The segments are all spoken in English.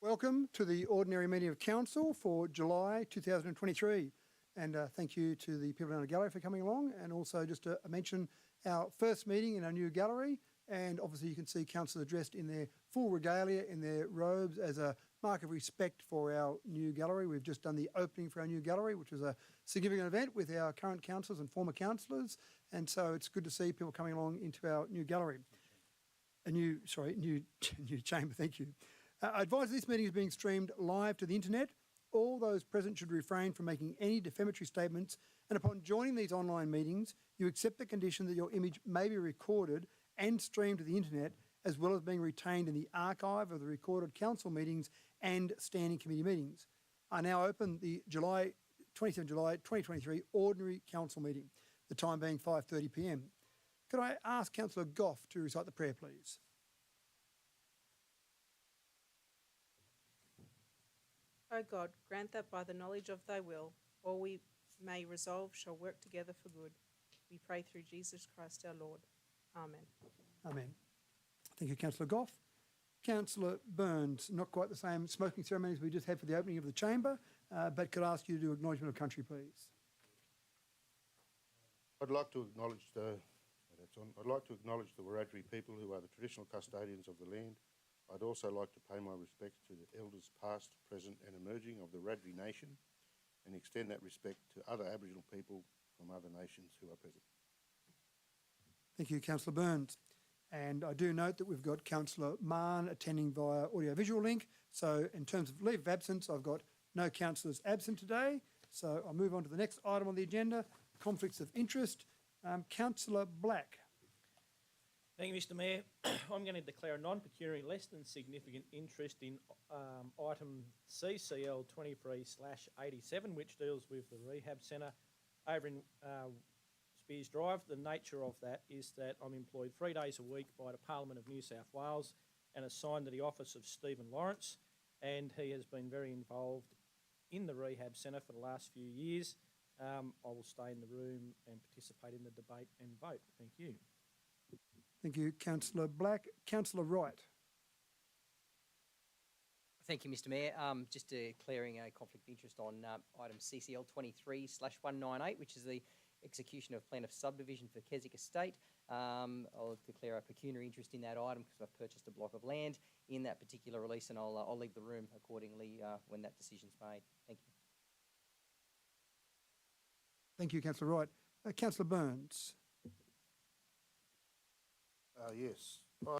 Welcome to the ordinary meeting of Council for July 2023. And thank you to the people in the gallery for coming along. And also just to mention our first meeting in our new gallery. And obviously you can see councillors dressed in their full regalia, in their robes, as a mark of respect for our new gallery. We've just done the opening for our new gallery, which was a significant event with our current councillors and former councillors. And so it's good to see people coming along into our new gallery. New chamber, thank you. I advise this meeting is being streamed live to the internet. All those present should refrain from making any defamatory statements, and upon joining these online meetings, you accept the condition that your image may be recorded and streamed to the internet, as well as being retained in the archive of the recorded council meetings and standing committee meetings. I now open the 27 July 2023 ordinary council meeting, the time being 5:30 p.m. Could I ask Councillor Gough to recite the prayer, please? O God, grant that by the knowledge of thy will, all we may resolve shall work together for good. We pray through Jesus Christ our Lord. Amen. Amen. Thank you, Councillor Gough. Councillor Burns, not quite the same smoking ceremonies we just had for the opening of the chamber, but could I ask you to do acknowledgement of country, please? I'd like to acknowledge the Wiradjuri people who are the traditional custodians of the land. I'd also like to pay my respects to the elders past, present and emerging of the Wiradjuri nation and extend that respect to other Aboriginal people from other nations who are present. Thank you, Councillor Burns. And I do note that we've got Councillor Mann attending via audio-visual link. So in terms of leave of absence, I've got no councillors absent today. So I'll move on to the next item on the agenda, conflicts of interest. Councillor Black. Thank you, Mr Mayor. I'm going to declare a non-pecuniary less than significant interest in item CCL 23/87, which deals with the rehab centre over in Spears Drive. The nature of that is that I'm employed 3 days a week by the Parliament of New South Wales and assigned to the office of Stephen Lawrence, and he has been very involved in the rehab centre for the last few years. I will stay in the room and participate in the debate and vote. Thank you. Thank you, Councillor Black. Councillor Wright. Thank you, Mr Mayor. Just declaring a conflict of interest on item CCL 23/198, which is the execution of plan of subdivision for Keswick Estate. I'll declare a pecuniary interest in that item because I've purchased a block of land in that particular release, and I'll leave the room accordingly when that decision's made. Thank you. Thank you, Councillor Wright. Councillor Burns. Yes. And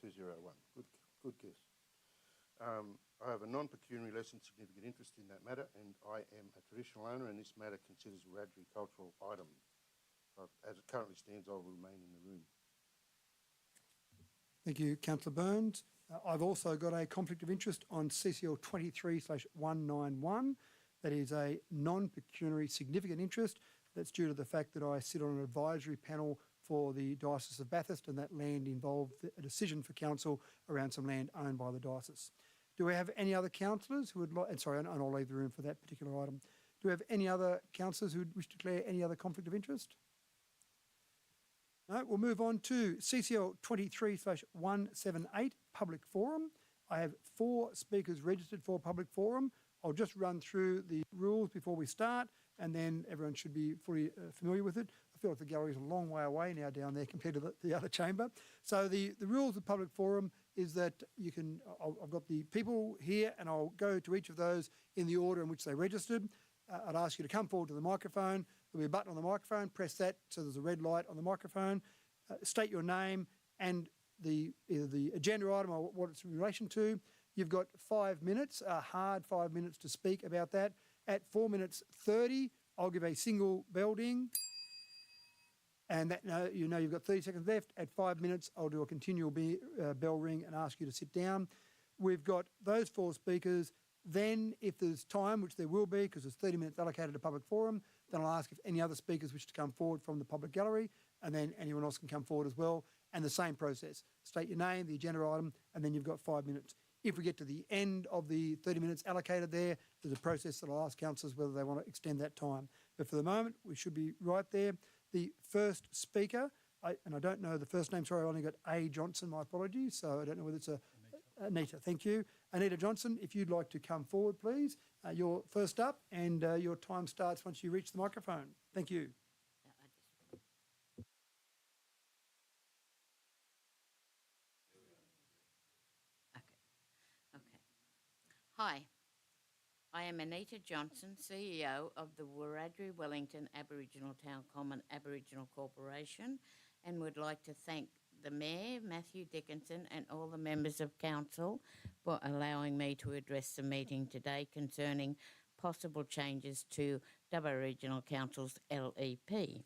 201. Good guess. I have a non-pecuniary less than significant interest in that matter, and I am a traditional owner, and this matter considers Wiradjuri cultural item. As it currently stands, I will remain in the room. Thank you, Councillor Burns. I've also got a conflict of interest on CCL 23/191. That is a non-pecuniary significant interest. That's due to the fact that I sit on an advisory panel for the Diocese of Bathurst, and that land involved a decision for council around some land owned by the diocese. Do we have any other councillors who would like, and I'll leave the room for that particular item. Do we have any other councillors who would wish to declare any other conflict of interest? No, we'll move on to CCL 23/178, Public Forum. I have 4 speakers registered for Public Forum. I'll just run through the rules before we start, and then everyone should be fully familiar with it. I feel like the gallery is a long way away now down there compared to the other chamber. So the rules of Public Forum is that you can, I've got the people here, and I'll go to each of those in the order in which they registered. I'd ask you to come forward to the microphone. There'll be a button on the microphone. Press that so there's a red light on the microphone. State your name and either the agenda item or what it's in relation to. You've got 5 minutes, a hard 5 minutes to speak about that. At 4 minutes 30, I'll give a single bell ding. And that you've got 30 seconds left. At 5 minutes, I'll do a continual bell ring and ask you to sit down. We've got those 4 speakers. Then, if there's time, which there will be, because there's 30 minutes allocated to Public Forum, then I'll ask if any other speakers wish to come forward from the public gallery, and then anyone else can come forward as well. And the same process. State your name, the agenda item, and then you've got 5 minutes. If we get to the end of the 30 minutes allocated there's a process that I'll ask councillors whether they want to extend that time. But for the moment, we should be right there. The first speaker, and I don't know the first name, sorry, I only got A. Johnson, my apologies, so I don't know whether it's Anita, thank you. Anita Johnson, if you'd like to come forward, please. You're first up, and your time starts once you reach the microphone. Thank you. Okay. Hi, I am Anita Johnson, CEO of the Wiradjuri Wellington Aboriginal Town Common Aboriginal Corporation, and would like to thank the Mayor, Matthew Dickinson, and all the members of Council for allowing me to address the meeting today concerning possible changes to Dubbo Regional Council's LEP.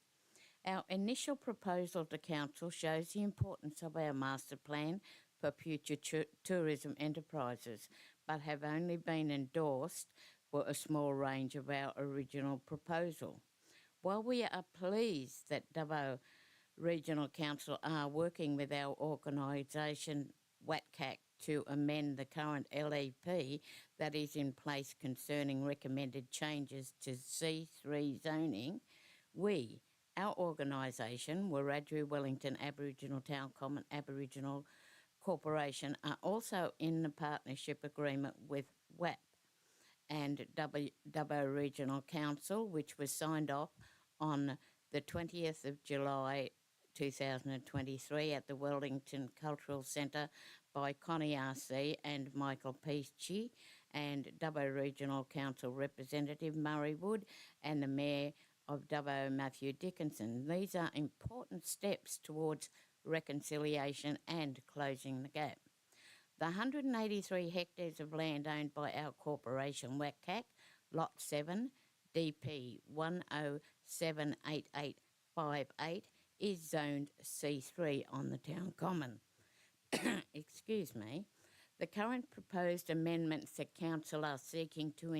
Our initial proposal to Council shows the importance of our master plan for future tourism enterprises, but have only been endorsed for a small range of our original proposal. While we are pleased that Dubbo Regional Council are working with our organisation, WATCAC, to amend the current LEP that is in place concerning recommended changes to C3 zoning, we, our organisation, Wiradjuri Wellington Aboriginal Town Common Aboriginal Corporation, are also in the partnership agreement with WAP and Dubbo Regional Council, which was signed off on the 20th of July 2023 at the Wellington Cultural Centre by Connie RC and Michael Peachy, and Dubbo Regional Council Representative Murray Wood and the Mayor of Dubbo, Matthew Dickinson. These are important steps towards reconciliation and closing the gap. The 183 hectares of land owned by our corporation, WACCAC, Lot 7, DP 1078858, is zoned C3 on the town common. Excuse me. The current proposed amendments that Council are seeking to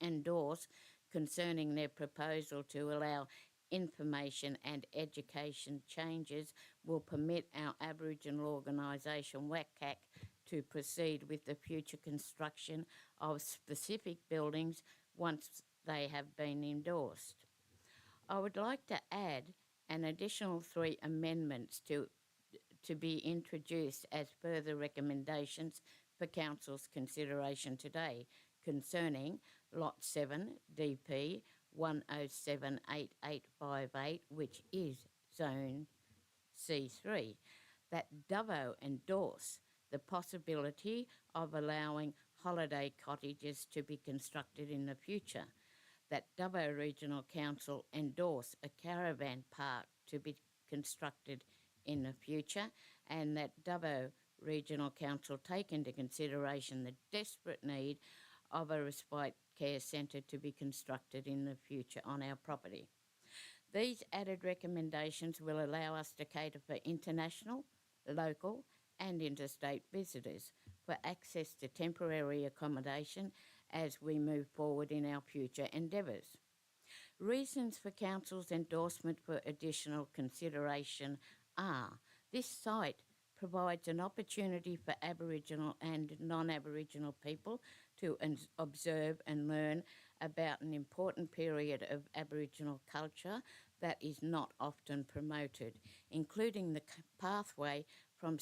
endorse concerning their proposal to allow information and education changes will permit our Aboriginal organisation, WACCAC, to proceed with the future construction of specific buildings once they have been endorsed. I would like to add an additional 3 amendments to be introduced as further recommendations for Council's consideration today concerning Lot 7, DP 1078858, which is Zone C3, that Dubbo endorse the possibility of allowing holiday cottages to be constructed in the future, that Dubbo Regional Council endorse a caravan park to be constructed in the future, and that Dubbo Regional Council take into consideration the desperate need of a respite care centre to be constructed in the future on our property. These added recommendations will allow us to cater for international, local and interstate visitors for access to temporary accommodation as we move forward in our future endeavours. Reasons for Council's endorsement for additional consideration are: this site provides an opportunity for Aboriginal and non-Aboriginal people to observe and learn about an important period of Aboriginal culture that is not often promoted, including the pathway from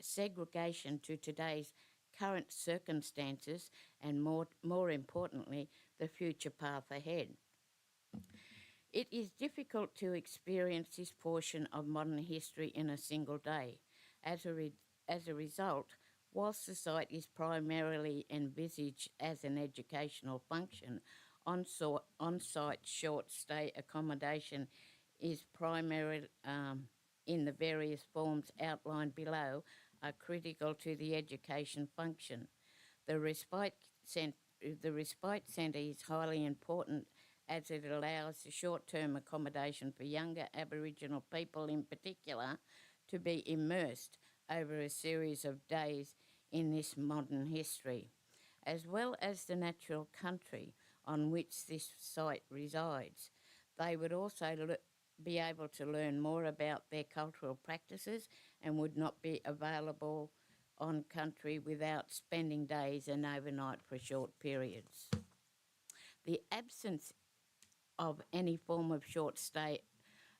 segregation to today's current circumstances, and more importantly, the future path ahead. It is difficult to experience this portion of modern history in a single day. As a result, whilst the site is primarily envisaged as an educational function, on-site short-stay accommodation is primarily in the various forms outlined below are critical to the education function. The respite centre is highly important as it allows the short-term accommodation for younger Aboriginal people in particular to be immersed over a series of days in this modern history, as well as the natural country on which this site resides. They would also be able to learn more about their cultural practices and would not be available on country without spending days and overnight for short periods. The absence of any form of short stay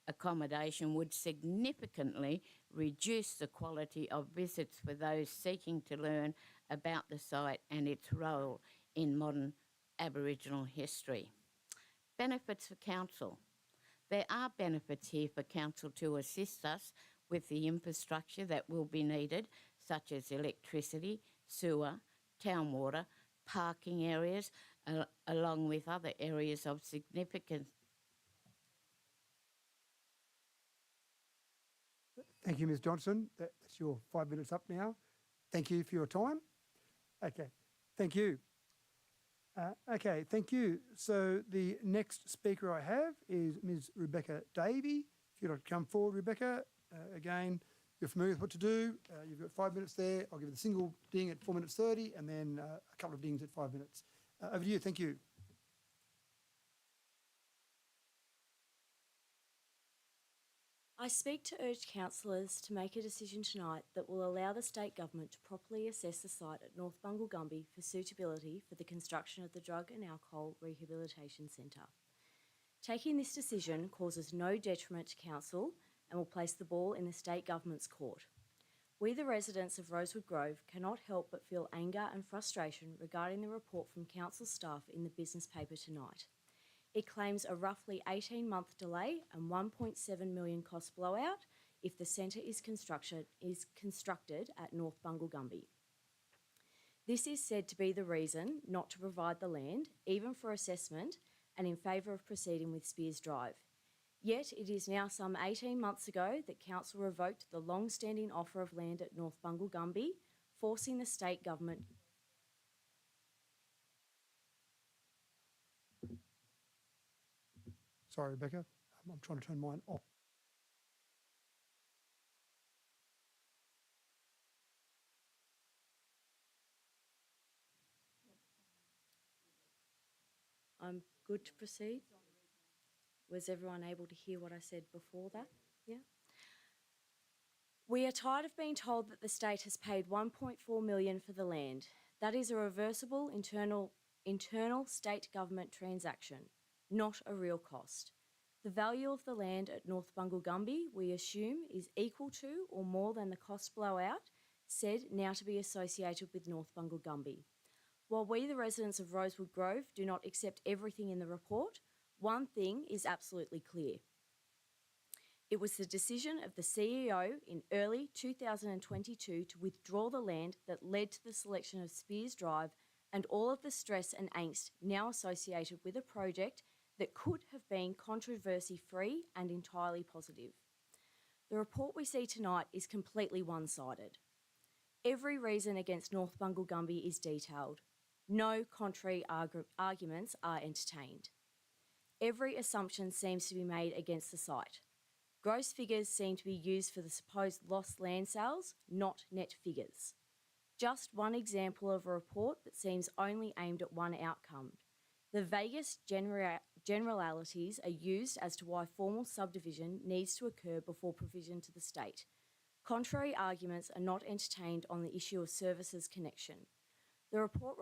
accommodation would significantly reduce the quality of visits for those seeking to learn about the site and its role in modern Aboriginal history. Benefits for Council. There are benefits here for Council to assist us with the infrastructure that will be needed, such as electricity, sewer, town water, parking areas, along with other areas of significance. Thank you, Ms Johnson. That's your 5 minutes up now. Thank you for your time. Okay, thank you. Okay, thank you. So the next speaker I have is Ms Rebecca Davey. If you'd like to come forward, Rebecca. Again, you're familiar with what to do. You've got 5 minutes there. I'll give you the single ding at 4 minutes 30 and then a couple of dings at 5 minutes. Over to you. Thank you. I speak to urge councillors to make a decision tonight that will allow the state government to properly assess the site at North Bungle Gumby for suitability for the construction of the Drug and Alcohol Rehabilitation Centre. Taking this decision causes no detriment to council and will place the ball in the state government's court. We, the residents of Rosewood Grove, cannot help but feel anger and frustration regarding the report from council staff in the business paper tonight. It claims a roughly 18-month delay and 1.7 million cost blowout if the centre is constructed at North Bungle Gumby. This is said to be the reason not to provide the land, even for assessment, and in favour of proceeding with Spears Drive. Yet it is now some 18 months ago that council revoked the long-standing offer of land at North Bungle Gumby, forcing the state government Sorry, Rebecca. I'm trying to turn mine off. I'm good to proceed. Was everyone able to hear what I said before that? Yeah. We are tired of being told that the state has paid 1.4 million for the land. That is a reversible internal state government transaction, not a real cost. The value of the land at North Bungle Gumby, we assume, is equal to or more than the cost blowout, said now to be associated with North Bungle Gumby. While we, the residents of Rosewood Grove, do not accept everything in the report, one thing is absolutely clear. It was the decision of the CEO in early 2022 to withdraw the land that led to the selection of Spears Drive and all of the stress and angst now associated with a project that could have been controversy-free and entirely positive. The report we see tonight is completely one-sided. Every reason against North Bungle Gumby is detailed. No contrary arguments are entertained. Every assumption seems to be made against the site. Gross figures seem to be used for the supposed lost land sales, not net figures. Just one example of a report that seems only aimed at one outcome. The vaguest generalities are used as to why formal subdivision needs to occur before provision to the state. Contrary arguments are not entertained on the issue of services connection. The report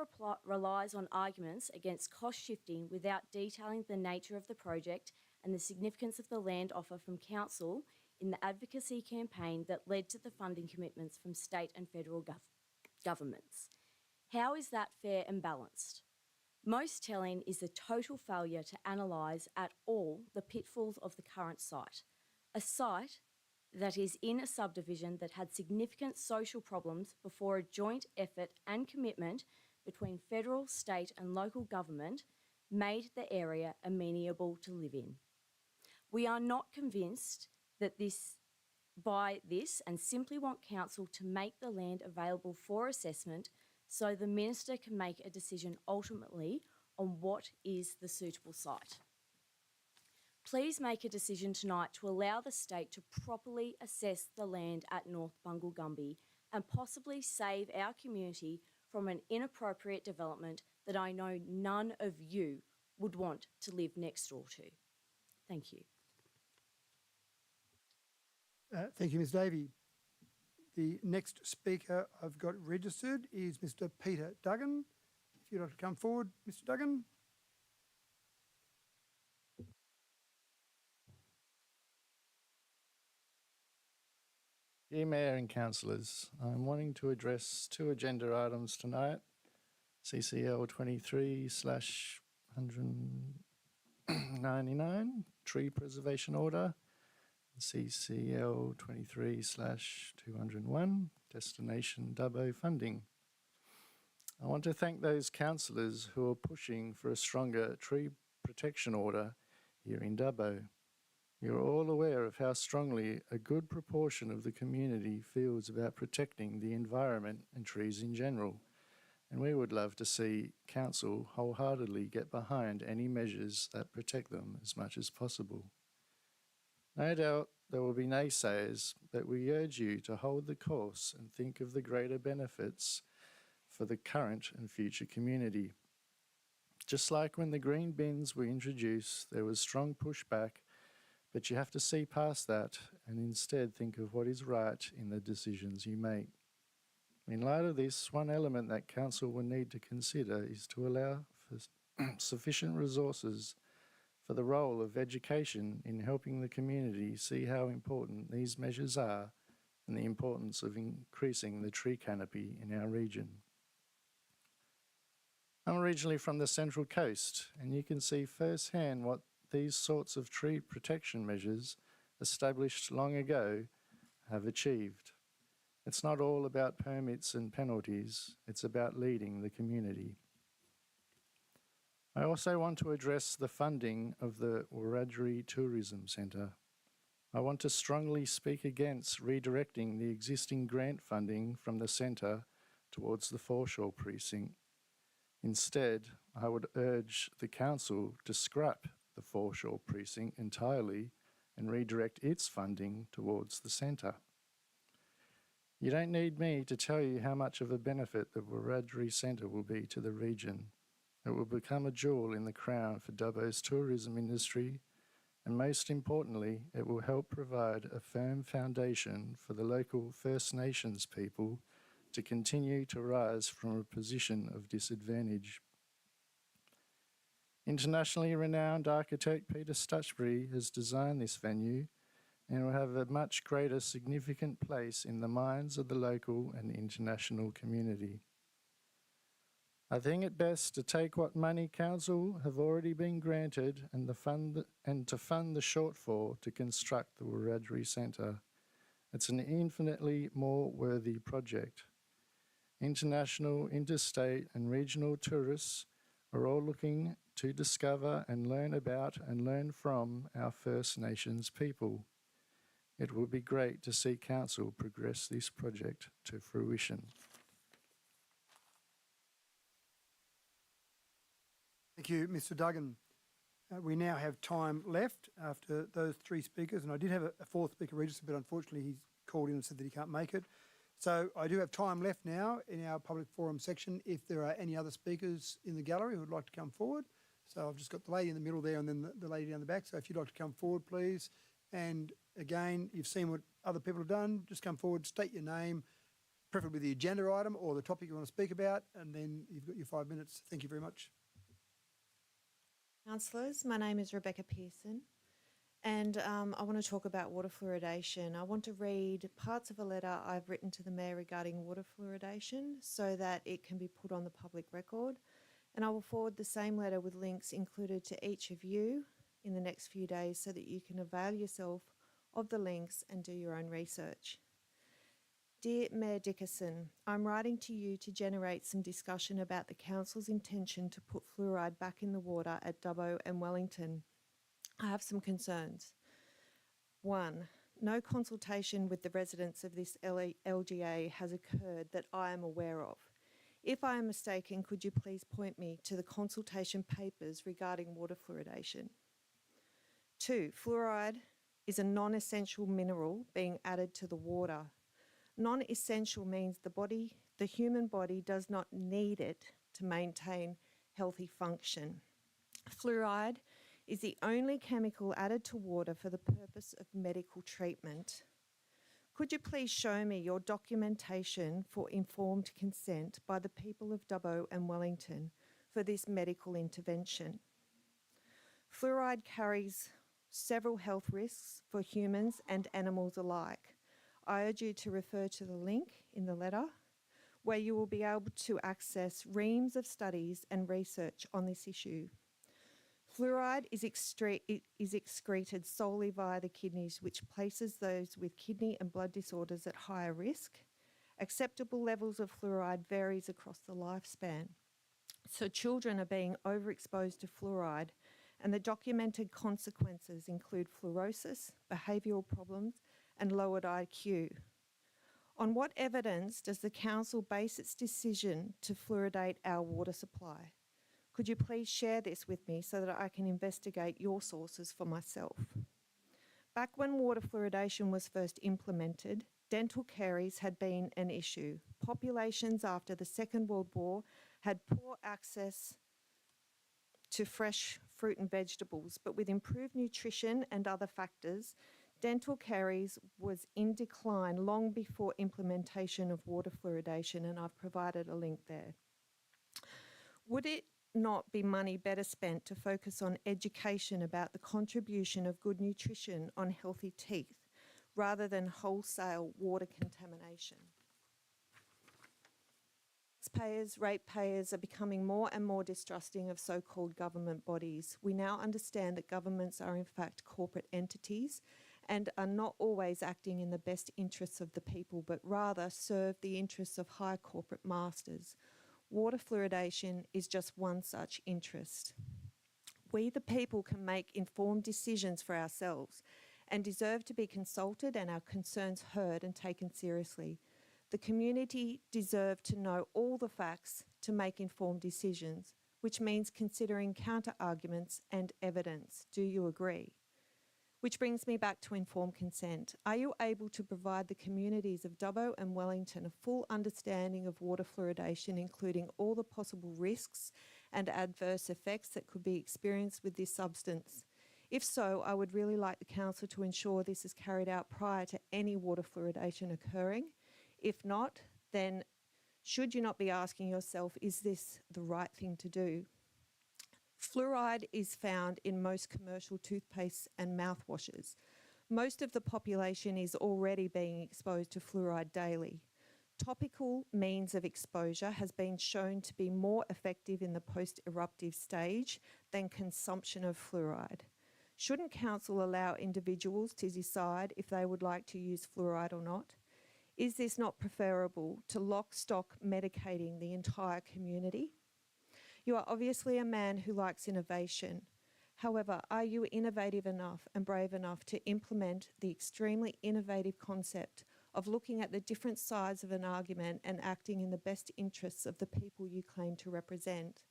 relies on arguments against cost shifting without detailing the nature of the project and the significance of the land offer from council in the advocacy campaign that led to the funding commitments from state and federal governments. How is that fair and balanced? Most telling is the total failure to analyse at all the pitfalls of the current site, a site that is in a subdivision that had significant social problems before a joint effort and commitment between federal, state and local government made the area amenable to live in. We are not convinced that by this and simply want council to make the land available for assessment so the minister can make a decision ultimately on what is the suitable site. Please make a decision tonight to allow the state to properly assess the land at North Bungle Gumby and possibly save our community from an inappropriate development that I know none of you would want to live next door to. Thank you. Thank you, Ms Davey. The next speaker I've got registered is Mr Peter Duggan. If you'd like to come forward, Mr Duggan. Dear Mayor and Councillors, I'm wanting to address two agenda items tonight. CCL 23/199, Tree Preservation Order, and CCL 23/201, Destination Dubbo Funding. I want to thank those councillors who are pushing for a stronger tree protection order here in Dubbo. You're all aware of how strongly a good proportion of the community feels about protecting the environment and trees in general, and we would love to see Council wholeheartedly get behind any measures that protect them as much as possible. No doubt there will be naysayers, but we urge you to hold the course and think of the greater benefits for the current and future community. Just like when the green bins were introduced, there was strong pushback, but you have to see past that and instead think of what is right in the decisions you make. In light of this, one element that Council will need to consider is to allow for sufficient resources for the role of education in helping the community see how important these measures are and the importance of increasing the tree canopy in our region. I'm originally from the Central Coast, and you can see firsthand what these sorts of tree protection measures established long ago have achieved. It's not all about permits and penalties, it's about leading the community. I also want to address the funding of the Wiradjuri Tourism Centre. I want to strongly speak against redirecting the existing grant funding from the centre towards the foreshore precinct. Instead, I would urge the Council to scrap the foreshore precinct entirely and redirect its funding towards the centre. You don't need me to tell you how much of a benefit the Wiradjuri Centre will be to the region. It will become a jewel in the crown for Dubbo's tourism industry, and most importantly, it will help provide a firm foundation for the local First Nations people to continue to rise from a position of disadvantage. Internationally renowned architect Peter Stutchbury has designed this venue and will have a much greater significant place in the minds of the local and international community. I think it best to take what money Council have already been granted and to fund the shortfall to construct the Wiradjuri Centre. It's an infinitely more worthy project. International, interstate and regional tourists are all looking to discover and learn about and learn from our First Nations people. It will be great to see Council progress this project to fruition. Thank you, Mr. Duggan. We now have time left after those three speakers, and I did have a fourth speaker registered, but unfortunately he's called in and said that he can't make it. So I do have time left now in our public forum section if there are any other speakers in the gallery who would like to come forward. So I've just got the lady in the middle there and then the lady down the back. So if you'd like to come forward, please. And again, you've seen what other people have done. Just come forward, state your name, preferably the agenda item or the topic you want to speak about, and then you've got your 5 minutes. Thank you very much. Councillors, my name is Rebecca Pearson, and I want to talk about water fluoridation. I want to read parts of a letter I've written to the Mayor regarding water fluoridation so that it can be put on the public record, and I will forward the same letter with links included to each of you in the next few days so that you can avail yourself of the links and do your own research. Dear Mayor Dickerson, I'm writing to you to generate some discussion about the Council's intention to put fluoride back in the water at Dubbo and Wellington. I have some concerns. 1. No consultation with the residents of this LGA has occurred that I am aware of. If I am mistaken, could you please point me to the consultation papers regarding water fluoridation? 2. Fluoride is a non-essential mineral being added to the water. Non-essential means the human body does not need it to maintain healthy function. Fluoride is the only chemical added to water for the purpose of medical treatment. Could you please show me your documentation for informed consent by the people of Dubbo and Wellington for this medical intervention? Fluoride carries several health risks for humans and animals alike. I urge you to refer to the link in the letter where you will be able to access reams of studies and research on this issue. Fluoride is excreted solely via the kidneys, which places those with kidney and blood disorders at higher risk. Acceptable levels of fluoride varies across the lifespan. So children are being overexposed to fluoride, and the documented consequences include fluorosis, behavioural problems, and lowered IQ. On what evidence does the council base its decision to fluoridate our water supply? Could you please share this with me so that I can investigate your sources for myself? Back when water fluoridation was first implemented, dental caries had been an issue. Populations after the Second World War had poor access to fresh fruit and vegetables, but with improved nutrition and other factors, dental caries was in decline long before implementation of water fluoridation, and I've provided a link there. Would it not be money better spent to focus on education about the contribution of good nutrition on healthy teeth rather than wholesale water contamination? Taxpayers, ratepayers are becoming more and more distrusting of so-called government bodies. We now understand that governments are in fact corporate entities and are not always acting in the best interests of the people, but rather serve the interests of high corporate masters. Water fluoridation is just one such interest. We, the people, can make informed decisions for ourselves and deserve to be consulted and our concerns heard and taken seriously. The community deserve to know all the facts to make informed decisions, which means considering counter-arguments and evidence. Do you agree? Which brings me back to informed consent. Are you able to provide the communities of Dubbo and Wellington a full understanding of water fluoridation, including all the possible risks and adverse effects that could be experienced with this substance? If so, I would really like the council to ensure this is carried out prior to any water fluoridation occurring. If not, then should you not be asking yourself, is this the right thing to do? Fluoride is found in most commercial toothpastes and mouthwashes. Most of the population is already being exposed to fluoride daily. Topical means of exposure has been shown to be more effective in the post-eruptive stage than consumption of fluoride. Shouldn't council allow individuals to decide if they would like to use fluoride or not? Is this not preferable to lock stock medicating the entire community? You are obviously a man who likes innovation. However, are you innovative enough and brave enough to implement the extremely innovative concept of looking at the different sides of an argument and acting in the best interests of the people you claim to represent?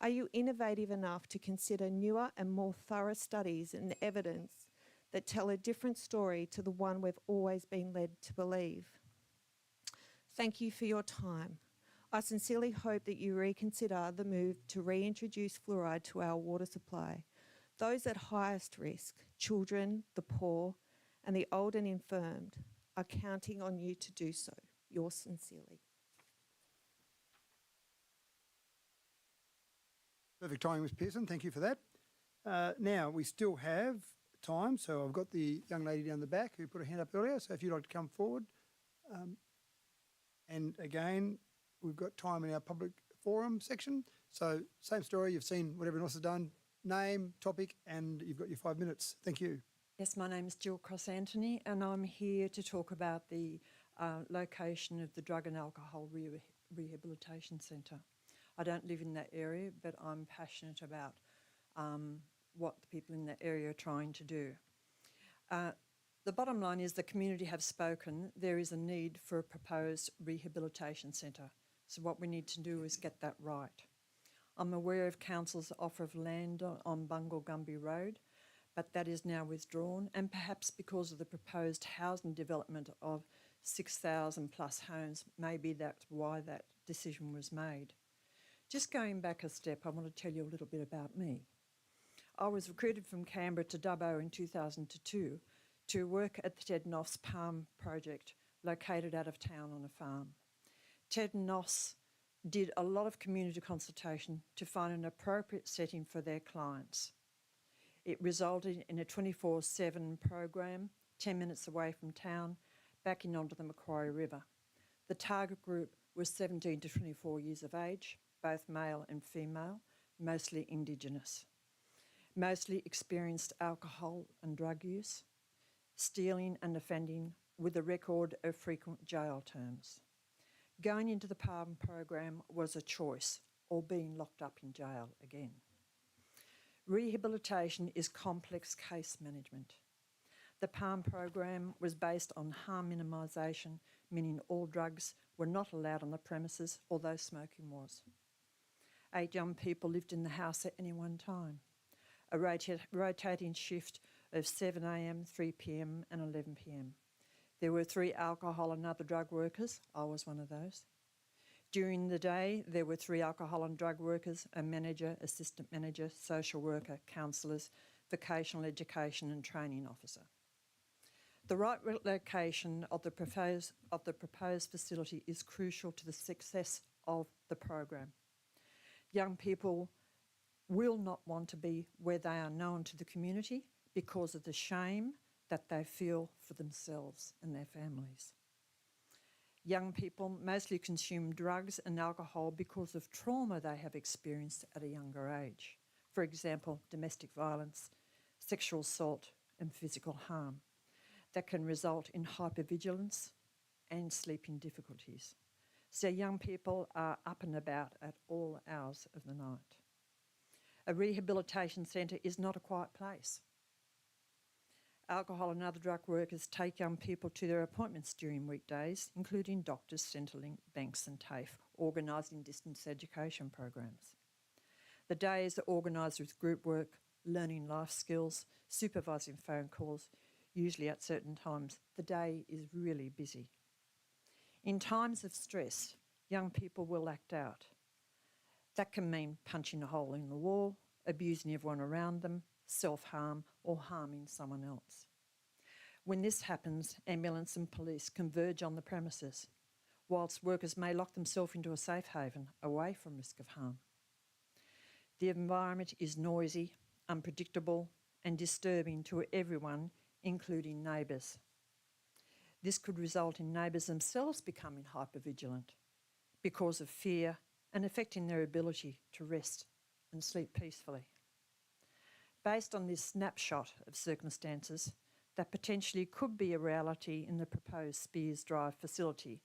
Are you innovative enough to consider newer and more thorough studies and evidence that tell a different story to the one we've always been led to believe? Thank you for your time. I sincerely hope that you reconsider the move to reintroduce fluoride to our water supply. Those at highest risk, children, the poor, and the old and infirmed, are counting on you to do so. Yours sincerely. Perfect timing, Ms Pearson. Thank you for that. Now, we still have time, so I've got the young lady down the back who put her hand up earlier, so if you'd like to come forward. And again, we've got time in our public forum section. So same story, you've seen what everyone else has done. Name, topic, and you've got your 5 minutes. Thank you. Yes, my name is Jill Cross-Anthony, and I'm here to talk about the location of the Drug and Alcohol Rehabilitation Centre. I don't live in that area, but I'm passionate about what the people in that area are trying to do. The bottom line is the community have spoken. There is a need for a proposed rehabilitation centre. So what we need to do is get that right. I'm aware of council's offer of land on Bungle Gumby Road, but that is now withdrawn, and perhaps because of the proposed housing development of 6,000 plus homes, maybe that's why that decision was made. Just going back a step, I want to tell you a little bit about me. I was recruited from Canberra to Dubbo in 2002 to work at the Ted Noss Palm project located out of town on a farm. Ted Noss did a lot of community consultation to find an appropriate setting for their clients. It resulted in a 24/7 program, 10 minutes away from town, backing onto the Macquarie River. The target group was 17 to 24 years of age, both male and female, mostly Indigenous. Mostly experienced alcohol and drug use, stealing and offending with a record of frequent jail terms. Going into the PALM program was a choice, or being locked up in jail again. Rehabilitation is complex case management. The PALM program was based on harm minimisation, meaning all drugs were not allowed on the premises, although smoking was. 8 young people lived in the house at any one time. A rotating shift of 7 a.m, 3 p.m, and 11 p.m. There were 3 alcohol and other drug workers. I was one of those. During the day, there were 3 alcohol and drug workers, a manager, assistant manager, social worker, counsellors, vocational education and training officer. The right location of the proposed facility is crucial to the success of the program. Young people will not want to be where they are known to the community because of the shame that they feel for themselves and their families. Young people mostly consume drugs and alcohol because of trauma they have experienced at a younger age. For example, domestic violence, sexual assault and physical harm that can result in hypervigilance and sleeping difficulties. So young people are up and about at all hours of the night. A rehabilitation centre is not a quiet place. Alcohol and other drug workers take young people to their appointments during weekdays, including doctors, Centrelink, banks and TAFE, organising distance education programs. The days are organised with group work, learning life skills, supervising phone calls, usually at certain times. The day is really busy. In times of stress, young people will act out. That can mean punching a hole in the wall, abusing everyone around them, self-harm or harming someone else. When this happens, ambulance and police converge on the premises, whilst workers may lock themselves into a safe haven away from risk of harm. The environment is noisy, unpredictable and disturbing to everyone, including neighbours. This could result in neighbours themselves becoming hypervigilant because of fear and affecting their ability to rest and sleep peacefully. Based on this snapshot of circumstances that potentially could be a reality in the proposed Spears Drive facility,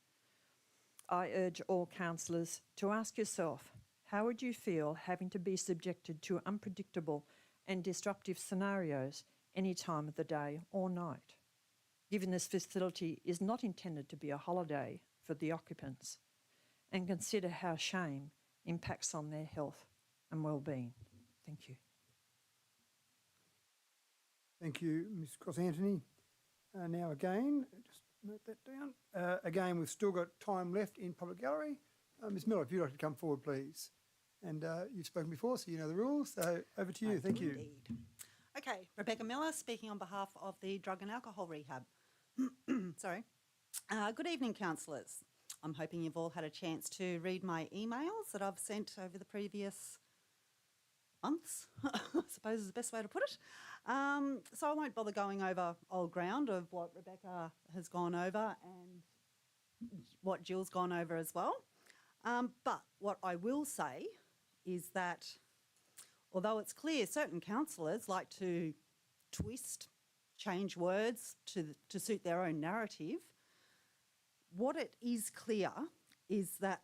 I urge all councillors to ask yourself, how would you feel having to be subjected to unpredictable and disruptive scenarios any time of the day or night, given this facility is not intended to be a holiday for the occupants, and consider how shame impacts on their health and well-being. Thank you. Thank you, Ms Cross-Anthony. Now again, just note that down. Again, we've still got time left in public gallery. Ms Miller, if you'd like to come forward, please. And you've spoken before, so you know the rules. So over to you. Thank you. Indeed. Okay, Rebecca Miller speaking on behalf of the Drug and Alcohol Rehab. Sorry. Good evening, councillors. I'm hoping you've all had a chance to read my emails that I've sent over the previous months, I suppose is the best way to put it. So I won't bother going over old ground of what Rebecca has gone over and what Jill's gone over as well. But what I will say is that although it's clear certain councillors like to twist, change words to suit their own narrative, what it is clear is that,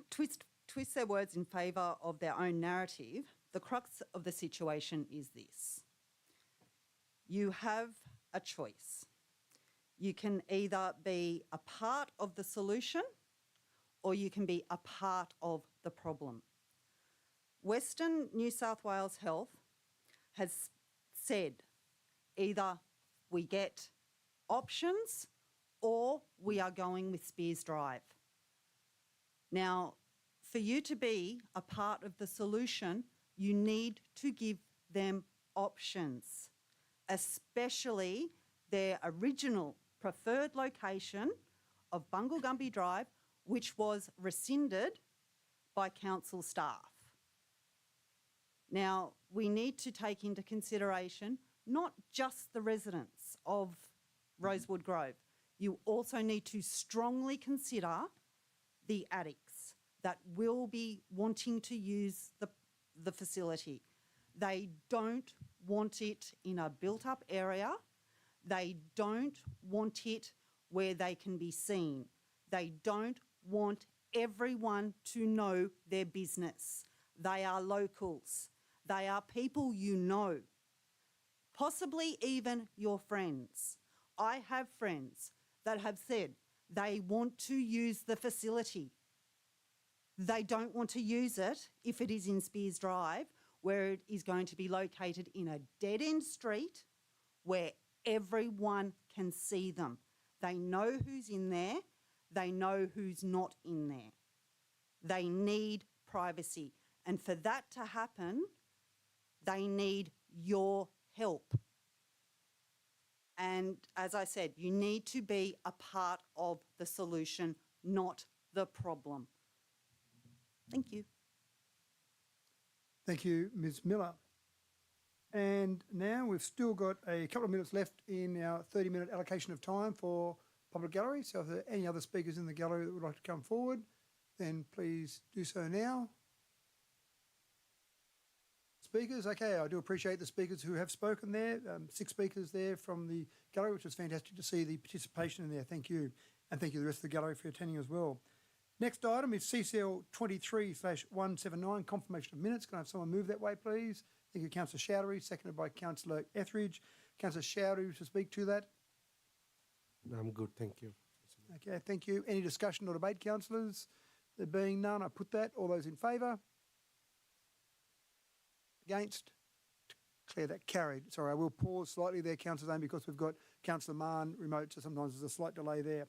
twist their words in favour of their own narrative. The crux of the situation is this. You have a choice. You can either be a part of the solution or you can be a part of the problem. Western New South Wales Health has said either we get options or we are going with Spears Drive. Now, for you to be a part of the solution, you need to give them options, especially their original preferred location of Bungle Gumby Drive, which was rescinded by council staff. Now, we need to take into consideration not just the residents of Rosewood Grove. You also need to strongly consider the addicts that will be wanting to use the facility. They don't want it in a built-up area. They don't want it where they can be seen. They don't want everyone to know their business. They are locals. They are people you know, possibly even your friends. I have friends that have said they want to use the facility. They don't want to use it if it is in Spears Drive, where it is going to be located in a dead-end street where everyone can see them. They know who's in there. They know who's not in there. They need privacy. And for that to happen, they need your help. And as I said, you need to be a part of the solution, not the problem. Thank you. Thank you, Ms Miller. And now we've still got a couple of minutes left in our 30-minute allocation of time for public gallery. So if there are any other speakers in the gallery that would like to come forward, then please do so now. Speakers, okay, I do appreciate the speakers who have spoken there. 6 speakers there from the gallery, which was fantastic to see the participation in there. Thank you. And thank you to the rest of the gallery for attending as well. Next item is CCL 23/179, confirmation of minutes. Can I have someone move that way, please? Thank you, Councillor Chowdhury, seconded by Councillor Etheridge. Councillor Chowdhury to speak to that. No, I'm good, thank you. Okay, thank you. Any discussion or debate, councillors? There being none, I put that. All those in favour? Against? Declare that carried. Sorry, I will pause slightly there, Councillor Zane, because we've got Councillor Mann remote, so sometimes there's a slight delay there.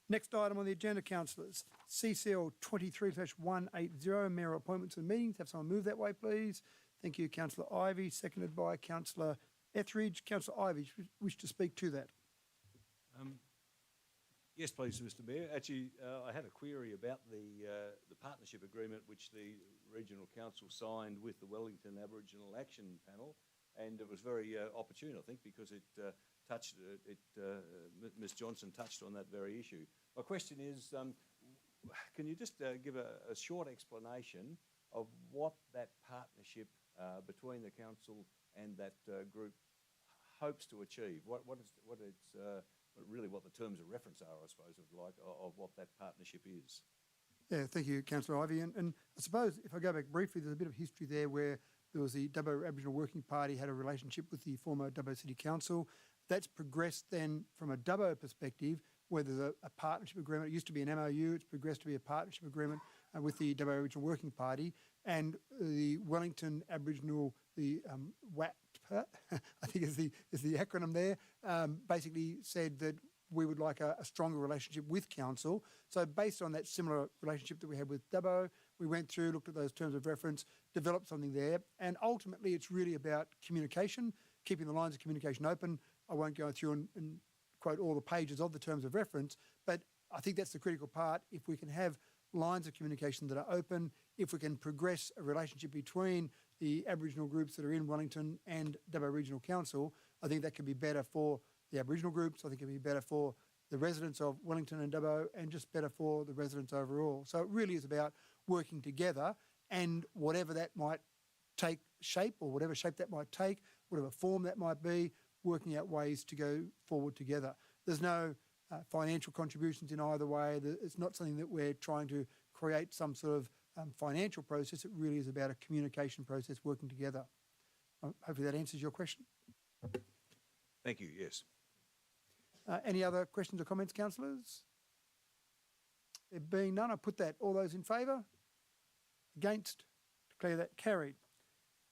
Next item on the agenda, councillors, CCL 23/180, mayoral appointments and meetings. Have someone move that way, please. Thank you, Councillor Ivey, seconded by Councillor Etheridge. Councillor Ivey, wish to speak to that. Yes, please, Mr Mayor. Actually, I had a query about the partnership agreement which the Regional Council signed with the Wellington Aboriginal Action Panel, and it was very opportune, I think, because it Ms Johnson touched on that very issue. My question is, can you just give a short explanation of what that partnership between the council and that group hopes to achieve? What the terms of reference are, I suppose, of what that partnership is. Yeah, thank you, Councillor Ivey. And I suppose if I go back briefly, there's a bit of history there where there was the Dubbo Aboriginal Working Party had a relationship with the former Dubbo City Council. That's progressed then from a Dubbo perspective, where there's a partnership agreement. It used to be an MOU. It's progressed to be a partnership agreement with the Dubbo Aboriginal Working Party. And the Wellington Aboriginal, the WAPA, I think is the acronym there, basically said that we would like a stronger relationship with council. So based on that similar relationship that we had with Dubbo, we went through, looked at those terms of reference, developed something there. And ultimately, it's really about communication, keeping the lines of communication open. I won't go through and quote all the pages of the terms of reference, but I think that's the critical part. If we can have lines of communication that are open, if we can progress a relationship between the Aboriginal groups that are in Wellington and Dubbo Regional Council, I think that can be better for the Aboriginal groups. I think it can be better for the residents of Wellington and Dubbo, and just better for the residents overall. So it really is about working together, and whatever that might take shape, or whatever shape that might take, whatever form that might be, working out ways to go forward together. There's no financial contributions in either way. It's not something that we're trying to create some sort of financial process. It really is about a communication process, working together. Hopefully that answers your question. Thank you, yes. Any other questions or comments, councillors? There being none, I put that. All those in favour? Against? Declare that carried.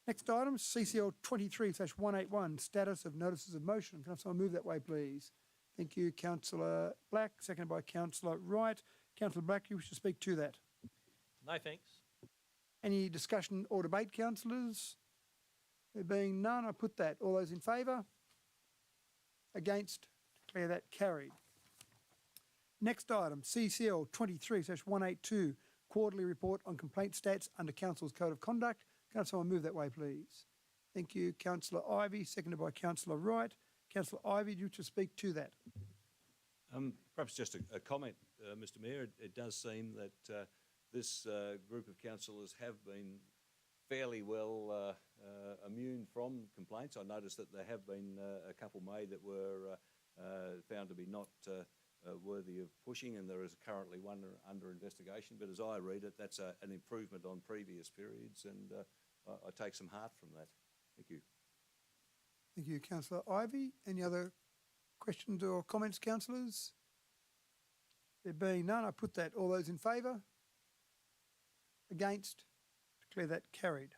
Next item, CCL 23/181, status of notices of motion. Can I have someone move that way, please? Thank you, Councillor Black, seconded by Councillor Wright. Councillor Black, you wish to speak to that? No thanks. Any discussion or debate, councillors? There being none, I put that. All those in favour? Against? Declare that carried. Next item, CCL 23/182, quarterly report on complaint stats under Council's Code of Conduct. Can I have someone move that way, please? Thank you, Councillor Ivey, seconded by Councillor Wright. Councillor Ivey, do you wish to speak to that? Perhaps just a comment, Mr Mayor. It does seem that this group of councillors have been fairly well immune from complaints. I noticed that there have been a couple made that were found to be not worthy of pushing, and there is currently one under investigation. But as I read it, that's an improvement on previous periods, and I take some heart from that. Thank you. Thank you, Councillor Ivey. Any other questions or comments, councillors? There being none, I put that. All those in favour? Against? Declare that carried.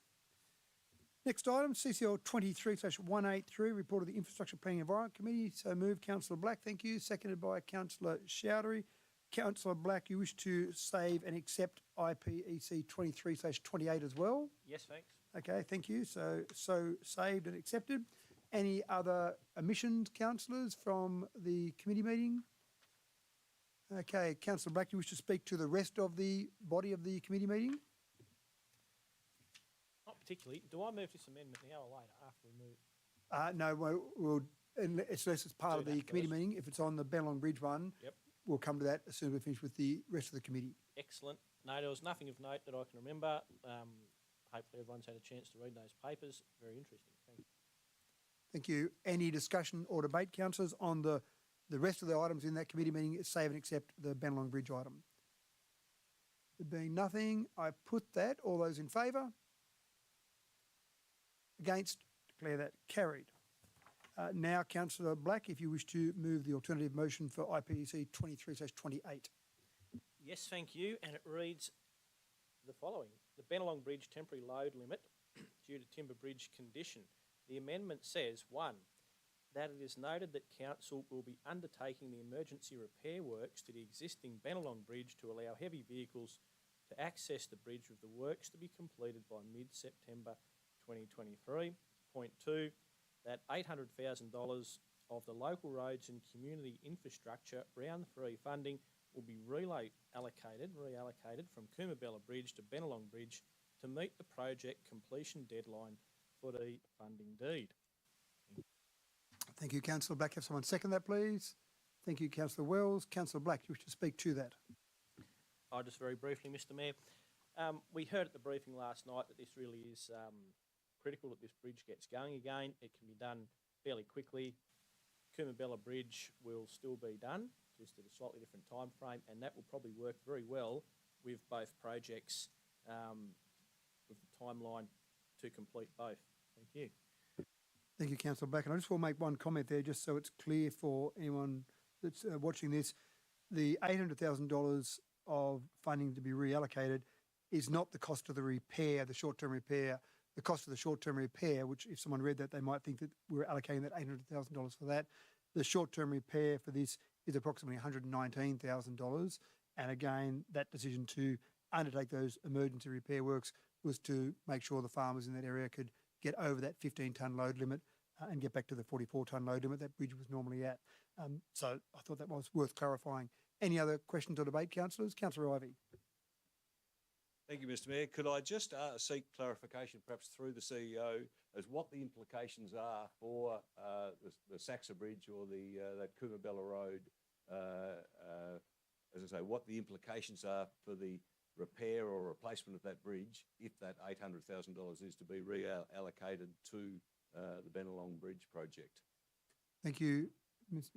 Next item, CCL 23/183, report of the Infrastructure Planning Environment Committee. So move, Councillor Black. Thank you. Seconded by Councillor Chowdhury. Councillor Black, you wish to save and accept IPEC 23/28 as well? Yes, thanks. Okay, thank you. So saved and accepted. Any other omissions, councillors, from the committee meeting? Okay, Councillor Black, you wish to speak to the rest of the body of the committee meeting? Not particularly. Do I move this amendment now or later after we move? No, we'll unless it's part Do of the that committee first. meeting. If it's on the Bennelong Bridge one, Yep. we'll come to that as soon as we finish with the rest of the committee. Excellent. No, there was nothing of note that I can remember. Hopefully everyone's had a chance to read those papers. Very interesting. Thank you. Thank you. Any discussion or debate, councillors, on the rest of the items in that committee meeting, save and accept the Bennelong Bridge item? There being nothing, I put that. All those in favour? Against? Declare that carried. Now, Councillor Black, if you wish to move the alternative motion for IPEC 23/28. Yes, thank you. And it reads the following. The Bennelong Bridge temporary load limit due to timber bridge condition. The amendment says, 1, that it is noted that Council will be undertaking the emergency repair works to the existing Bennelong Bridge to allow heavy vehicles to access the bridge, with the works to be completed by mid-September 2023. Point 2, that $800,000 of the local roads and community infrastructure round 3 funding will be reallocated from Coomabella Bridge to Bennelong Bridge to meet the project completion deadline for the funding deed. Thank you, Councillor Black. Have someone second that, please. Thank you, Councillor Wells. Councillor Black, you wish to speak to that? I'll just very briefly, Mr Mayor. We heard at the briefing last night that this really is critical that this bridge gets going again. It can be done fairly quickly. Coomabella Bridge will still be done, just at a slightly different time frame, and that will probably work very well with both projects, with the timeline to complete both. Thank you. Thank you, Councillor Black. And I just want to make one comment there, just so it's clear for anyone that's watching this. The $800,000 of funding to be reallocated is not the cost of the repair, the short-term repair. The cost of the short-term repair, which if someone read that, they might think that we're allocating that $800,000 for that. The short-term repair for this is approximately $119,000. And again, that decision to undertake those emergency repair works was to make sure the farmers in that area could get over that 15-tonne load limit and get back to the 44-tonne load limit that bridge was normally at. So I thought that was worth clarifying. Any other questions or debate, councillors? Councillor Ivey. Thank you, Mr Mayor. Could I just seek clarification, perhaps through the CEO, as what the implications are for the Saxa Bridge or that Coomabella Road, as I say, what the implications are for the repair or replacement of that bridge if that $800,000 is to be reallocated to the Bennelong Bridge project? Thank you,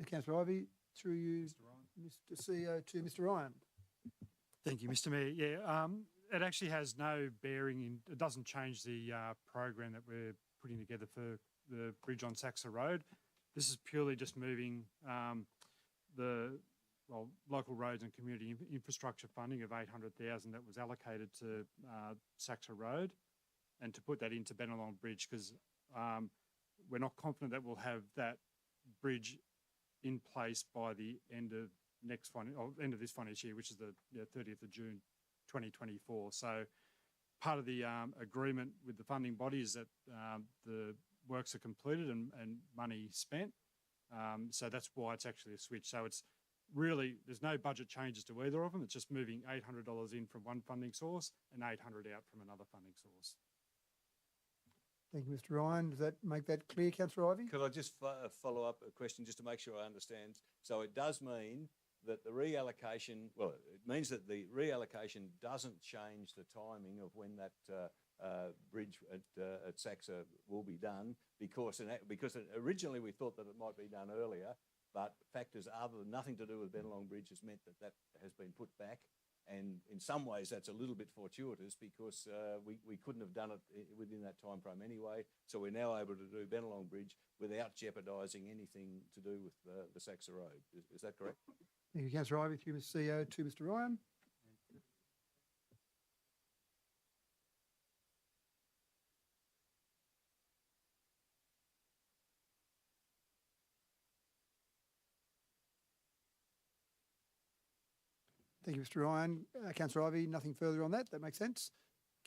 Councillor Ivey. Through you, Mr CEO, to Mr Ryan. Thank you, Mr Mayor. Yeah, it actually has no bearing in, it doesn't change the program that we're putting together for the bridge on Saxa Road. This is purely just moving local roads and community infrastructure funding of $800,000 that was allocated to Saxa Road, and to put that into Bennelong Bridge, because we're not confident that we'll have that bridge in place by the end of end of this financial year, which is the 30th of June 2024. So part of the agreement with the funding body is that the works are completed and money spent. So that's why it's actually a switch. So it's really, there's no budget changes to either of them. It's just moving $800 in from one funding source and $800 out from another funding source. Thank you, Mr Ryan. Does that make that clear, Councillor Ivey? Could I just follow up a question just to make sure I understand? So it does mean that the reallocation, well, it means that the reallocation doesn't change the timing of when that bridge at Saxa will be done, because originally we thought that it might be done earlier, but factors other than nothing to do with Bennelong Bridge has meant that has been put back. And in some ways, that's a little bit fortuitous because we couldn't have done it within that time frame anyway. So we're now able to do Bennelong Bridge without jeopardising anything to do with the Saxa Road. Is that correct? Thank you, Councillor Ivey. Through Mr CEO to Mr Ryan. Thank you, Mr Ryan. Councillor Ivey, nothing further on that. That makes sense.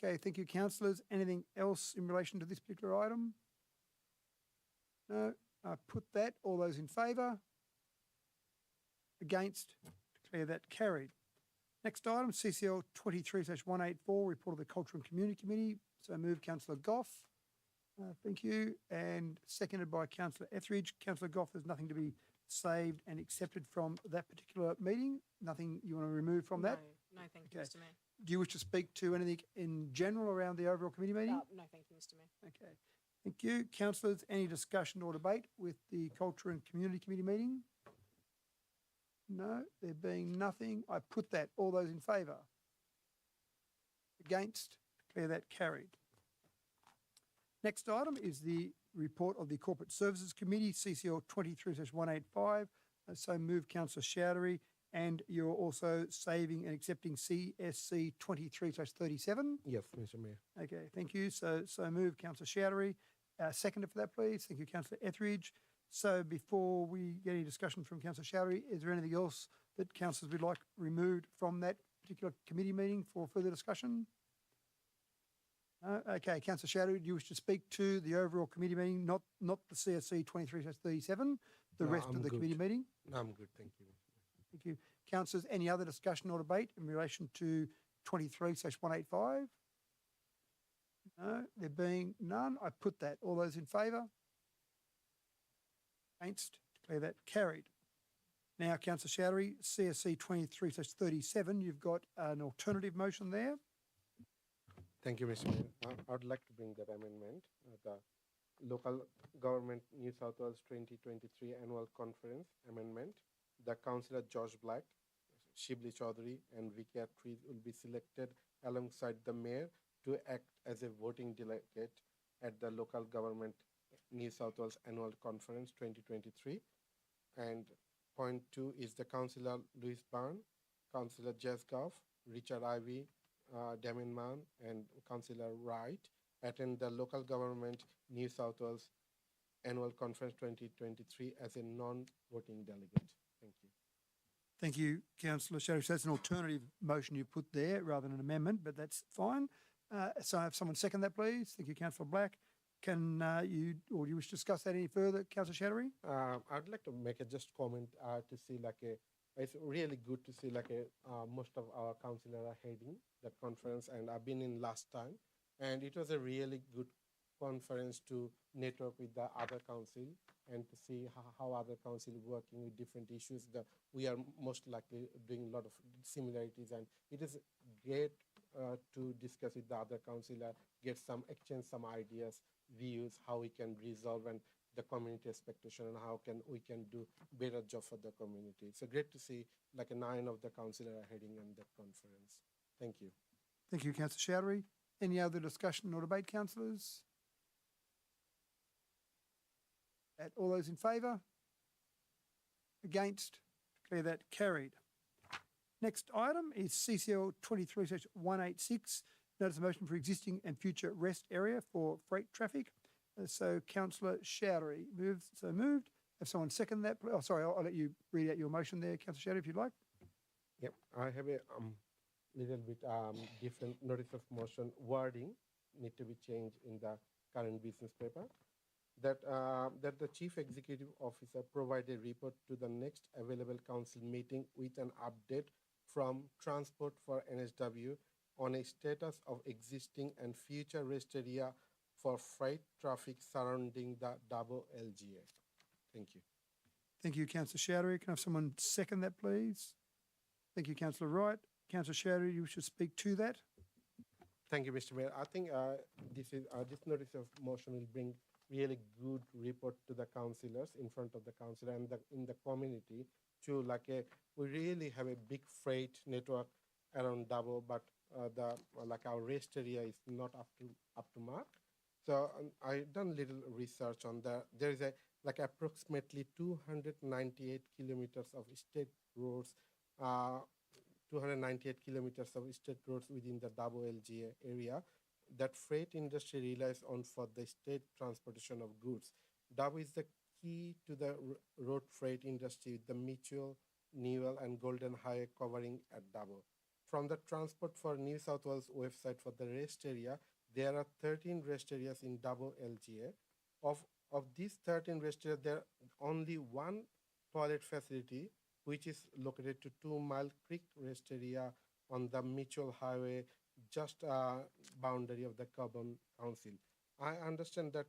Okay, thank you, councillors. Anything else in relation to this particular item? No. I put that. All those in favour? Against? Declare that carried. Next item, CCL 23/184, report of the Culture and Community Committee. So move Councillor Goff. Thank you. And seconded by Councillor Etheridge. Councillor Goff, there's nothing to be saved and accepted from that particular meeting? Nothing you want to remove from that? No, thank you, Mr Mayor. Do you wish to speak to anything in general around the overall committee meeting? No, thank you, Mr Mayor. Okay. Thank you. Councillors, any discussion or debate with the Culture and Community Committee meeting? No, there being nothing, I put that. All those in favour? Against? Declare that carried. Next item is the report of the Corporate Services Committee, CCL 23/185. So move Councillor Chowdhury, and you're also saving and accepting CSC 23/37. Yes, Mr Mayor. Okay, thank you. So move Councillor Chowdhury. Seconder for that, please. Thank you, Councillor Etheridge. So before we get any discussion from Councillor Chowdhury, is there anything else that councillors would like removed from that particular committee meeting for further discussion? No? Okay, Councillor Chowdhury, do you wish to speak to the overall committee meeting, not the CSC 23/37, the rest of the committee meeting? No, I'm good, thank you. Thank you. Councillors, any other discussion or debate in relation to 23/185? No, there being none, I put that. All those in favour? Against? Declare that carried. Now, Councillor Chowdhury, CSC 23/37, you've got an alternative motion there. Thank you, Mr Mayor. I would like to bring that amendment, the Local Government New South Wales 2023 Annual Conference Amendment. The Councillor Josh Black, Shibli Chaudhary and Vicky Attree will be selected alongside the Mayor to act as a voting delegate at the Local Government New South Wales Annual Conference 2023. And point 2 is the Councillor Louis Byrne, Councillor Jess Goff, Richard Ivey, Damien Mann and Councillor Wright attend the Local Government New South Wales Annual Conference 2023 as a non-voting delegate. Thank you. Thank you, Councillor Chowdhury. So that's an alternative motion you put there rather than an amendment, but that's fine. So have someone second that, please. Thank you, Councillor Black. Can you, or do you wish to discuss that any further, Councillor Chowdhury? I'd like to make a just comment to see it's really good to see most of our councillors are heading that conference, and I've been in last time, and it was a really good conference to network with the other council and to see how other council working with different issues. We are most likely doing a lot of similarities, and it is great to discuss with the other councillor, get some exchange, some ideas, views, how we can resolve and the community expectation and how we can do better job for the community. So great to see 9 of the councillors are heading in that conference. Thank you. Thank you, Councillor Chowdhury. Any other discussion or debate, councillors? All those in favour? Against? Declare that carried. Next item is CCL 23/186, notice of motion for existing and future rest area for freight traffic. So Councillor Chowdhury moved. Have someone second that? Oh, sorry, I'll let you read out your motion there, Councillor Chowdhury, if you'd like. Yep, I have a little bit different notice of motion wording need to be changed in the current business paper. That the Chief Executive Officer provide a report to the next available council meeting with an update from Transport for NSW on a status of existing and future rest area for freight traffic surrounding the Dubbo LGA. Thank you. Thank you, Councillor Chowdhury. Can I have someone second that, please? Thank you, Councillor Wright. Councillor Chowdhury, you should speak to that. Thank you, Mr. Mayor. I think this notice of motion will bring really good report to the councillors in front of the councillor and in the community to we really have a big freight network around Dubbo, but our rest area is not up to mark. So I done little research on that. There is approximately 298 kilometers of state roads, 298 kilometers of state roads within the Dubbo LGA area that freight industry relies on for the state transportation of goods. Dubbo is the key to the road freight industry with the Mitchell, Newell and Golden Highway covering at Dubbo. From the Transport for New South Wales website for the rest area, there are 13 rest areas in Dubbo LGA. Of these 13 rest areas, there only one toilet facility which is located to 2 Mile Creek rest area on the Mitchell Highway, just boundary of the Carbon Council. I understand that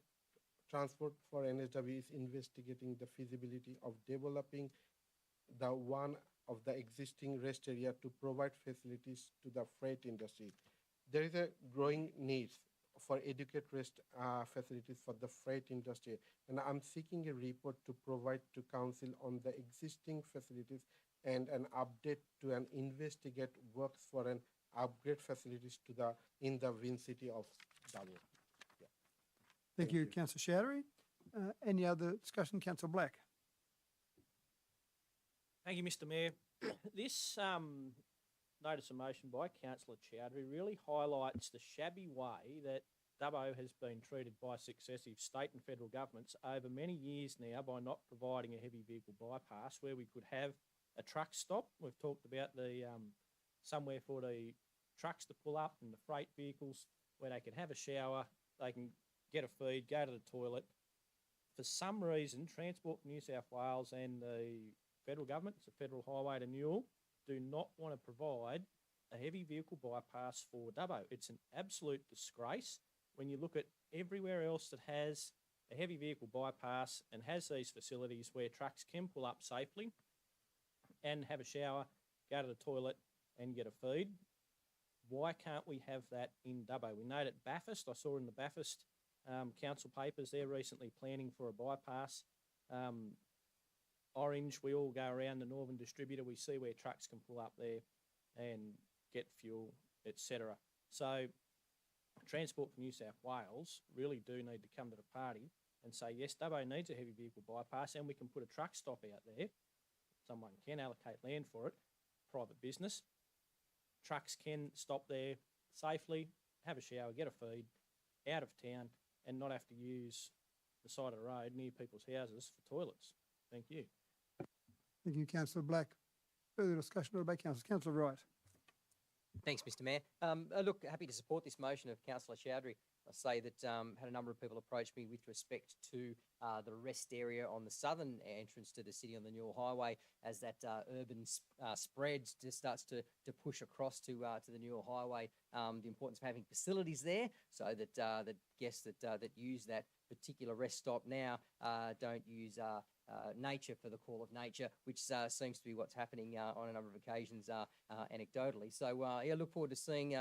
Transport for NSW is investigating the feasibility of developing the one of the existing rest area to provide facilities to the freight industry. There is a growing need for adequate rest facilities for the freight industry, and I'm seeking a report to provide to council on the existing facilities and an update to an investigate works for an upgrade facilities to in the Vicinity of Dubbo. Yeah. Thank you, Councillor Chowdhury. Any other discussion? Councillor Black. Thank you, Mr. Mayor. This notice of motion by Councillor Chowdhury really highlights the shabby way that Dubbo has been treated by successive state and federal governments over many years now by not providing a heavy vehicle bypass where we could have a truck stop. We've talked about the somewhere for the trucks to pull up and the freight vehicles where they can have a shower, they can get a feed, go to the toilet. For some reason, Transport for New South Wales and the federal government, it's a federal highway to Newell, do not want to provide a heavy vehicle bypass for Dubbo. It's an absolute disgrace when you look at everywhere else that has a heavy vehicle bypass and has these facilities where trucks can pull up safely and have a shower, go to the toilet and get a feed. Why can't we have that in Dubbo? We know that Bathurst, I saw in the Bathurst council papers, they're recently planning for a bypass. Orange, we all go around the Northern Distributor, we see where trucks can pull up there and get fuel, etc. So Transport for New South Wales really do need to come to the party and say, yes, Dubbo needs a heavy vehicle bypass and we can put a truck stop out there. Someone can allocate land for it, private business. Trucks can stop there safely, have a shower, get a feed, out of town and not have to use the side of the road near people's houses for toilets. Thank you. Thank you, Councillor Black. Further discussion or debate, Councillor. Councillor Wright. Thanks, Mr. Mayor. Look, happy to support this motion of Councillor Chowdhury. I say that had a number of people approach me with respect to the rest area on the southern entrance to the city on the Newell Highway as that urban spread just starts to push across to the Newell Highway. The importance of having facilities there so that the guests that use that particular rest stop now don't use nature for the call of nature, which seems to be what's happening on a number of occasions anecdotally. So yeah, look forward to seeing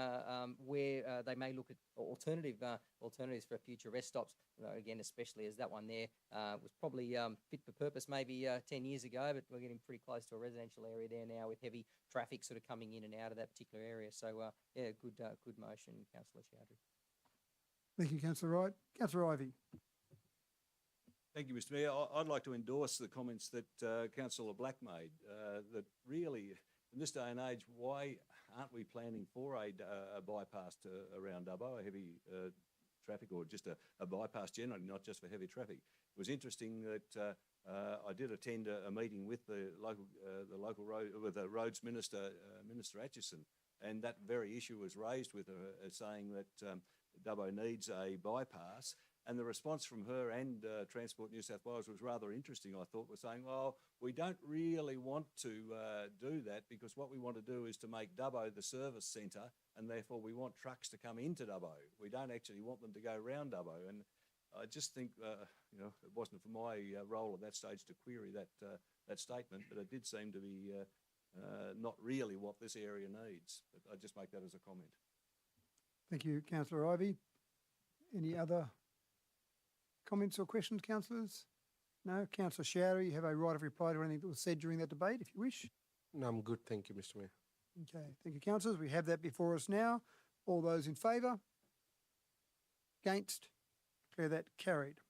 where they may look at alternatives for future rest stops. Again, especially as that one there was probably fit for purpose maybe 10 years ago, but we're getting pretty close to a residential area there now with heavy traffic sort of coming in and out of that particular area. So yeah, good motion, Councillor Chowdhury. Thank you, Councillor Wright. Councillor Ivey. Thank you, Mr. Mayor. I'd like to endorse the comments that Councillor Black made, that really, in this day and age, why aren't we planning for a bypass around Dubbo, a heavy traffic, or just a bypass generally, not just for heavy traffic? It was interesting that I did attend a meeting with the local road, with the roads minister, Minister Atchison, and that very issue was raised with her, saying that Dubbo needs a bypass. And the response from her and Transport New South Wales was rather interesting, I thought, was saying, well, we don't really want to do that because what we want to do is to make Dubbo the service centre, and therefore we want trucks to come into Dubbo. We don't actually want them to go round Dubbo. And I just think, it wasn't for my role at that stage to query that statement, but it did seem to be not really what this area needs. But I just make that as a comment. Thank you, Councillor Ivey. Any other comments or questions, councillors? No? Councillor Showery, you have a right of reply to anything that was said during that debate, if you wish. No, I'm good. Thank you, Mr. Mayor. Okay, thank you, councillors. We have that before us now. All those in favour? Against? Declare that carried.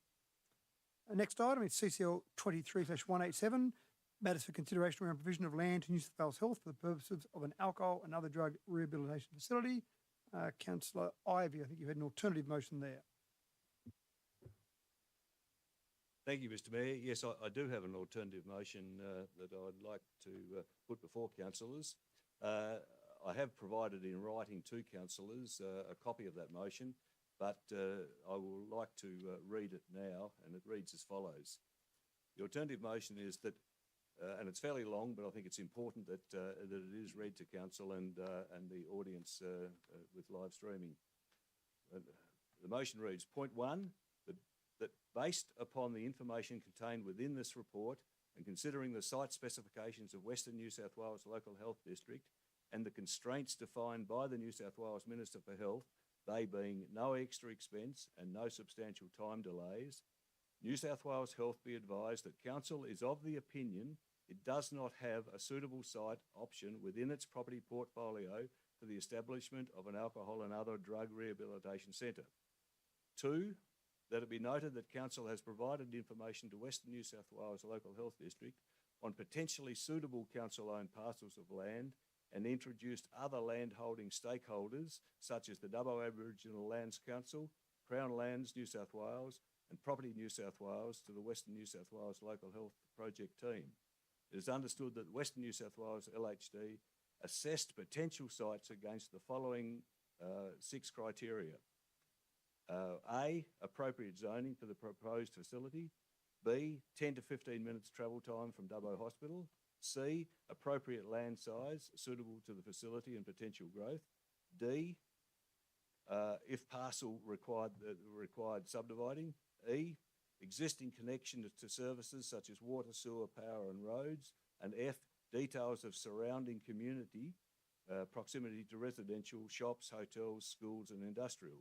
Next item is CCL 23/187, matters for consideration around provision of land to New South Wales Health for the purposes of an alcohol and other drug rehabilitation facility. Councillor Ivey, I think you had an alternative motion there. Thank you, Mr. Mayor. Yes, I do have an alternative motion that I'd like to put before councillors. I have provided in writing to councillors a copy of that motion, but I would like to read it now, and it reads as follows. The alternative motion is that, and it's fairly long, but I think it's important that it is read to council and the audience with live streaming. The motion reads, point 1, that based upon the information contained within this report and considering the site specifications of Western New South Wales Local Health District and the constraints defined by the New South Wales Minister for Health, they being no extra expense and no substantial time delays, New South Wales Health be advised that Council is of the opinion it does not have a suitable site option within its property portfolio for the establishment of an alcohol and other drug rehabilitation centre. 2, that it be noted that Council has provided information to Western New South Wales Local Health District on potentially suitable Council-owned parcels of land and introduced other land-holding stakeholders such as the Dubbo Aboriginal Lands Council, Crown Lands New South Wales and Property New South Wales to the Western New South Wales Local Health Project team. It is understood that Western New South Wales LHD assessed potential sites against the following 6 criteria. A, appropriate zoning for the proposed facility. B, 10 to 15 minutes travel time from Dubbo Hospital. C, appropriate land size suitable to the facility and potential growth. D, if parcel required subdividing. E, existing connection to services such as water, sewer, power and roads. And F, details of surrounding community, proximity to residential, shops, hotels, schools and industrial.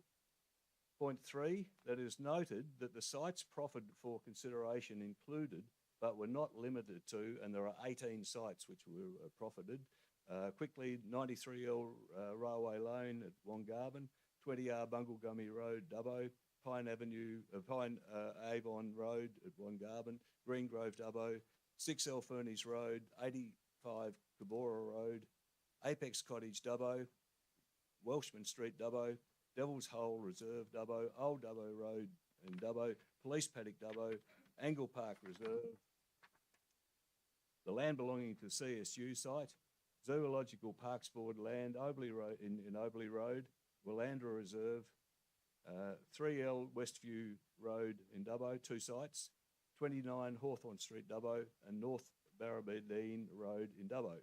Point 3, that is noted that the sites proffered for consideration included, but were not limited to, and there are 18 sites which were profited. Quickly, 93L Railway Lane at Wongarbin, 20R Bungalgummy Road, Dubbo, Pine Avon Road at Wongarbin, Green Grove, Dubbo, 6L Fernies Road, 85 Cabora Road, Apex Cottage, Dubbo, Welshman Street, Dubbo, Devil's Hole Reserve, Dubbo, Old Dubbo Road in Dubbo, Police Paddock, Dubbo, Angle Park Reserve, the land belonging to the CSU site, Zoological Parks Board land, Oberley Road in Oberley Road, Willandra Reserve, 3L Westview Road in Dubbo, 2 sites, 29 Hawthorn Street, Dubbo, and North Barrabeen Road in Dubbo.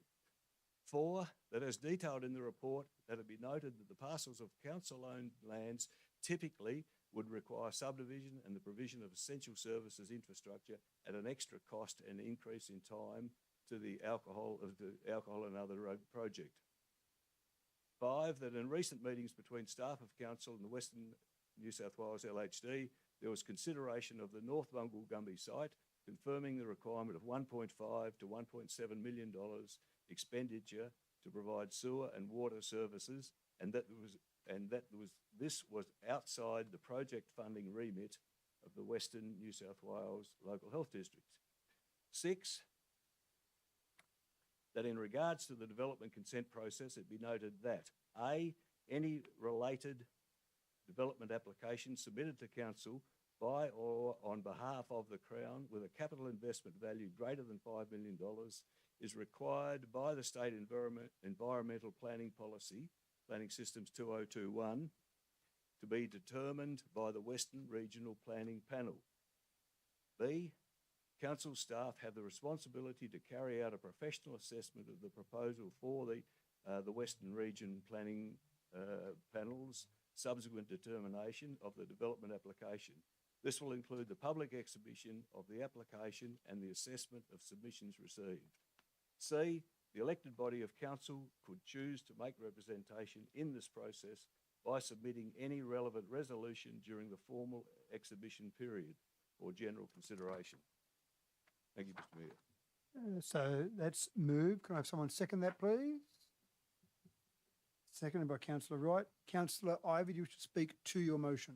4, that as detailed in the report, that it be noted that the parcels of council-owned lands typically would require subdivision and the provision of essential services infrastructure at an extra cost and increase in time to the alcohol and other drug project. 5, that in recent meetings between staff of council and the Western New South Wales LHD, there was consideration of the North Bungalgumby site, confirming the requirement of $1.5 to $1.7 million expenditure to provide sewer and water services, and this was outside the project funding remit of the Western New South Wales Local Health District. 6, that in regards to the development consent process, it be noted that A, any related development application submitted to council by or on behalf of the Crown with a capital investment value greater than $5 million is required by the State Environmental Planning Policy, Planning Systems 2021, to be determined by the Western Regional Planning Panel. B, council staff have the responsibility to carry out a professional assessment of the proposal for the Western Region Planning Panel's subsequent determination of the development application. This will include the public exhibition of the application and the assessment of submissions received. C, the elected body of council could choose to make representation in this process by submitting any relevant resolution during the formal exhibition period or general consideration. Thank you, Mr. Mayor. So that's moved. Can I have someone second that, please? Seconded by Councillor Wright. Councillor Ivey, do you wish to speak to your motion?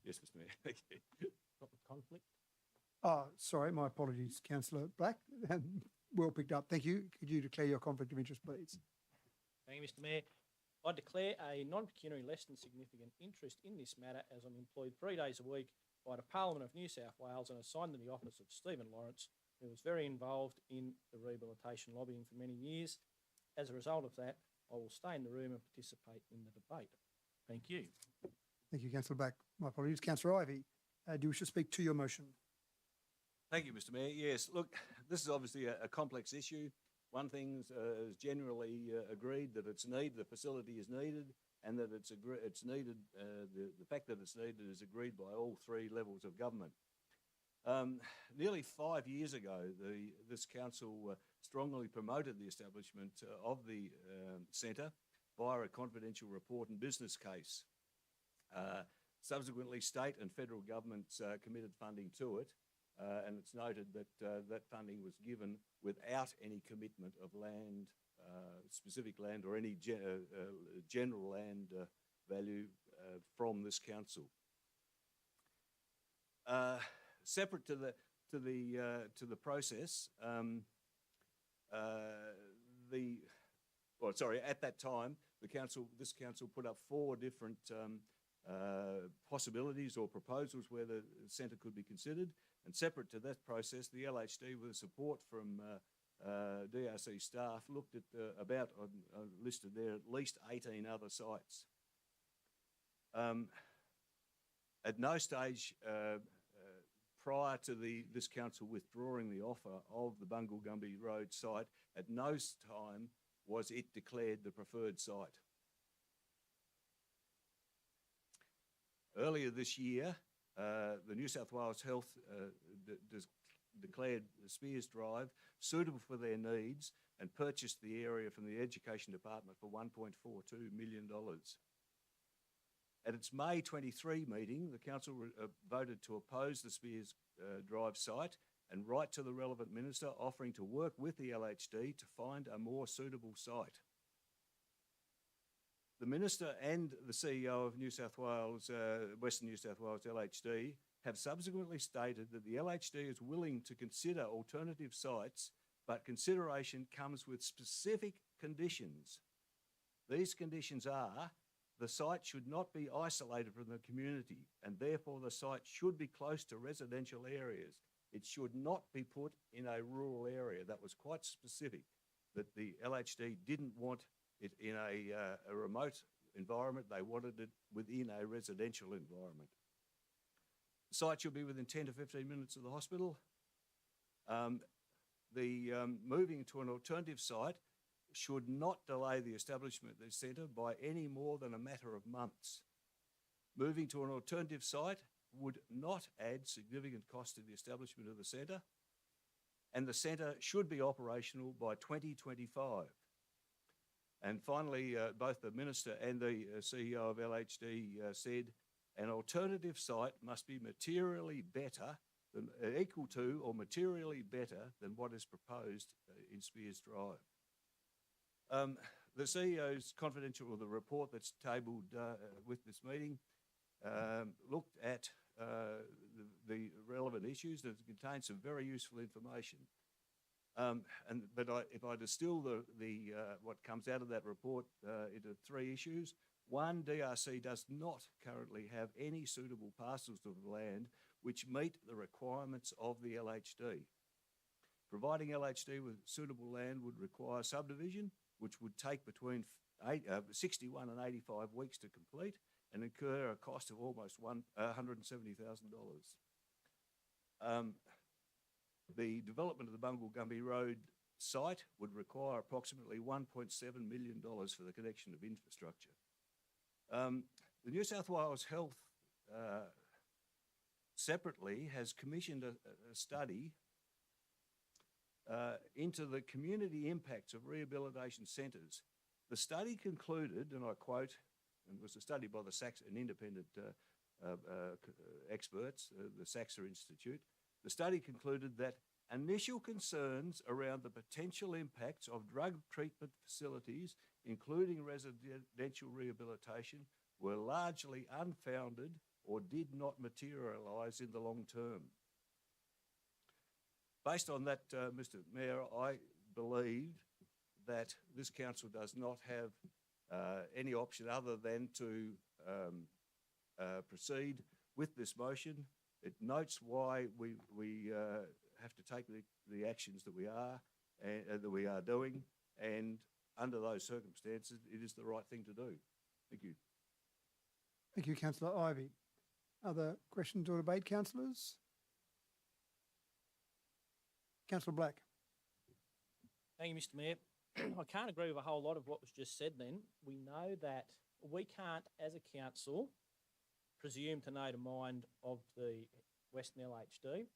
Yes, Mr. Mayor. Thank you. Conflict? Oh, sorry, my apologies, Councillor Black. Well picked up. Thank you. Could you declare your conflict of interest, please? Thank you, Mr. Mayor. I declare a non-pecuniary less than significant interest in this matter as I'm employed 3 days a week by the Parliament of New South Wales and assigned to the office of Stephen Lawrence, who was very involved in the rehabilitation lobbying for many years. As a result of that, I will stay in the room and participate in the debate. Thank you. Thank you, Councillor Black. My apologies. Councillor Ivey, do you wish to speak to your motion? Thank you, Mr. Mayor. Yes, look, this is obviously a complex issue. One thing is generally agreed that the facility is needed, and that it's needed. The fact that it's needed is agreed by all three levels of government. Nearly 5 years ago, this council strongly promoted the establishment of the centre via a confidential report and business case. Subsequently, state and federal governments committed funding to it, and it's noted that that funding was given without any commitment of land, specific land, or any general land value from this council. Separate to the process, at that time, this council put up 4 different possibilities or proposals where the centre could be considered, and separate to that process, the LHD, with support from DRC staff, looked at listed there at least 18 other sites. At no stage prior to this council withdrawing the offer of the Bungle Gumby Road site, at no time was it declared the preferred site. Earlier this year, the New South Wales Health declared Spears Drive suitable for their needs and purchased the area from the Education Department for $1.42 million. At its May 23 meeting, the council voted to oppose the Spears Drive site and write to the relevant minister offering to work with the LHD to find a more suitable site. The Minister and the CEO of New South Wales, Western New South Wales LHD, have subsequently stated that the LHD is willing to consider alternative sites, but consideration comes with specific conditions. These conditions are: the site should not be isolated from the community, and therefore the site should be close to residential areas. It should not be put in a rural area. That was quite specific, that the LHD didn't want it in a remote environment. They wanted it within a residential environment. The site should be within 10 to 15 minutes of the hospital. Moving to an alternative site should not delay the establishment of the centre by any more than a matter of months. Moving to an alternative site would not add significant cost to the establishment of the centre, and the centre should be operational by 2025. And finally, both the Minister and the CEO of LHD said an alternative site must be materially better than, equal to or materially better than what is proposed in Spears Drive. The CEO's confidential, or the report that's tabled with this meeting, looked at the relevant issues, and it contains some very useful information. If I distill what comes out of that report into 3 issues. 1, DRC does not currently have any suitable parcels of land which meet the requirements of the LHD. Providing LHD with suitable land would require subdivision, which would take between 61 and 85 weeks to complete and incur a cost of almost $170,000. The development of the Bungle Gumby Road site would require approximately $1.7 million for the connection of infrastructure. The New South Wales Health separately has commissioned a study into the community impacts of rehabilitation centres. The study concluded, and I quote, and it was a study by an independent experts, the Saxa Institute. The study concluded that initial concerns around the potential impacts of drug treatment facilities, including residential rehabilitation, were largely unfounded or did not materialise in the long term. Based on that, Mr. Mayor, I believe that this council does not have any option other than to proceed with this motion. It notes why we have to take the actions that we are doing, and under those circumstances, it is the right thing to do. Thank you. Thank you, Councillor Ivey. Other questions or debate, councillors? Councillor Black. Thank you, Mr. Mayor. I can't agree with a whole lot of what was just said then. We know that we can't, as a council, presume to know the mind of the Western LHD,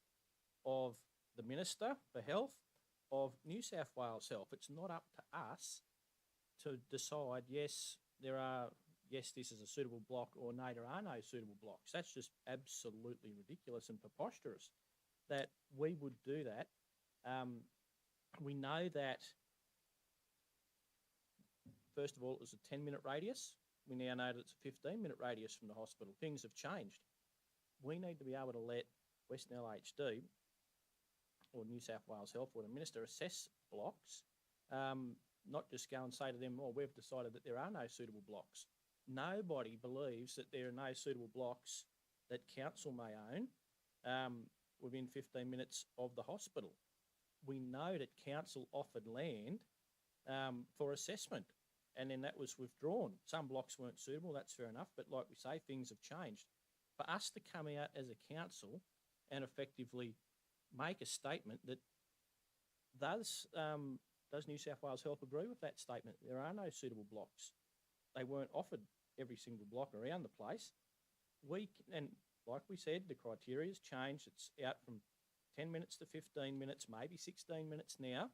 of the Minister for Health, of New South Wales Health. It's not up to us to decide, yes, this is a suitable block, or no, there are no suitable blocks. That's just absolutely ridiculous and preposterous that we would do that. We know that, first of all, it was a 10-minute radius. We now know that it's a 15-minute radius from the hospital. Things have changed. We need to be able to let Western LHD or New South Wales Health or the Minister assess blocks, not just go and say to them, we've decided that there are no suitable blocks. Nobody believes that there are no suitable blocks that council may own within 15 minutes of the hospital. We know that council offered land for assessment, and then that was withdrawn. Some blocks weren't suitable, that's fair enough, but like we say, things have changed. For us to come out as a council and effectively make a statement that does New South Wales Health agree with that statement? There are no suitable blocks. They weren't offered every single block around the place. And like we said, the criteria has changed. It's out from 10 minutes to 15 minutes, maybe 16 minutes now.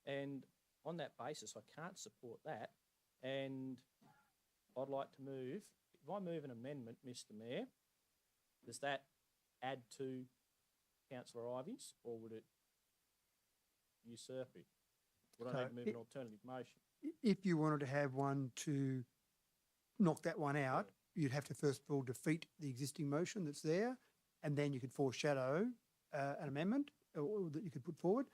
And on that basis, I can't support that. And I'd like to move, if I move an amendment, Mr. Mayor, does that add to Councillor Ivey's, or would it usurp it? Would I need to move an alternative motion? If you wanted to have one to knock that one out, you'd have to first of all defeat the existing motion that's there, and then you could foreshadow an amendment or that you could put forward.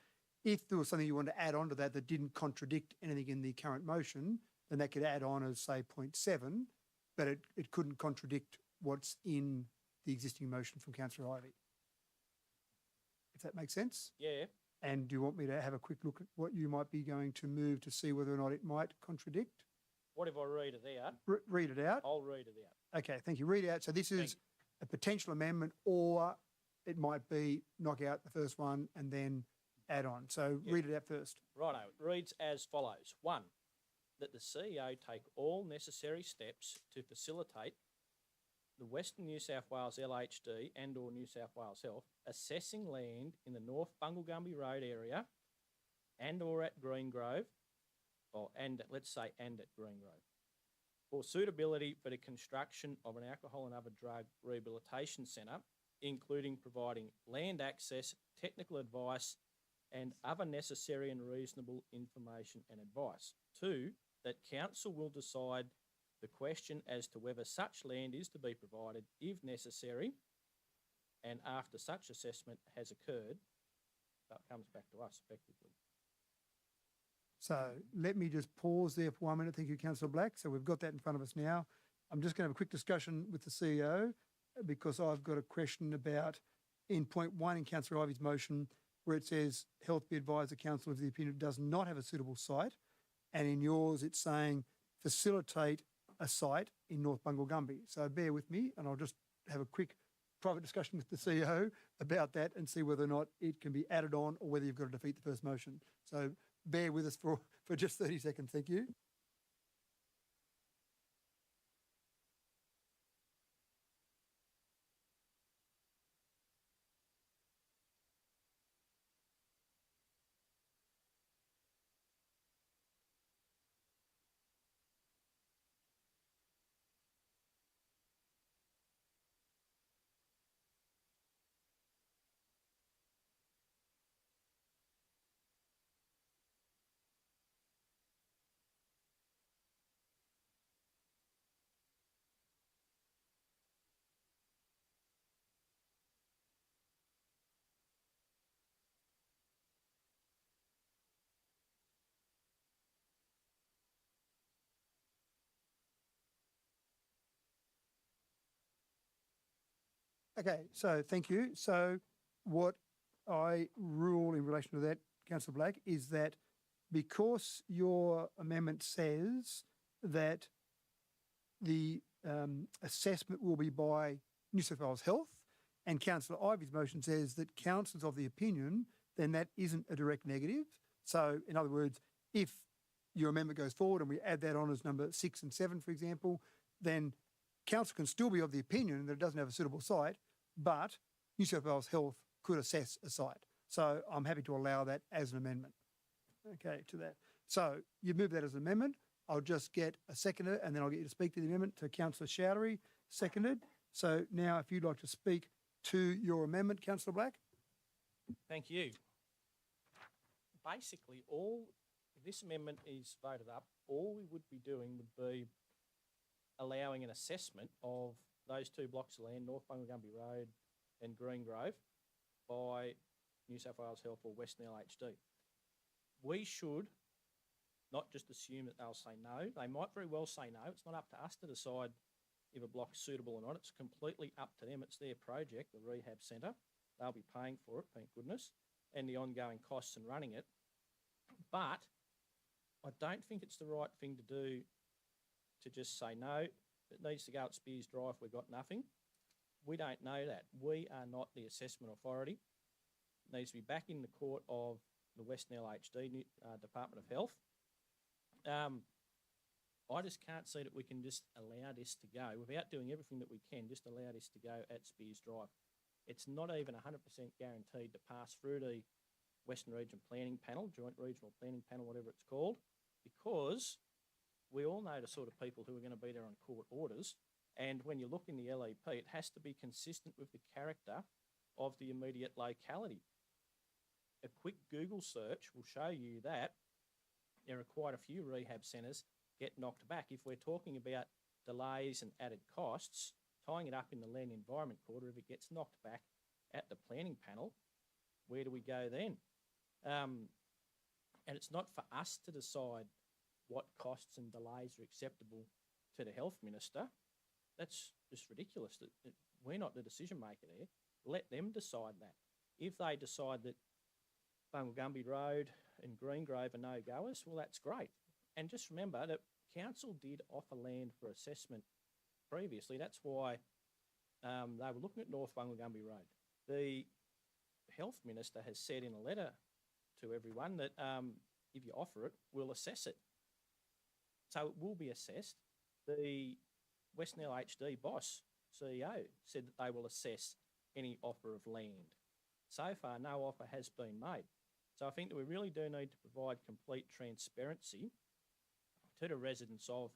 If there was something you wanted to add on to that that didn't contradict anything in the current motion, then that could add on as, say, 0.7, but it couldn't contradict what's in the existing motion from Councillor Ivey. If that makes sense? Yeah. And do you want me to have a quick look at what you might be going to move to see whether or not it might contradict? What if I read it out? Read it out. I'll read it out. Okay, thank you. Read it out. So this is a potential amendment, or it might be knock out the first one and then add on. So read it out first. Righto. It reads as follows. 1, that the CEO take all necessary steps to facilitate the Western New South Wales LHD and or New South Wales Health assessing land in the North Bungle Gumby Road area and or at Greengrove, and at Greengrove, for suitability for the construction of an alcohol and other drug rehabilitation centre, including providing land access, technical advice and other necessary and reasonable information and advice. 2, that council will decide the question as to whether such land is to be provided if necessary, and after such assessment has occurred, that comes back to us effectively. So let me just pause there for 1 minute. Thank you, Councillor Black. So we've got that in front of us now. I'm just going to have a quick discussion with the CEO because I've got a question about in point 1 in Councillor Ivey's motion where it says health be advised the council of the opinion it does not have a suitable site. and in yours it's saying facilitate a site in North Bungalgumbi. So bear with me, and I'll just have a quick private discussion with the CEO about that and see whether or not it can be added on or whether you've got to defeat the first motion. So bear with us for just 30 seconds. Thank you. Okay, so thank you. So what I rule in relation to that, Councillor Black, is that because your amendment says that the assessment will be by New South Wales Health, and Councillor Ivy's motion says that council's of the opinion, then that isn't a direct negative. So in other words, if your amendment goes forward and we add that on as number 6 and 7, for example, then council can still be of the opinion that it doesn't have a suitable site, but New South Wales Health could assess a site. So I'm happy to allow that as an amendment. Okay, to that. So you move that as an amendment. I'll just get a seconder and then I'll get you to speak to the amendment. To Councillor Chowdhury, seconded. So now if you'd like to speak to your amendment, Councillor Black. Thank you. Basically, if this amendment is voted up, all we would be doing would be allowing an assessment of those 2 blocks of land, North Bungalgumbi Road and Greengrove, by New South Wales Health or Western LHD. We should not just assume that they'll say no. They might very well say no. It's not up to us to decide if a block's suitable or not. It's completely up to them. It's their project, the rehab centre. They'll be paying for it, thank goodness, and the ongoing costs in running it. But I don't think it's the right thing to do to just say no. It needs to go at Spears Drive. We've got nothing. We don't know that. We are not the assessment authority. It needs to be back in the court of the Western LHD, Department of Health. I just can't see that we can just allow this to go without doing everything that we can, just allow this to go at Spears Drive. It's not even 100% guaranteed to pass through the Western Region Planning Panel, Joint Regional Planning Panel, whatever it's called, because we all know the sort of people who are going to be there on court orders. And when you look in the LEP, it has to be consistent with the character of the immediate locality. A quick Google search will show you that there are quite a few rehab centres get knocked back. If we're talking about delays and added costs, tying it up in the Land Environment Court, or if it gets knocked back at the planning panel, where do we go then? And it's not for us to decide what costs and delays are acceptable to the Health Minister. That's just ridiculous. We're not the decision maker there. Let them decide that. If they decide that Bungalgumbi Road and Greengrove are no-goers, well, that's great. And just remember that council did offer land for assessment previously. That's why they were looking at North Bungalgumbi Road. The Health Minister has said in a letter to everyone that if you offer it, we'll assess it. So it will be assessed. The Western LHD boss, CEO, said that they will assess any offer of land. So far, no offer has been made. So I think that we really do need to provide complete transparency to the residents of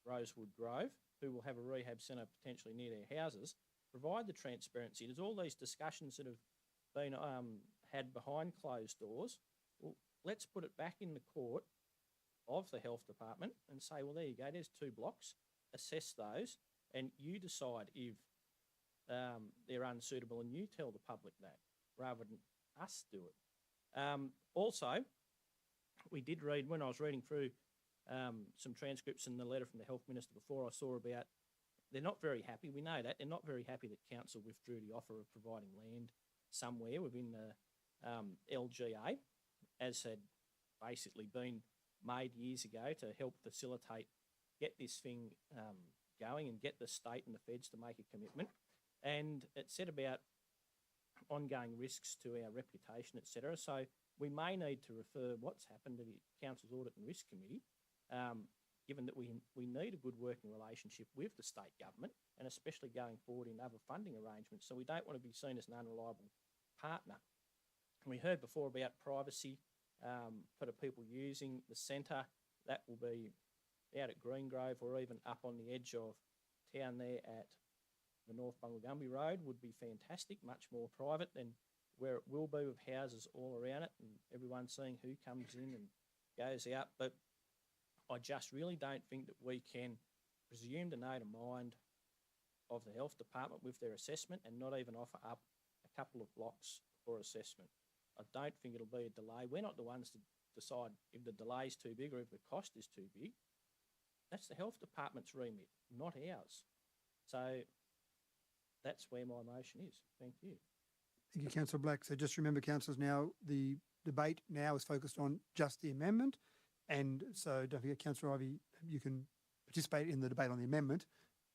Rosewood Grove, who will have a rehab centre potentially near their houses. Provide the transparency. There's all these discussions that have been had behind closed doors. Well, let's put it back in the court of the Health Department and say, well, there you go, there's 2 blocks, assess those, and you decide if they're unsuitable, and you tell the public that, rather than us do it. Also, we did read, when I was reading through some transcripts in the letter from the Health Minister before, I saw about, they're not very happy, we know that, they're not very happy that council withdrew the offer of providing land somewhere within the LGA, as had basically been made years ago to help facilitate, get this thing going and get the state and the feds to make a commitment. And it said about ongoing risks to our reputation, etc. So we may need to refer what's happened to the Council's Audit and Risk Committee, given that we need a good working relationship with the state government, and especially going forward in other funding arrangements. So we don't want to be seen as an unreliable partner. We heard before about privacy for the people using the centre. That will be out at Greengrove or even up on the edge of town there at the North Bungalgumbi Road would be fantastic, much more private than where it will be with houses all around it and everyone seeing who comes in and goes out. But I just really don't think that we can presume to know the mind of the health department with their assessment and not even offer up a couple of blocks for assessment. I don't think it'll be a delay. We're not the ones to decide if the delay is too big or if the cost is too big. That's the health department's remit, not ours. So that's where my motion is. Thank you. Thank you, Councillor Black. So just remember, councillors, now the debate now is focused on just the amendment. And so don't forget, Councillor Ivey, you can participate in the debate on the amendment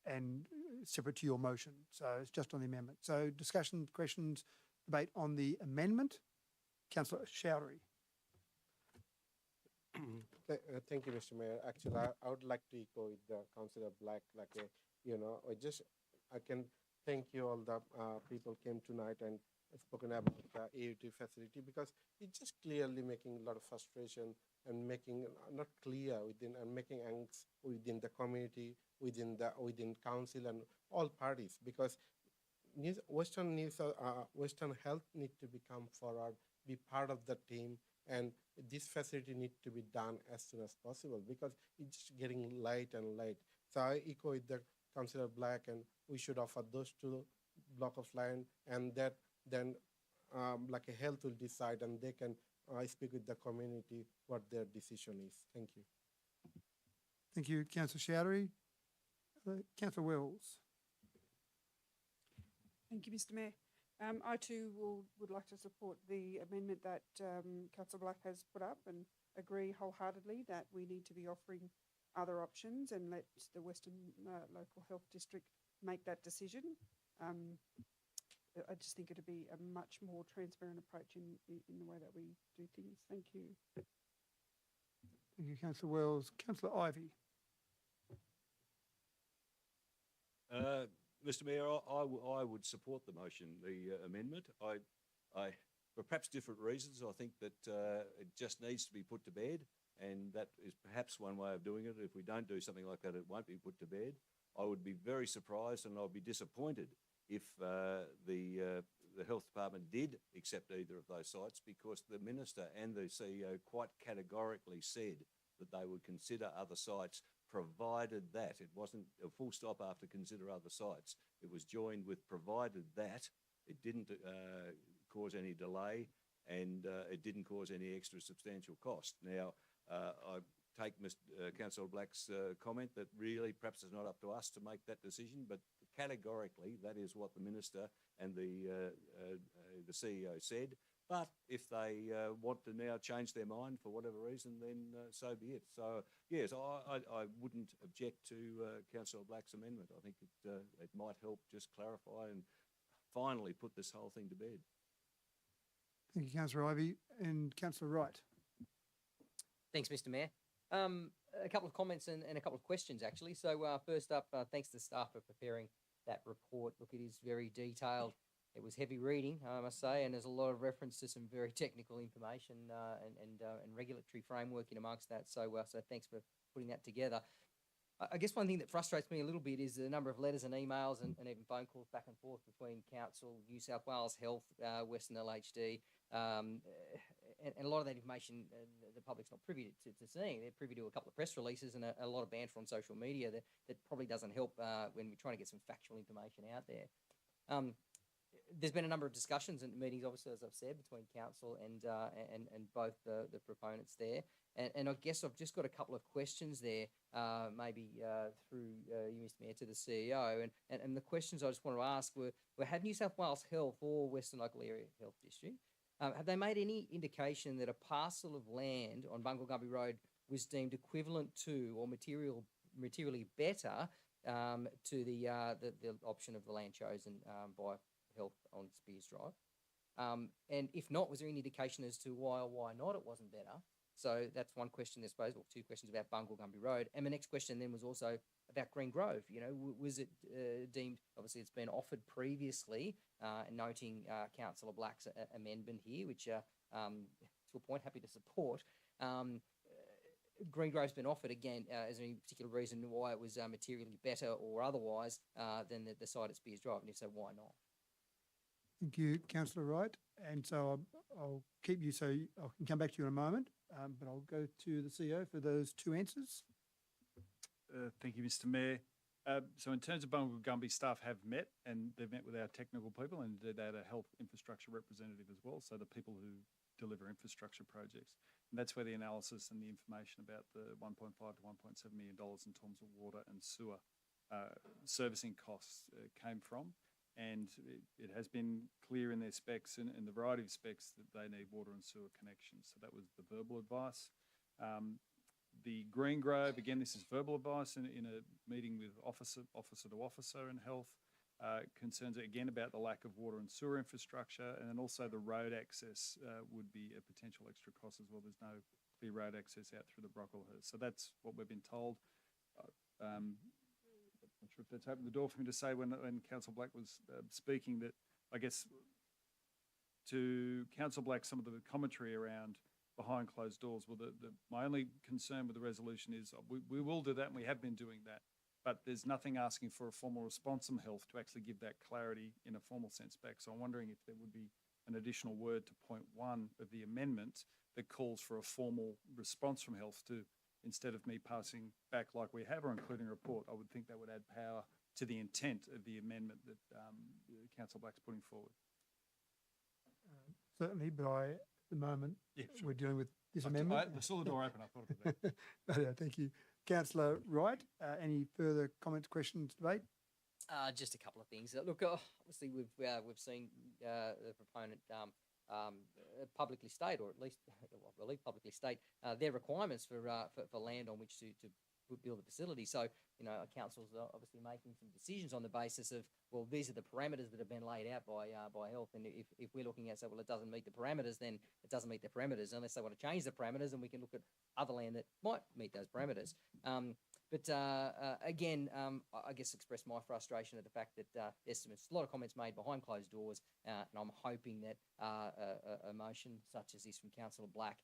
and separate to your motion. So it's just on the amendment. So discussion, questions, debate on the amendment. Councillor Chowdhury. Thank you, Mr. Mayor. Actually, I would like to echo with the Councillor Black. I can thank you all the people came tonight and spoken about the AUT facility, because it's just clearly making a lot of frustration and making not clear within and making angst within the community, within council and all parties, because Western Health need to become forward, be part of the team, and this facility need to be done as soon as possible because it's just getting late and late. So I echo with the Councillor Black, and we should offer those two block of land, and that then like a health will decide, and they can speak with the community what their decision is. Thank you. Thank you, Councillor Chowdhury. Councillor Wells. Thank you, Mr. Mayor. I too would like to support the amendment that Councillor Black has put up and agree wholeheartedly that we need to be offering other options and let the Western Local Health District make that decision. I just think it'd be a much more transparent approach in the way that we do things. Thank you. Thank you, Councillor Wells. Councillor Ivey. Mr. Mayor, I would support the motion, the amendment. I, for perhaps different reasons, I think that it just needs to be put to bed, and that is perhaps one way of doing it. If we don't do something like that, it won't be put to bed. I would be very surprised and I'd be disappointed if the health department did accept either of those sites, because the minister and the CEO quite categorically said that they would consider other sites, provided that. It wasn't a full stop after consider other sites. It was joined with provided that it didn't cause any delay and it didn't cause any extra substantial cost. Now, I take Councillor Black's comment that really perhaps it's not up to us to make that decision, but categorically that is what the minister and the CEO said. But if they want to now change their mind for whatever reason, then so be it. So yes, I wouldn't object to Councillor Black's amendment. I think it might help just clarify and finally put this whole thing to bed. Thank you, Councillor Ivey. And Councillor Wright. Thanks, Mr. Mayor. A couple of comments and a couple of questions, actually. So first up, thanks to the staff for preparing that report. Look, it is very detailed. It was heavy reading, I must say, and there's a lot of reference to some very technical information and regulatory framework in amongst that. So thanks for putting that together. I guess one thing that frustrates me a little bit is the number of letters and emails and even phone calls back and forth between Council, New South Wales Health, Western LHD, and a lot of that information the public's not privy to seeing. They're privy to a couple of press releases and a lot of banter on social media that probably doesn't help when we're trying to get some factual information out there. There's been a number of discussions and meetings, obviously, as I've said, between council and both the proponents there. And I guess I've just got a couple of questions there, maybe through you, Mr. Mayor, to the CEO. And the questions I just want to ask were have New South Wales Health or Western Local Area Health District Have they made any indication that a parcel of land on Bungle Gumby Road was deemed equivalent to or materially better to the option of the land chosen by Health on Spears Drive? And if not, was there any indication as to why or why not it wasn't better? So that's one question, I suppose, or two questions about Bungle Gumby Road. And my next question then was also about Green Grove. You know, was it deemed, obviously it's been offered previously, noting Councillor Black's amendment here, which to a point, happy to support. Green Grove's been offered again. Is there any particular reason why it was materially better or otherwise than the site at Spears Drive? And if so, why not? Thank you, Councillor Wright. And so I'll keep you, so I can come back to you in a moment, but I'll go to the CEO for those two answers. Thank you, Mr. Mayor. So in terms of Bungle Gumby, staff have met, and they've met with our technical people, and they had a health infrastructure representative as well, so the people who deliver infrastructure projects. And that's where the analysis and the information about the $1.5 to $1.7 million in terms of water and sewer servicing costs came from. And it has been clear in their specs and in the variety of specs that they need water and sewer connections. So that was the verbal advice. The Green Grove, again, this is verbal advice in a meeting with officer to officer in health. Concerns again about the lack of water and sewer infrastructure, and then also the road access would be a potential extra cost as well. There's no clear road access out through the Brocklehurst. So that's what we've been told. I'm not sure if that's opened the door for me to say when Councillor Black was speaking that, I guess, to Councillor Black, some of the commentary around behind closed doors. Well, my only concern with the resolution is we will do that, and we have been doing that, but there's nothing asking for a formal response from health to actually give that clarity in a formal sense back. So I'm wondering if there would be an additional word to point 1 of the amendment that calls for a formal response from health to, instead of me passing back like we have or including a report. I would think that would add power to the intent of the amendment that Councillor Black's putting forward. Certainly, but at the moment, we're dealing with this amendment. I saw the door open, I thought of that. Yeah, thank you. Councillor Wright, any further comments, questions, debate? Just a couple of things. Look, obviously we've seen the proponent publicly state, or at least I believe publicly state, their requirements for land on which to build a facility. So, you know, councils are obviously making some decisions on the basis of, well, these are the parameters that have been laid out by health. And if we're looking at, say, well, it doesn't meet the parameters, then it doesn't meet the parameters. Unless they want to change the parameters, and we can look at other land that might meet those parameters. Again, I guess express my frustration at the fact that there's a lot of comments made behind closed doors, and I'm hoping that a motion such as this from Councillor Black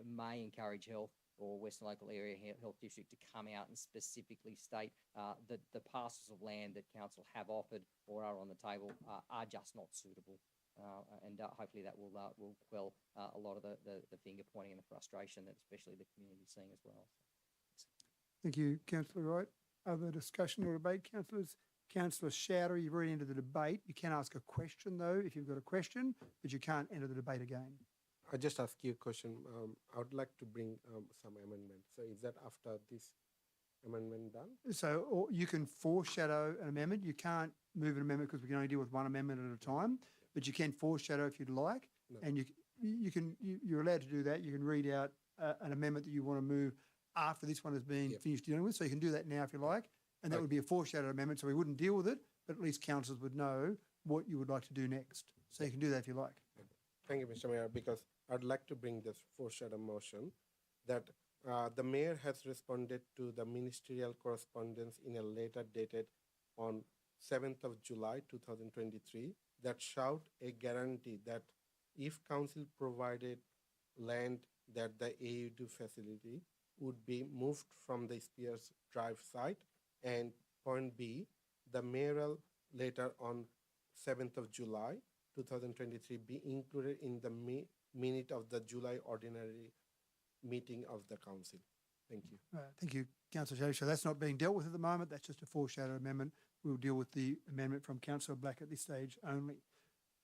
may encourage health or Western Local Area Health District to come out and specifically state that the parcels of land that council have offered or are on the table are just not suitable. And hopefully that will quell a lot of the finger pointing and the frustration that especially the community is seeing as well. Thank you, Councillor Wright. Other discussion or debate, councillors? Councillor Shouter, you've already entered the debate. You can ask a question, though, if you've got a question, but you can't enter the debate again. I just ask you a question. I would like to bring some amendment. So is that after this amendment done? So or you can foreshadow an amendment. You can't move an amendment because we can only deal with one amendment at a time, but you can foreshadow if you'd like. No. And you're allowed to do that. You can read out an amendment that you want to move after this one has been finished dealing with. So you can do that now if you like. And that would be a foreshadowed amendment, so we wouldn't deal with it, but at least councillors would know what you would like to do next. So you can do that if you like. Thank you, Mr. Mayor, because I'd like to bring this foreshadow motion that the Mayor has responded to the ministerial correspondence in a letter dated on 7th of July 2023 that showed a guarantee that if council provided land that the AUD facility would be moved from the Spears Drive site, and point B, the mayoral letter on 7th of July 2023 be included in the minute of the July ordinary meeting of the council. Thank you. Thank you, Councillor Shady. So that's not being dealt with at the moment. That's just a foreshadow amendment. We'll deal with the amendment from Councillor Black at this stage only.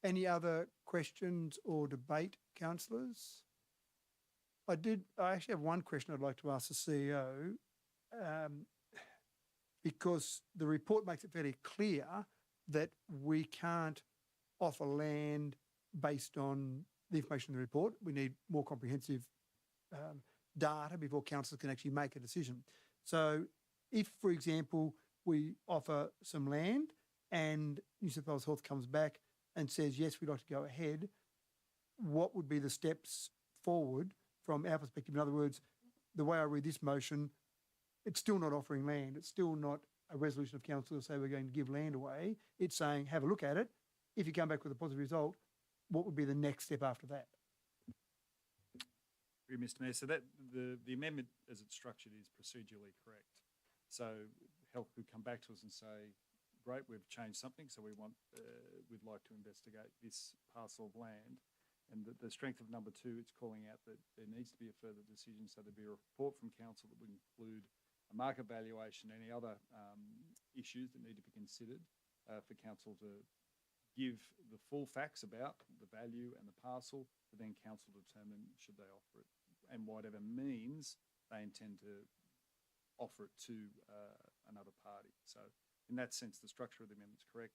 Any other questions or debate, councillors? I actually have one question I'd like to ask the CEO, because the report makes it fairly clear that we can't offer land based on the information in the report. We need more comprehensive data before councillors can actually make a decision. So if, for example, we offer some land and New South Wales Health comes back and says, yes, we'd like to go ahead, what would be the steps forward from our perspective? In other words, the way I read this motion, it's still not offering land. It's still not a resolution of council to say we're going to give land away. It's saying, have a look at it. If you come back with a positive result, what would be the next step after that? Mr. Mayor, so that the amendment as it's structured is procedurally correct. So Health could come back to us and say, great, we've changed something, so we'd like to investigate this parcel of land. And the strength of number 2, it's calling out that there needs to be a further decision, so there'd be a report from council that would include a market valuation, any other issues that need to be considered for council to give the full facts about the value and the parcel, but then council determine should they offer it, and whatever means they intend to offer it to another party. So in that sense, the structure of the amendment is correct.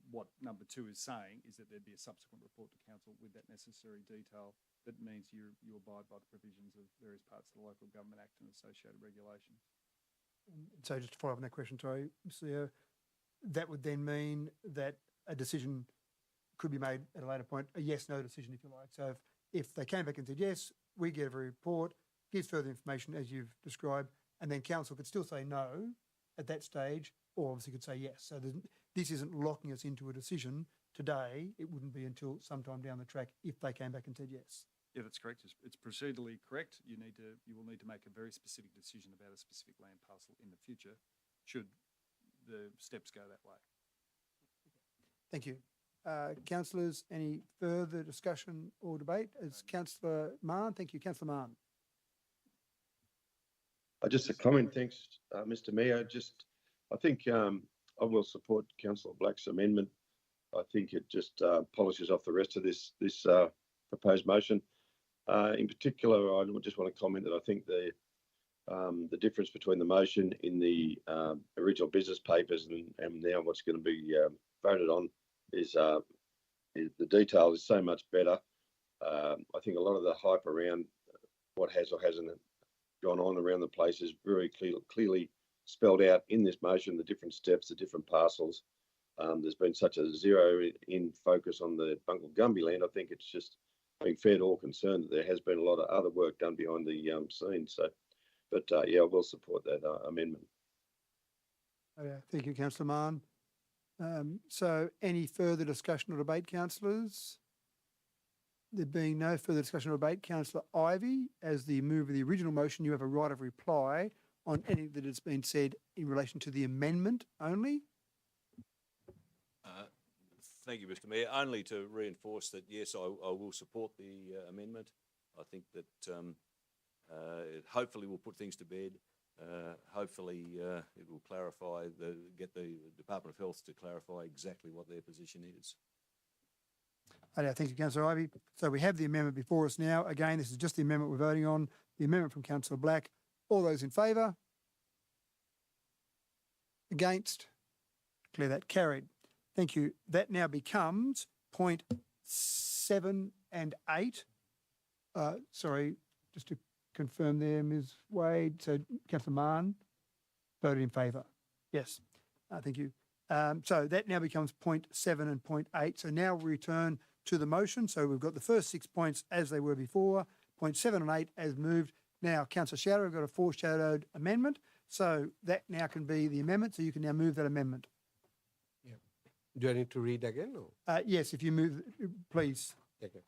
What number 2 is saying is that there'd be a subsequent report to council with that necessary detail that means you abide by the provisions of various parts of the Local Government Act and associated regulations. So just to follow up on that question, sorry, Mr. Leo, that would then mean that a decision could be made at a later point, a yes-no decision, if you like. So if they came back and said, yes, we get a report, gives further information as you've described, and then council could still say no at that stage, or obviously could say yes. So this isn't locking us into a decision today. It wouldn't be until sometime down the track if they came back and said yes. Yeah, that's correct. It's procedurally correct. You will need to make a very specific decision about a specific land parcel in the future, should the steps go that way. Thank you. Councillors, any further discussion or debate? As Councillor Mann, thank you. Councillor Mann. Just a comment, thanks, Mr. Mayor. I think I will support Councillor Black's amendment. I think it just polishes off the rest of this proposed motion. In particular, I just want to comment that I think the difference between the motion in the original business papers and now what's going to be voted on is the detail is so much better. I think a lot of the hype around what has or hasn't gone on around the place is very clearly spelled out in this motion, the different steps, the different parcels. There's been such a zero-in focus on the Bungle Gumby land. I think it's just being fair to all concerned that there has been a lot of other work done behind the scenes. So, but yeah, I will support that amendment. Thank you, Councillor Mann. So any further discussion or debate, councillors? There being no further discussion or debate, Councillor Ivey, as the mover of the original motion, you have a right of reply on anything that has been said in relation to the amendment only. Thank you, Mr. Mayor. Only to reinforce that, yes, I will support the amendment. I think that it hopefully will put things to bed. Hopefully it will clarify, get the Department of Health to clarify exactly what their position is. Thank you, Councillor Ivey. So we have the amendment before us now. Again, this is just the amendment we're voting on. The amendment from Councillor Black. All those in favour? Against? Declare that carried. Thank you. That now becomes point 7 and 8. Sorry, just to confirm there, Ms. Wade. So Councillor Mann voted in favour. Yes. Thank you. So that now becomes point 7 and point 8. So now we return to the motion. So we've got the first 6 points as they were before, point 7 and 8 as moved. Now, Councillor Shouter, we've got a foreshadowed amendment. So that now can be the amendment. So you can now move that amendment. Yeah. Do I need to read again? Or? Yes, if you move, please. Okay.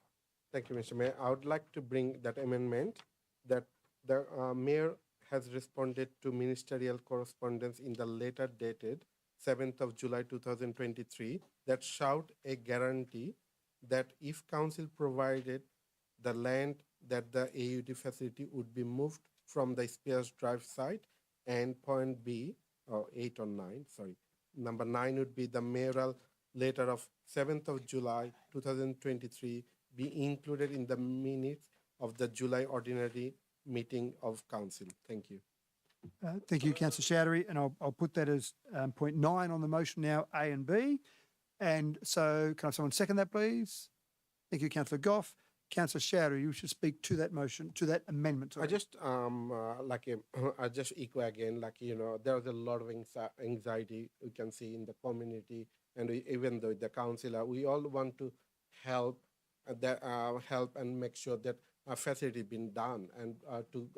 Thank you, Mr. Mayor. I would like to bring that amendment that the Mayor has responded to ministerial correspondence in the letter dated 7th of July 2023 that shout a guarantee that if council provided the land that the AUD facility would be moved from the Spears Drive site, and point B, or 8 or 9, sorry. Number 9 would be the mayoral letter of 7th of July 2023 be included in the minutes of the July ordinary meeting of council. Thank you. Thank you, Councillor Chowdhury, and I'll put that as point 9 on the motion now, A and B. And so can I have someone second that, please? Thank you, Councillor Goff. Councillor Shouter, you should speak to that motion, to that amendment. I Sorry. just I just echo again, there's a lot of anxiety we can see in the community, and even though the councillor, we all want to help, help and make sure that a facility been done and to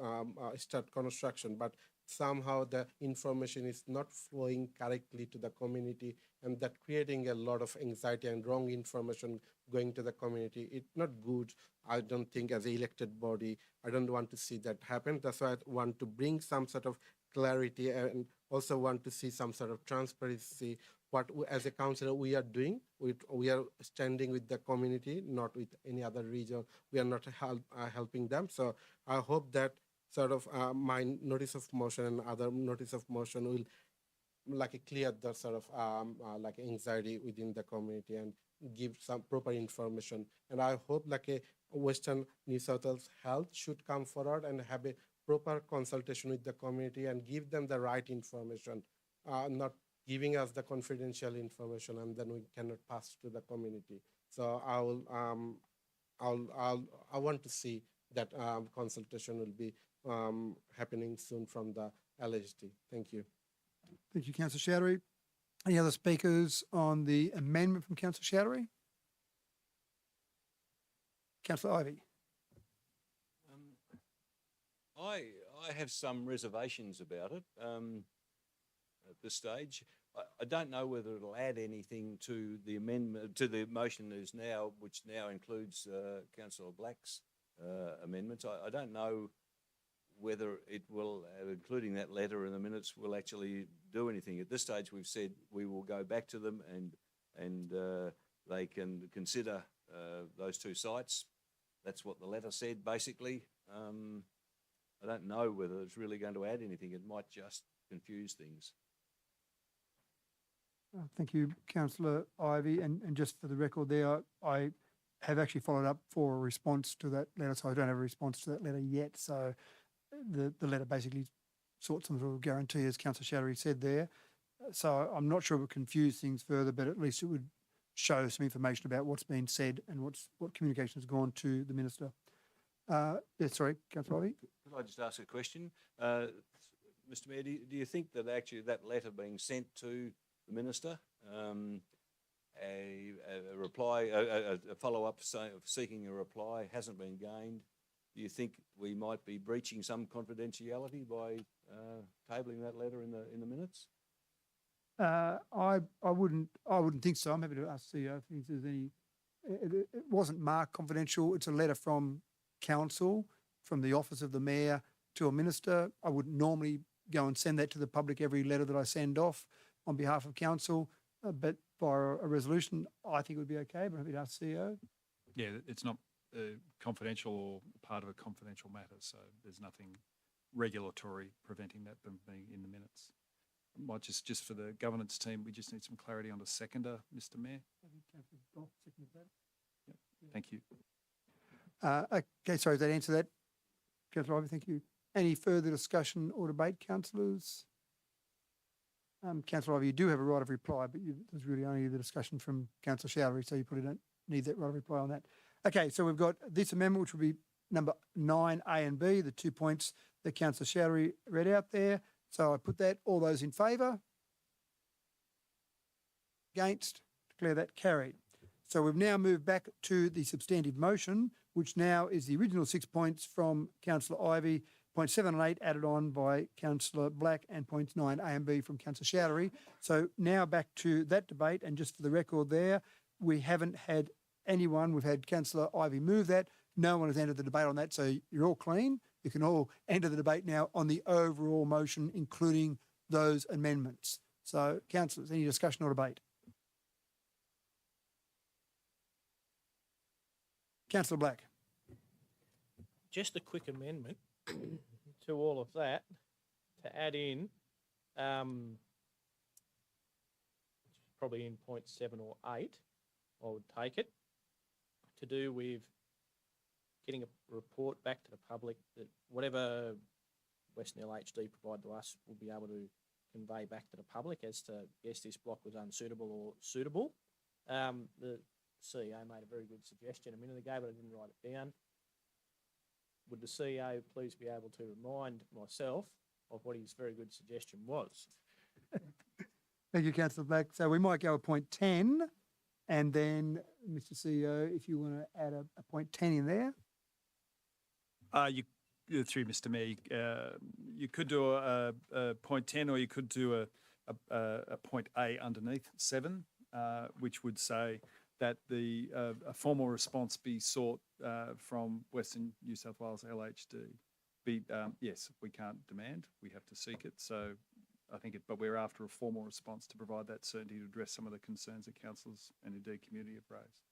start construction, but somehow the information is not flowing correctly to the community, and that creating a lot of anxiety and wrong information going to the community. It's not good. I don't think as an elected body, I don't want to see that happen. That's why I want to bring some sort of clarity and also want to see some sort of transparency. What as a councillor we are doing, we are standing with the community, not with any other region. We are not helping them. So I hope that sort of my notice of motion and other notice of motion will clear the sort of anxiety within the community and give some proper information. And I hope a Western New South Wales Health should come forward and have a proper consultation with the community and give them the right information, not giving us the confidential information and then we cannot pass to the community. So I want to see that consultation will be happening soon from the LHD. Thank you. Thank you, Councillor Chowdhury. Any other speakers on the amendment from Councillor Chowdhury? Councillor Ivey. I have some reservations about it at this stage. I don't know whether it'll add anything to the amendment, to the motion that is now, which now includes Councillor Black's amendments. I don't know whether it will, including that letter in the minutes, will actually do anything. At this stage, we've said we will go back to them and they can consider those two sites. That's what the letter said, basically. I don't know whether it's really going to add anything. It might just confuse things. Thank you, Councillor Ivey. And just for the record there, I have actually followed up for a response to that letter, so I don't have a response to that letter yet. So the letter basically sought some sort of guarantee, as Councillor Chowdhury said there. So I'm not sure it would confuse things further, but at least it would show some information about what's been said and what communication has gone to the Minister. Sorry, Councillor Ivey. Could I just ask a question? Mr Mayor, do you think that actually that letter being sent to the Minister, a reply, a follow-up seeking a reply hasn't been gained, do you think we might be breaching some confidentiality by tabling that letter in the minutes? I wouldn't think so. I'm happy to ask CEO if there's any. It wasn't marked confidential. It's a letter from Council, from the Office of the Mayor to a Minister. I wouldn't normally go and send that to the public every letter that I send off on behalf of Council, but via a resolution, I think it would be okay. But I'm happy to ask CEO. Yeah, it's not confidential or part of a confidential matter, so there's nothing regulatory preventing that from being in the minutes. Might just for the governance team, we just need some clarity on the seconder, Mr Mayor. Yep. Thank you. Okay, sorry, does that answer that? Councillor Ivey, thank you. Any further discussion or debate, councillors? Councillor Ivey, you do have a right of reply, but there's really only the discussion from Councillor Chowdhury, so you probably don't need that right of reply on that. Okay, so we've got this amendment, which will be number 9A and B, the 2 points that Councillor Chowdhury read out there. So I put that. All those in favour? Against? Declare that carried. So we've now moved back to the substantive motion, which now is the original 6 points from Councillor Ivey, points 7 and 8 added on by Councillor Black, and points 9A and B from Councillor Chowdhury. So now back to that debate, and just for the record there, we haven't had anyone. We've had Councillor Ivey move that. No one has entered the debate on that, so you're all clean. You can all enter the debate now on the overall motion, including those amendments. So, councillors, any discussion or debate? Councillor Black. Just a quick amendment to all of that to add in, probably in point 7 or 8, I would take it, to do with getting a report back to the public that whatever Western LHD provide to us will be able to convey back to the public as to, yes, this block was unsuitable or suitable. The CEO made a very good suggestion a minute ago, but I didn't write it down. Would the CEO please be able to remind myself of what his very good suggestion was? Thank you, Councillor Black. So we might go at point 10, and then, Mr. CEO, if you want to add a point 10 in there. Through Mr. Mayor, you could do a point 10, or you could do a point A underneath 7, which would say that a formal response be sought from Western New South Wales LHD. Yes, we can't demand; we have to seek it. So I think but we're after a formal response to provide that certainty to address some of the concerns that councillors and indeed community have raised.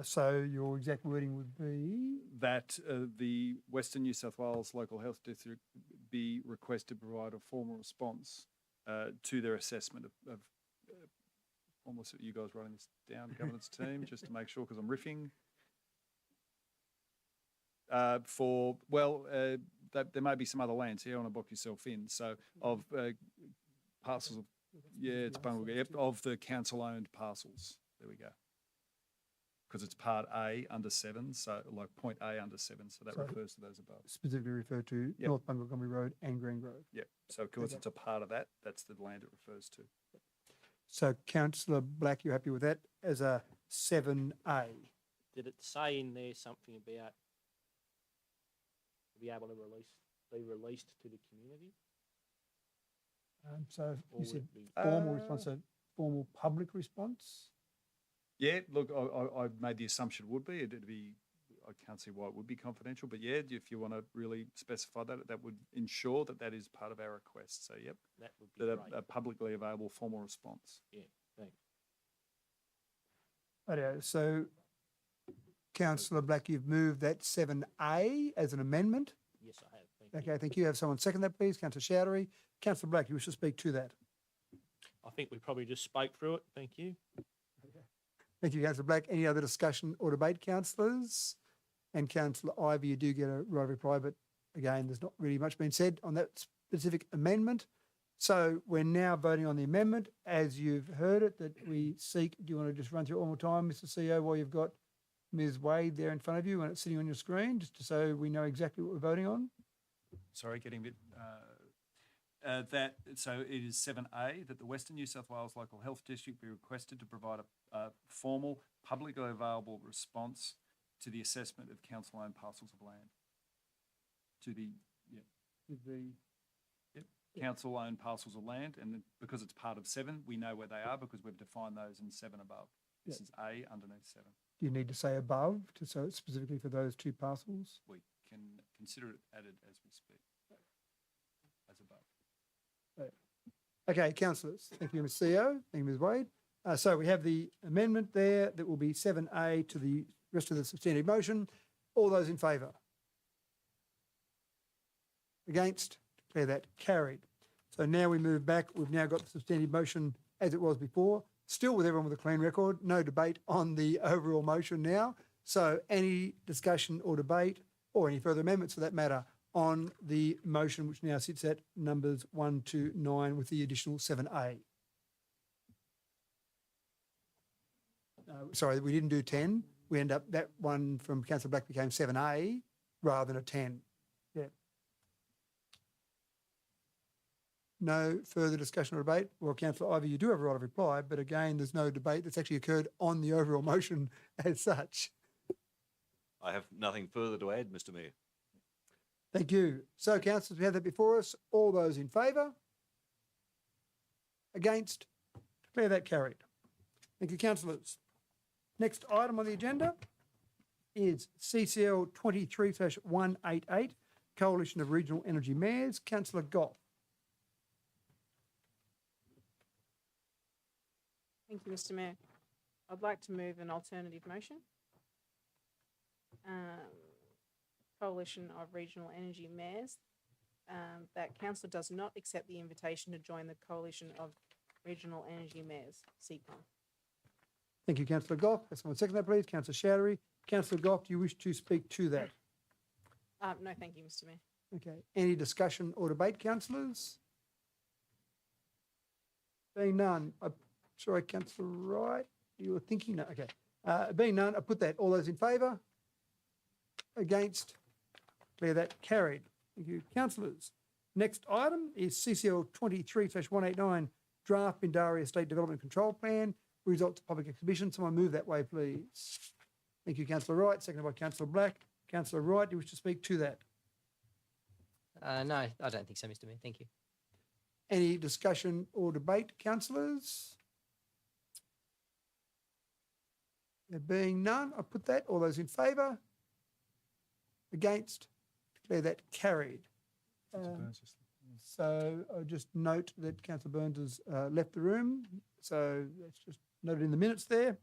So your exact wording would be? That the Western New South Wales Local Health District be requested to provide a formal response to their assessment of almost you guys writing this down, governance team, just to make sure, because I'm riffing. There may be some other lands here. I want to book yourself in. So of parcels of, it's Bungle, yep, of the council-owned parcels. There we go. Because it's part A under 7, so like point A under 7, so that refers to those above. Specifically referred to North Bungle Road and Green Grove. Yep. So because it's a part of that, that's the land it refers to. So Councillor Black, you happy with that as a 7A? Did it say in there something about be able to be released to the community? So Or you would said it be- formal response, so formal public response? Yeah, look, I made the assumption it would be. It'd be. I can't see why it would be confidential, but yeah, if you want to really specify that, that would ensure that that is part of our request. So, yep, that would be that great. a publicly available formal response. Yeah, thanks. Righto, so Councillor Black, you've moved that 7A as an amendment. Yes, I have. Thank you. Okay, thank you. Have someone second that, please. Councillor Chowdhury. Councillor Black, you wish to speak to that? I think we probably just spoke through it. Thank you. Thank you, Councillor Black. Any other discussion or debate, councillors? And Councillor Ivey, you do get a right of reply, but again, there's not really much been said on that specific amendment. So we're now voting on the amendment as you've heard it that we seek. Do you want to just run through it one more time, Mr. CEO, while you've got Ms. Wade there in front of you and it's sitting on your screen, just so we know exactly what we're voting on? Sorry, getting a bit. So it is 7A that the Western New South Wales Local Health District be requested to provide a formal, publicly available response to the assessment of council-owned parcels of land. Council-owned parcels of land, and because it's part of 7, we know where they are because we've defined those in 7 above. This is A underneath 7. Do you need to say above, so it's specifically for those two parcels? We can consider it added as we speak, as above. Okay, councillors. Thank you, Mr. CEO. Thank you, Ms. Wade. So we have the amendment there that will be 7A to the rest of the substantive motion. All those in favour? Against? Declare that carried. So now we move back. We've now got the substantive motion as it was before, still with everyone with a clean record. No debate on the overall motion now. So any discussion or debate or any further amendments for that matter on the motion, which now sits at numbers 1 to 9 with the additional 7A. Sorry, we didn't do 10. We end up, that one from Councillor Black became 7A rather than a 10. Yeah. No further discussion or debate? Well, Councillor Ivey, you do have a right of reply, but again, there's no debate that's actually occurred on the overall motion as such. I have nothing further to add, Mr. Mayor. Thank you. So, councillors, we have that before us. All those in favour? Against? Declare that carried. Thank you, councillors. Next item on the agenda is CCL 23/188, Coalition of Regional Energy Mayors. Councillor Goff. Thank you, Mr. Mayor. I'd like to move an alternative motion. Coalition of Regional Energy Mayors, that council does not accept the invitation to join the Coalition of Regional Energy Mayors, CECOM. Thank you, Councillor Goff. Has someone second that, please? Councillor Chowdhury. Councillor Goff, do you wish to speak to that? No, thank you, Mr. Mayor. Okay. Any discussion or debate, councillors? Being none. Sorry, Councillor Wright. You were thinking no. Okay. Being none, I put that. All those in favour? Against? Declare that carried. Thank you, councillors. Next item is CCL 23/189, Draft Mindarie Estate Development Control Plan, results of public exhibition. Someone move that way, please. Thank you, Councillor Wright, seconded by Councillor Black. Councillor Wright, do you wish to speak to that? No, I don't think so, Mr. Mayor. Thank you. Any discussion or debate, councillors? There being none, I put that. All those in favour? Against? Declare that carried. So I'll just note that Councillor Burns has left the room. So that's just noted in the minutes there.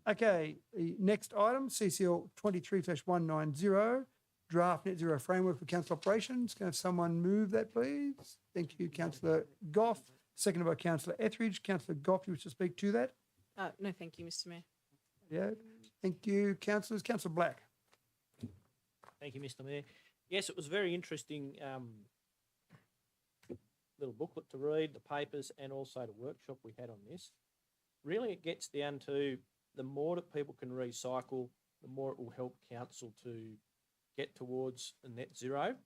Okay, the next item, CCL 23/190, Draft Net Zero Framework for Council Operations. Can I have someone move that, please? Thank you, Councillor Goff. Seconded by Councillor Etheridge. Councillor Goff, you wish to speak to that? No, thank you, Mr. Mayor. Yeah. Thank you, councillors. Councillor Black. Thank you, Mr. Mayor. Yes, it was very interesting little booklet to read, the papers, and also the workshop we had on this. Really, it gets down to the more that people can recycle, the more it will help council to get towards a net zero.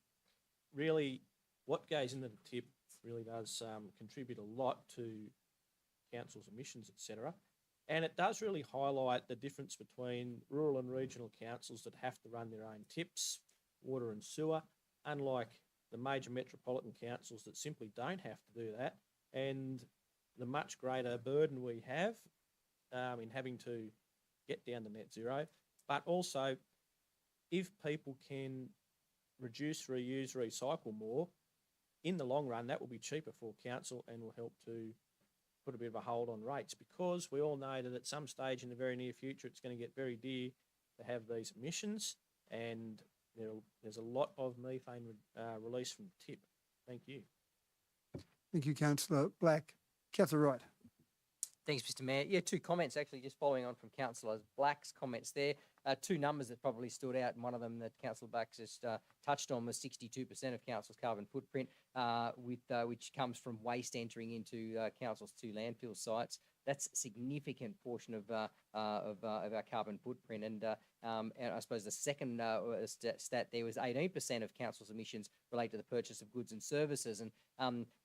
Really, what goes into the tip really does contribute a lot to council's emissions, etc. And it does really highlight the difference between rural and regional councils that have to run their own tips, water and sewer, unlike the major metropolitan councils that simply don't have to do that, and the much greater burden we have in having to get down to net zero. But also, if people can reduce, reuse, recycle more, in the long run, that will be cheaper for council and will help to put a bit of a hold on rates, because we all know that at some stage in the very near future, it's going to get very dear to have these emissions, and there's a lot of methane released from the tip. Thank you. Thank you, Councillor Black. Councillor Wright. Thanks, Mr. Mayor. Yeah, two comments actually, just following on from Councillor Black's comments there. Two numbers that probably stood out, and one of them that Councillor Black just touched on was 62% of council's carbon footprint, which comes from waste entering into council's two landfill sites. That's a significant portion of our carbon footprint, and I suppose the second stat there was 18% of council's emissions relate to the purchase of goods and services, and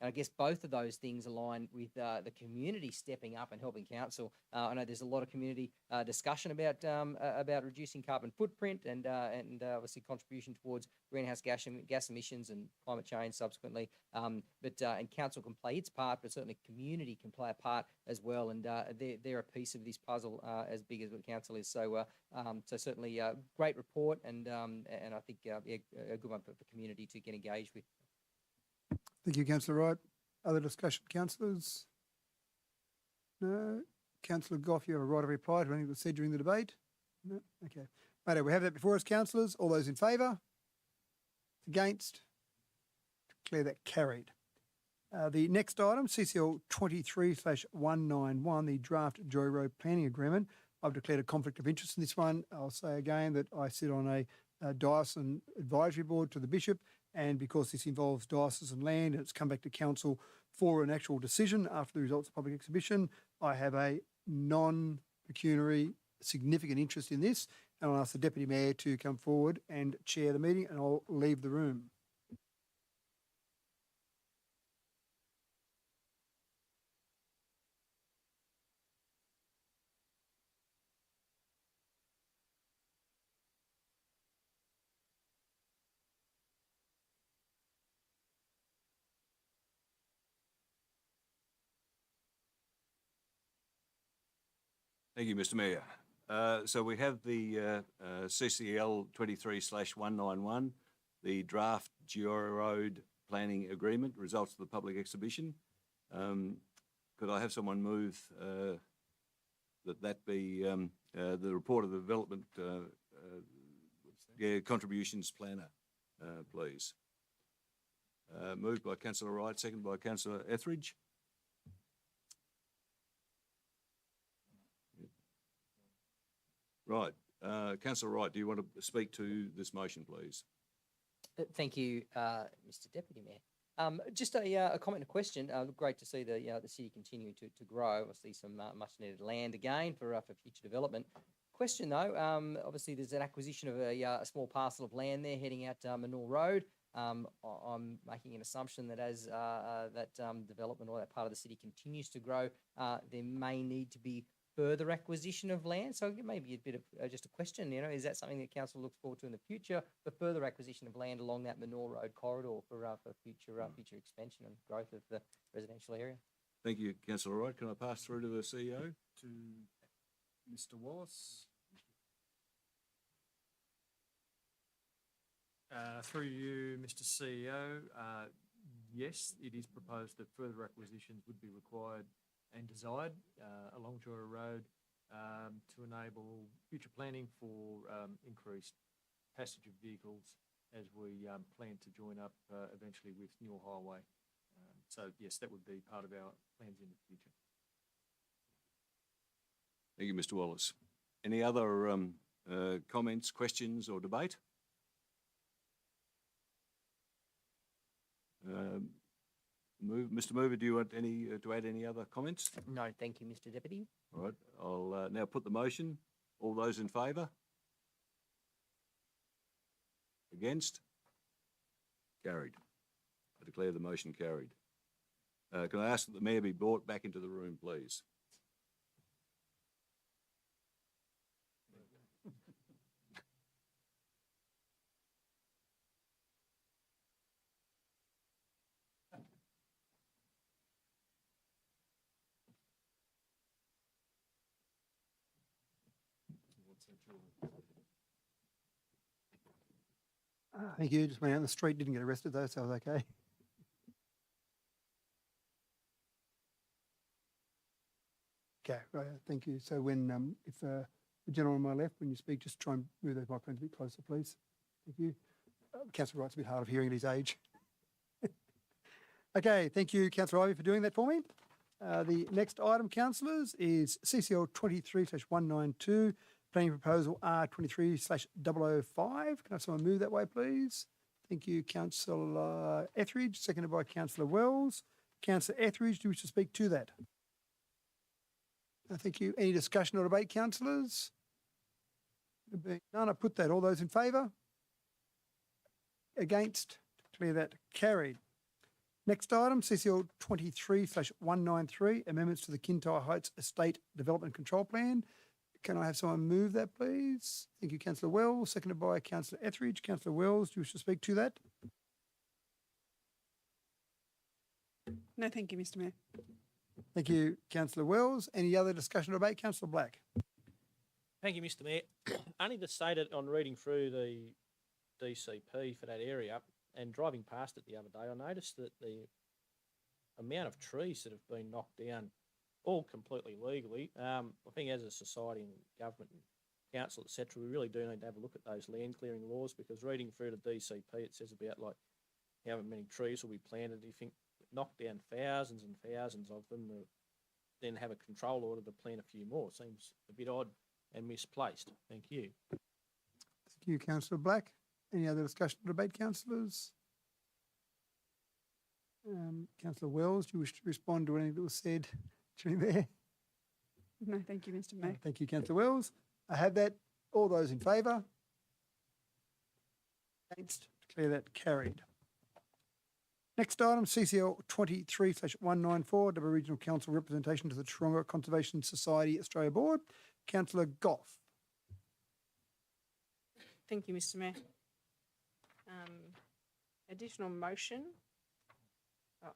I guess both of those things align with the community stepping up and helping council. I know there's a lot of community discussion about reducing carbon footprint and obviously contribution towards greenhouse gas emissions and climate change subsequently. And council can play its part, but certainly community can play a part as well. And they're a piece of this puzzle as big as what council is. So certainly a great report, and I think a good one for the community to get engaged with. Thank you, Councillor Wright. Other discussion, councillors? No. Councillor Goff, you have a right of reply to anything that was said during the debate? No. Okay. Righto, we have that before us, councillors. All those in favour? Against? Declare that carried. The next item, CCL 23/191, the draft Joy Road Planning Agreement. I've declared a conflict of interest in this one. I'll say again that I sit on a diocesan advisory board to the bishop, and because this involves diocesan land and it's come back to council for an actual decision after the results of public exhibition, I have a non-pecuniary significant interest in this, and I'll ask the Deputy Mayor to come forward and chair the meeting, and I'll leave the room. Thank you, Mr. Mayor. So we have the CCL 23/191, the draft Joy Road Planning Agreement, results of the public exhibition. Could I have someone move that be the report of the development contributions planner, please? Moved by Councillor Wright, seconded by Councillor Etheridge. Right. Councillor Wright, do you want to speak to this motion, please? Thank you, Mr. Deputy Mayor. Just a comment and a question. Great to see the city continue to grow. Obviously, some much needed land again for future development. Question though, obviously there's an acquisition of a small parcel of land there heading out Manor Road. I'm making an assumption that as that development or that part of the city continues to grow, there may need to be further acquisition of land. So it may be a bit of just a question, is that something that council looks forward to in the future, for further acquisition of land along that Manor Road corridor for future expansion and growth of the residential area? Thank you, Councillor Wright. Can I pass through to the CEO? To Mr. Wallace. Through you, Mr. CEO, yes, it is proposed that further acquisitions would be required and desired along Jura Road to enable future planning for increased passage of vehicles as we plan to join up eventually with Newell Highway. So yes, that would be part of our plans in the future. Thank you, Mr. Wallace. Any other comments, questions or debate? Mr. Mover, do you want to add any other comments? No, thank you, Mr. Deputy. All right, I'll now put the motion. All those in favour? Against? Carried. I declare the motion carried. Can I ask that the Mayor be brought back into the room, please? Thank you. Just went out in the street, didn't get arrested though, so I was okay. Okay, right, thank you. So when, if the gentleman on my left, when you speak, just try and move those microphones a bit closer, please. Thank you. Councillor Wright's a bit hard of hearing at his age. Okay, thank you, Councillor Ivey, for doing that for me. The next item, councillors, is CCL 23/192, planning proposal R23/005. Can I have someone move that way, please? Thank you, Councillor Etheridge, seconded by Councillor Wells. Councillor Etheridge, do you wish to speak to that? Thank you. Any discussion or debate, councillors? There being none, I put that. All those in favour? Against? Declare that carried. Next item, CCL 23/193, amendments to the Kintyre Heights Estate Development Control Plan. Can I have someone move that, please? Thank you, Councillor Wells, seconded by Councillor Etheridge. Councillor Wells, do you wish to speak to that? No, thank you, Mr. Mayor. Thank you, Councillor Wells. Any other discussion or debate? Councillor Black. Thank you, Mr. Mayor. Only to say that on reading through the DCP for that area and driving past it the other day, I noticed that the amount of trees that have been knocked down, all completely legally. I think as a society and government and council, etc., we really do need to have a look at those land clearing laws, because reading through the DCP, it says about like how many trees will be planted. You think knock down thousands and thousands of them, then have a control order to plant a few more. Seems a bit odd and misplaced. Thank you. Thank you, Councillor Black. Any other discussion or debate, councillors? Councillor Wells, do you wish to respond to anything that was said during there? No, thank you, Mr. Mayor. Thank you, Councillor Wells. I have that. All those in favour? Against? Declare that carried. Next item, CCL 23/194, Double Regional Council representation to the Taronga Conservation Society Australia Board. Councillor Goff. Thank you, Mr. Mayor. Additional motion. Are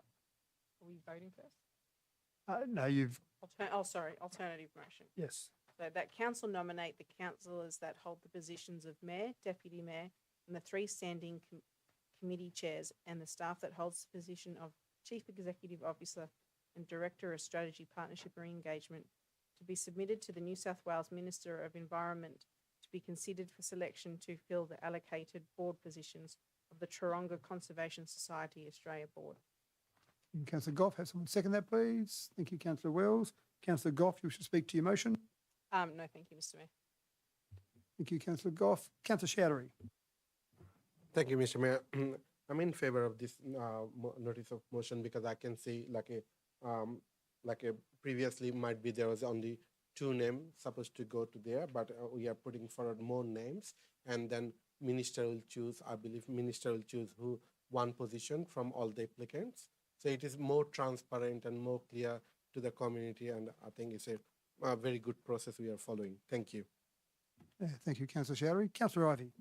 we voting first? No, you've... Alternative motion. Yes. So that council nominate the councillors that hold the positions of mayor, deputy mayor, and the three standing committee chairs, and the staff that holds the position of chief executive officer and director of strategy, partnership and engagement, to be submitted to the New South Wales Minister of Environment to be considered for selection to fill the allocated board positions of the Taronga Conservation Society Australia Board. Councillor Goff, have someone second that, please. Thank you, Councillor Wells. Councillor Goff, you wish to speak to your motion? No, thank you, Mr. Mayor. Thank you, Councillor Goff. Councillor Chowdhury. Thank you, Mr. Mayor. I'm in favor of this notice of motion because I can see like a previously might be there was only 2 names supposed to go to there, but we are putting forward more names, and then minister will choose. I believe minister will choose who one position from all the applicants. So it is more transparent and more clear to the community, and I think it's a very good process we are following. Thank you. Thank you, Councillor Chowdhury. Councillor Ivey.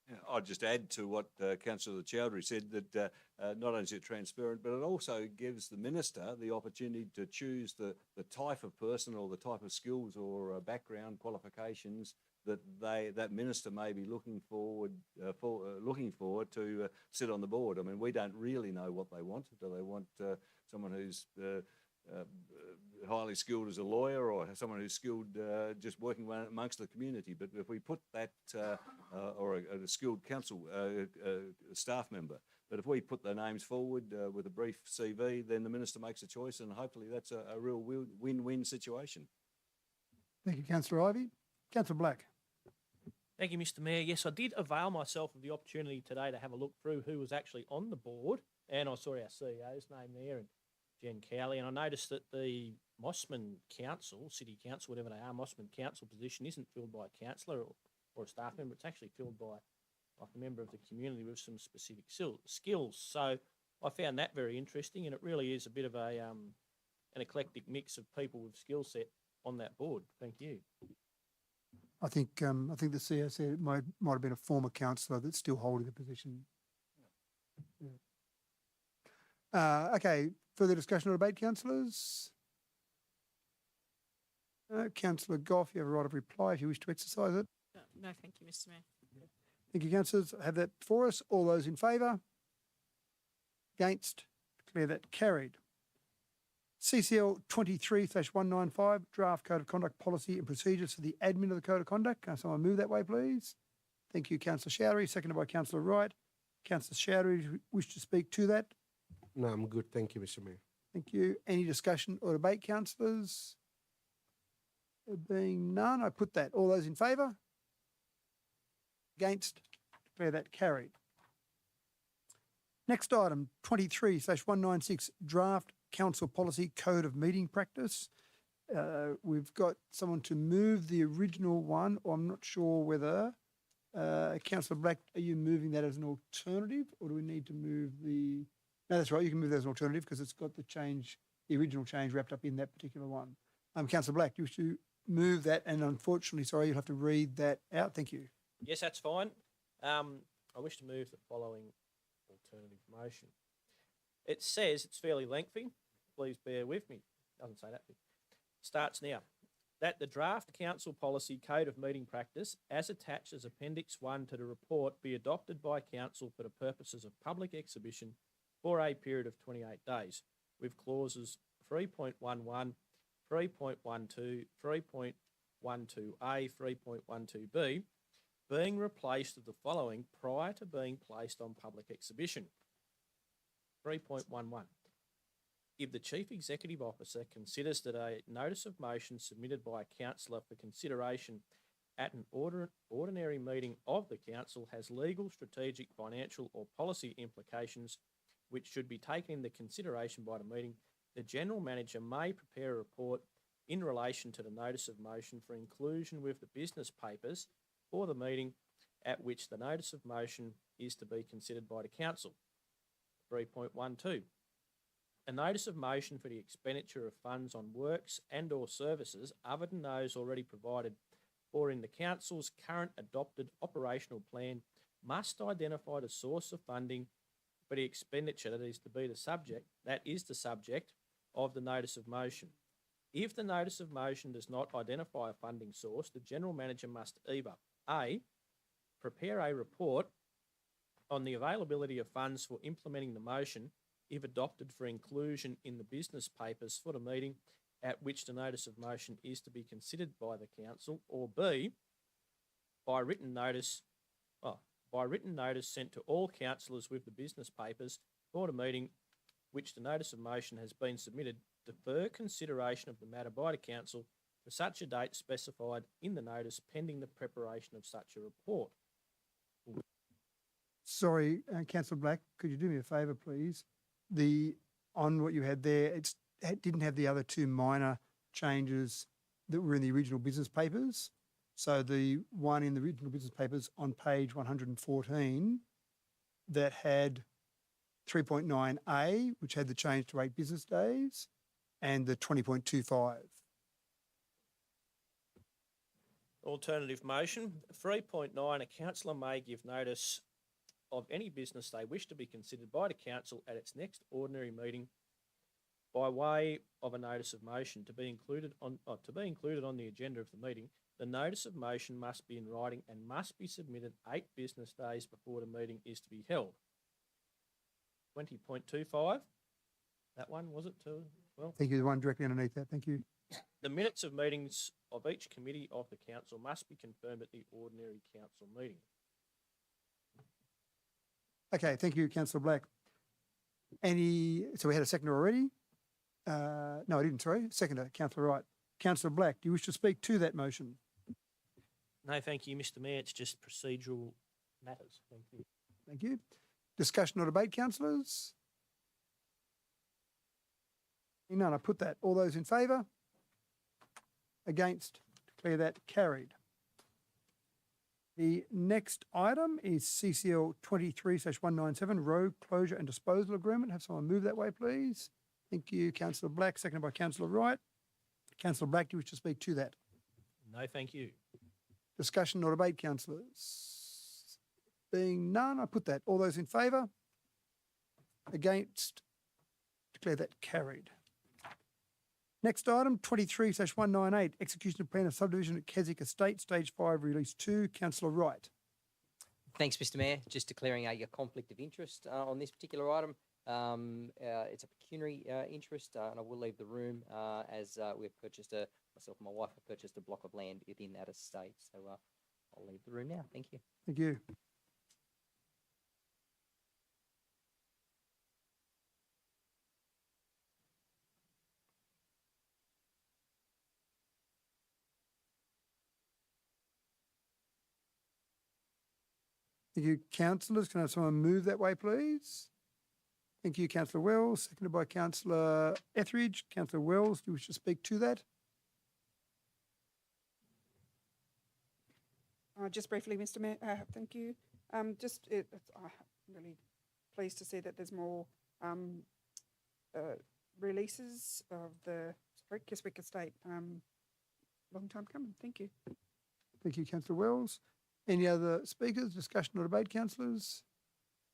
Yeah, I'd just add to what Councillor Chowdhury said that not only is it transparent, but it also gives the minister the opportunity to choose the type of person or the type of skills or background qualifications that that minister may be looking forward to sit on the board. I mean, we don't really know what they want. Do they want someone who's highly skilled as a lawyer, or someone who's skilled just working amongst the community? But if we put that, or a skilled council staff member, but if we put their names forward with a brief CV, then the minister makes a choice, and hopefully that's a real win-win situation. Thank you, Councillor Ivey. Councillor Black. Thank you, Mr. Mayor. Yes, I did avail myself of the opportunity today to have a look through who was actually on the board, and I saw our CEO's name there, and Jen Cowley, and I noticed that the Mossman Council, City Council, whatever they are, Mossman Council position isn't filled by a councillor or a staff member. It's actually filled by like a member of the community with some specific skills. So I found that very interesting, and it really is a bit of an eclectic mix of people with skill set on that board. Thank you. I think the CEO said it might have been a former councillor that's still holding the position. Yeah. Okay, further discussion or debate, councillors? Councillor Goff, you have a right of reply if you wish to exercise it. No, thank you, Mr. Mayor. Thank you, councillors. I have that for us. All those in favour? Against? Declare that carried. CCL 23/195, Draft Code of Conduct Policy and Procedures for the admin of the Code of Conduct. Can someone move that way, please? Thank you, Councillor Chowdhury. Seconded by Councillor Wright. Councillor Chowdhury, do you wish to speak to that? No, I'm good. Thank you, Mr. Mayor. Thank you. Any discussion or debate, councillors? There being none, I put that. All those in favour? Against? Declare that carried. Next item, 23/196, Draft Council Policy Code of Meeting Practice. We've got someone to move the original one, or I'm not sure whether, Councillor Black, are you moving that as an alternative, or do we need to move the... No, that's right, you can move that as an alternative because it's got the change, the original change wrapped up in that particular one. Councillor Black, do you wish to move that? And unfortunately, sorry, you'll have to read that out. Thank you. Yes, that's fine. I wish to move the following alternative motion. It says, it's fairly lengthy, please bear with me. Doesn't say that bit. Starts now. That the draft council policy code of meeting practice, as attached as Appendix 1 to the report, be adopted by council for the purposes of public exhibition for a period of 28 days, with clauses 3.11, 3.12, 3.12a, 3.12b being replaced with the following prior to being placed on public exhibition. 3.11. If the Chief Executive Officer considers that a notice of motion submitted by a councillor for consideration at an ordinary meeting of the council has legal, strategic, financial or policy implications which should be taken into consideration by the meeting, the General Manager may prepare a report in relation to the notice of motion for inclusion with the business papers for the meeting at which the notice of motion is to be considered by the council. 3.12. A notice of motion for the expenditure of funds on works and or services other than those already provided for in the council's current adopted operational plan must identify the source of funding for the expenditure that is the subject of the notice of motion. If the notice of motion does not identify a funding source, the General Manager must either A, prepare a report on the availability of funds for implementing the motion if adopted for inclusion in the business papers for the meeting at which the notice of motion is to be considered by the council, or B, by written notice sent to all councillors with the business papers for the meeting which the notice of motion has been submitted, defer consideration of the matter by the council for such a date specified in the notice pending the preparation of such a report. sorry, Councillor Black, could you do me a favour, please? On what you had there, it didn't have the other two minor changes that were in the original business papers. So the one in the original business papers on page 114 that had 3.9A, which had the change to 8 business days, and the 20.25. Alternative motion, 3.9, a councillor may give notice of any business they wish to be considered by the council at its next ordinary meeting by way of a notice of motion to be included on the agenda of the meeting. The notice of motion must be in writing and must be submitted 8 business days before the meeting is to be held. 20.25, that one, was it too? Well, Thank you, the one directly underneath that. Thank you. the minutes of meetings of each committee of the council must be confirmed at the ordinary council meeting. Okay, thank you, Councillor Black. So we had a seconder already? No, I didn't, sorry. Seconder, Councillor Wright. Councillor Black, do you wish to speak to that motion? No, thank you, Mr Mayor. It's just procedural matters. Thank you. Thank you. Discussion or debate, councillors? None, I put that. All those in favour? Against? Declare that carried. The next item is CCL 23/197, Road Closure and Disposal Agreement. Have someone move that way, please. Thank you, Councillor Black, seconded by Councillor Wright. Councillor Black, do you wish to speak to that? No, thank you. Discussion or debate, councillors? Being none, I put that. All those in favour? Against? Declare that carried. Next item, 23/198, Execution of Plan of Subdivision at Keswick Estate, Stage 5, Release 2. Councillor Wright. Thanks, Mr Mayor. Just declaring a conflict of interest on this particular item. It's a pecuniary interest, and I will leave the room as we've purchased myself and my wife have purchased a block of land within that estate. So I'll leave the room now. Thank you. Thank you. Thank you, councillors. Can I have someone move that way, please? Thank you, Councillor Wells, seconded by Councillor Etheridge. Councillor Wells, do you wish to speak to that? Just briefly, Mr Mayor, thank you. I'm really pleased to see that there's more releases of the Keswick Estate. Long time coming. Thank you. Thank you, Councillor Wells. Any other speakers, discussion or debate, councillors?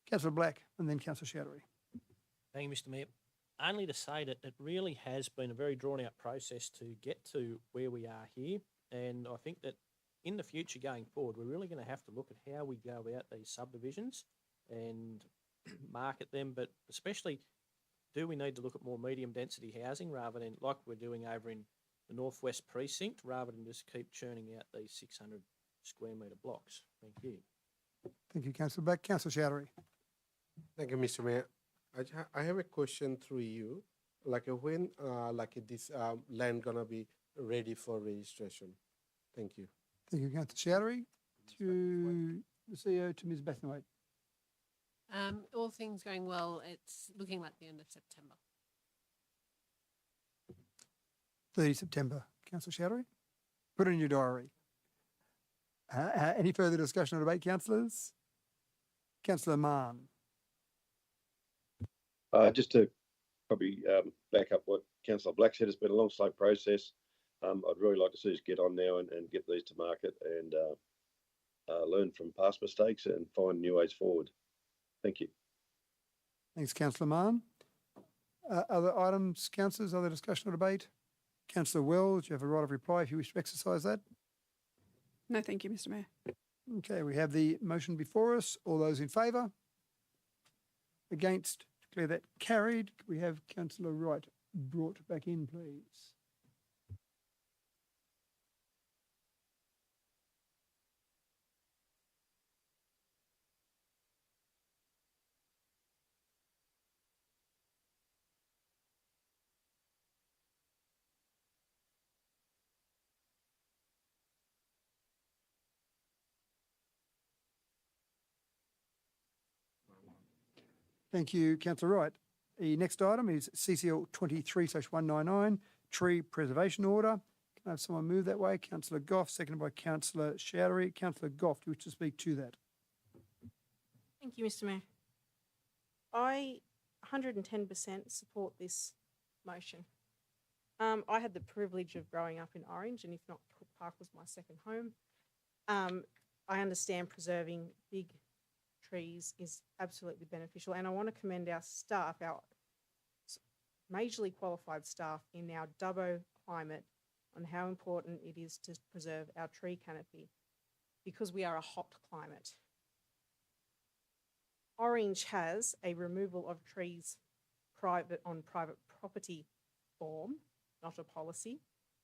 Councillor Black and then Councillor Showery. Thank you, Mr Mayor. Only to say that it really has been a very drawn-out process to get to where we are here, and I think that in the future going forward, we're really going to have to look at how we go about these subdivisions and market them, but especially, do we need to look at more medium density housing rather than like we're doing over in the Northwest Precinct, rather than just keep churning out these 600 square metre blocks? Thank you. Thank you, Councillor Black. Councillor Showery. Thank you, Mr. Mayor. I have a question through you. When this land gonna be ready for registration? Thank you. Thank you, Councillor Showery. To the CEO, to Ms Bathwaite. All things going well, it's looking like the end of September. 30 September. Councillor Showery. Put it in your diary. Any further discussion or debate, councillors? Councillor Mann. Just to probably back up what Councillor Black said, it's been a long, slow process. I'd really like to see us get on now and get these to market and learn from past mistakes and find new ways forward. Thank you. Thanks, Councillor Mann. Other items, councillors, other discussion or debate? Councillor Wells, you have a right of reply if you wish to exercise that. No, thank you, Mr Mayor. Okay, we have the motion before us. All those in favour? Against? Declare that carried. We have Councillor Wright brought back in, please. Thank you, Councillor Wright. The next item is CCL 23/199, Tree Preservation Order. Can I have someone move that way? Councillor Goff, seconded by Councillor Showery. Councillor Goff, do you wish to speak to that? Thank you, Mr. Mayor. I 110% support this motion. I had the privilege of growing up in Orange, and if not, Cook Park was my second home. I understand preserving big trees is absolutely beneficial, and I want to commend our staff, our majorly qualified staff in our Dubbo climate, on how important it is to preserve our tree canopy because we are a hot climate. Orange has a removal of trees on private property form, not a policy,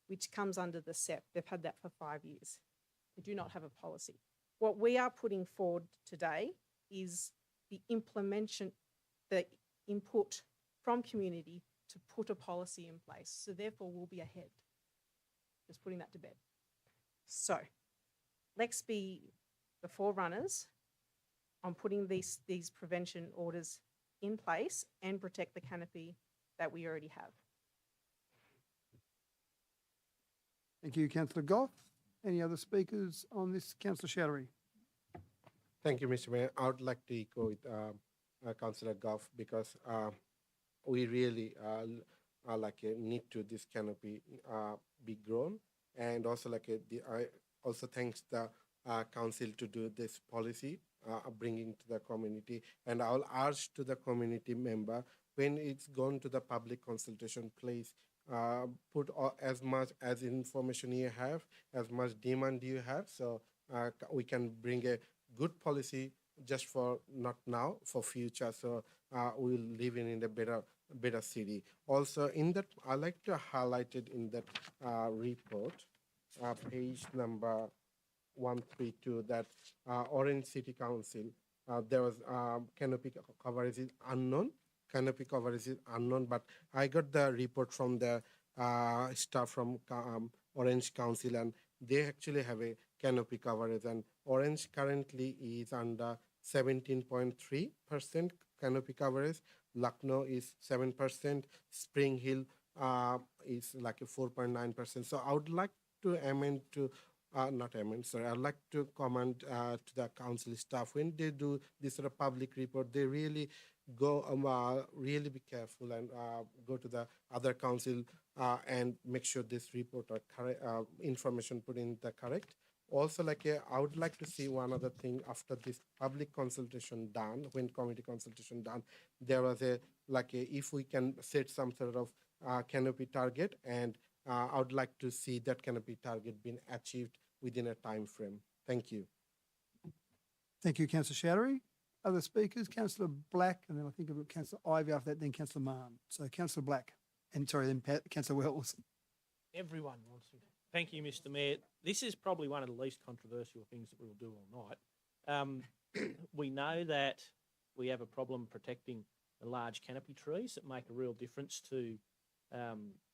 which comes under the SEP. They've had that for 5 years. They do not have a policy. What we are putting forward today is the implementation, the input from community to put a policy in place. So therefore we'll be ahead. Just putting that to bed. So let's be the forerunners on putting these prevention orders in place and protect the canopy that we already have. Thank you, Councillor Goff. Any other speakers on this? Councillor Showery. Thank you, Mr. Mayor. I would like to echo with Councillor Goff because we really need to this canopy be grown, and also I also thanks the council to do this policy bringing to the community, and I'll urge to the community member when it's gone to the public consultation, please put as much as information you have, as much demand you have, so we can bring a good policy just for not now, for future, so we'll live in a better city. Also, in that, I like to highlight it in that report, page number 132, that Orange City Council, there was canopy coverage is unknown. Canopy coverage is unknown, but I got the report from the staff from Orange Council, and they actually have a canopy coverage, and Orange currently is under 17.3% canopy coverage. Lucknow is 7%. Spring Hill is like a 4.9%. So I would like to amend to not amend, sorry, I'd like to comment to the council staff when they do this sort of public report, they really go really be careful and go to the other council and make sure this report or correct information put in the correct. Also, I would like to see one other thing after this public consultation done, when committee consultation done, there was if we can set some sort of canopy target, and I would like to see that canopy target being achieved within a time frame. Thank you. Thank you, Councillor Showery. Other speakers? Councillor Black, and then I think I've got Councillor Ivey after that, then Councillor Mann. So Councillor Black, and sorry, then Councillor Wells. Everyone wants to. Thank you, Mr. Mayor. This is probably one of the least controversial things that we'll do all night. We know that we have a problem protecting the large canopy trees that make a real difference to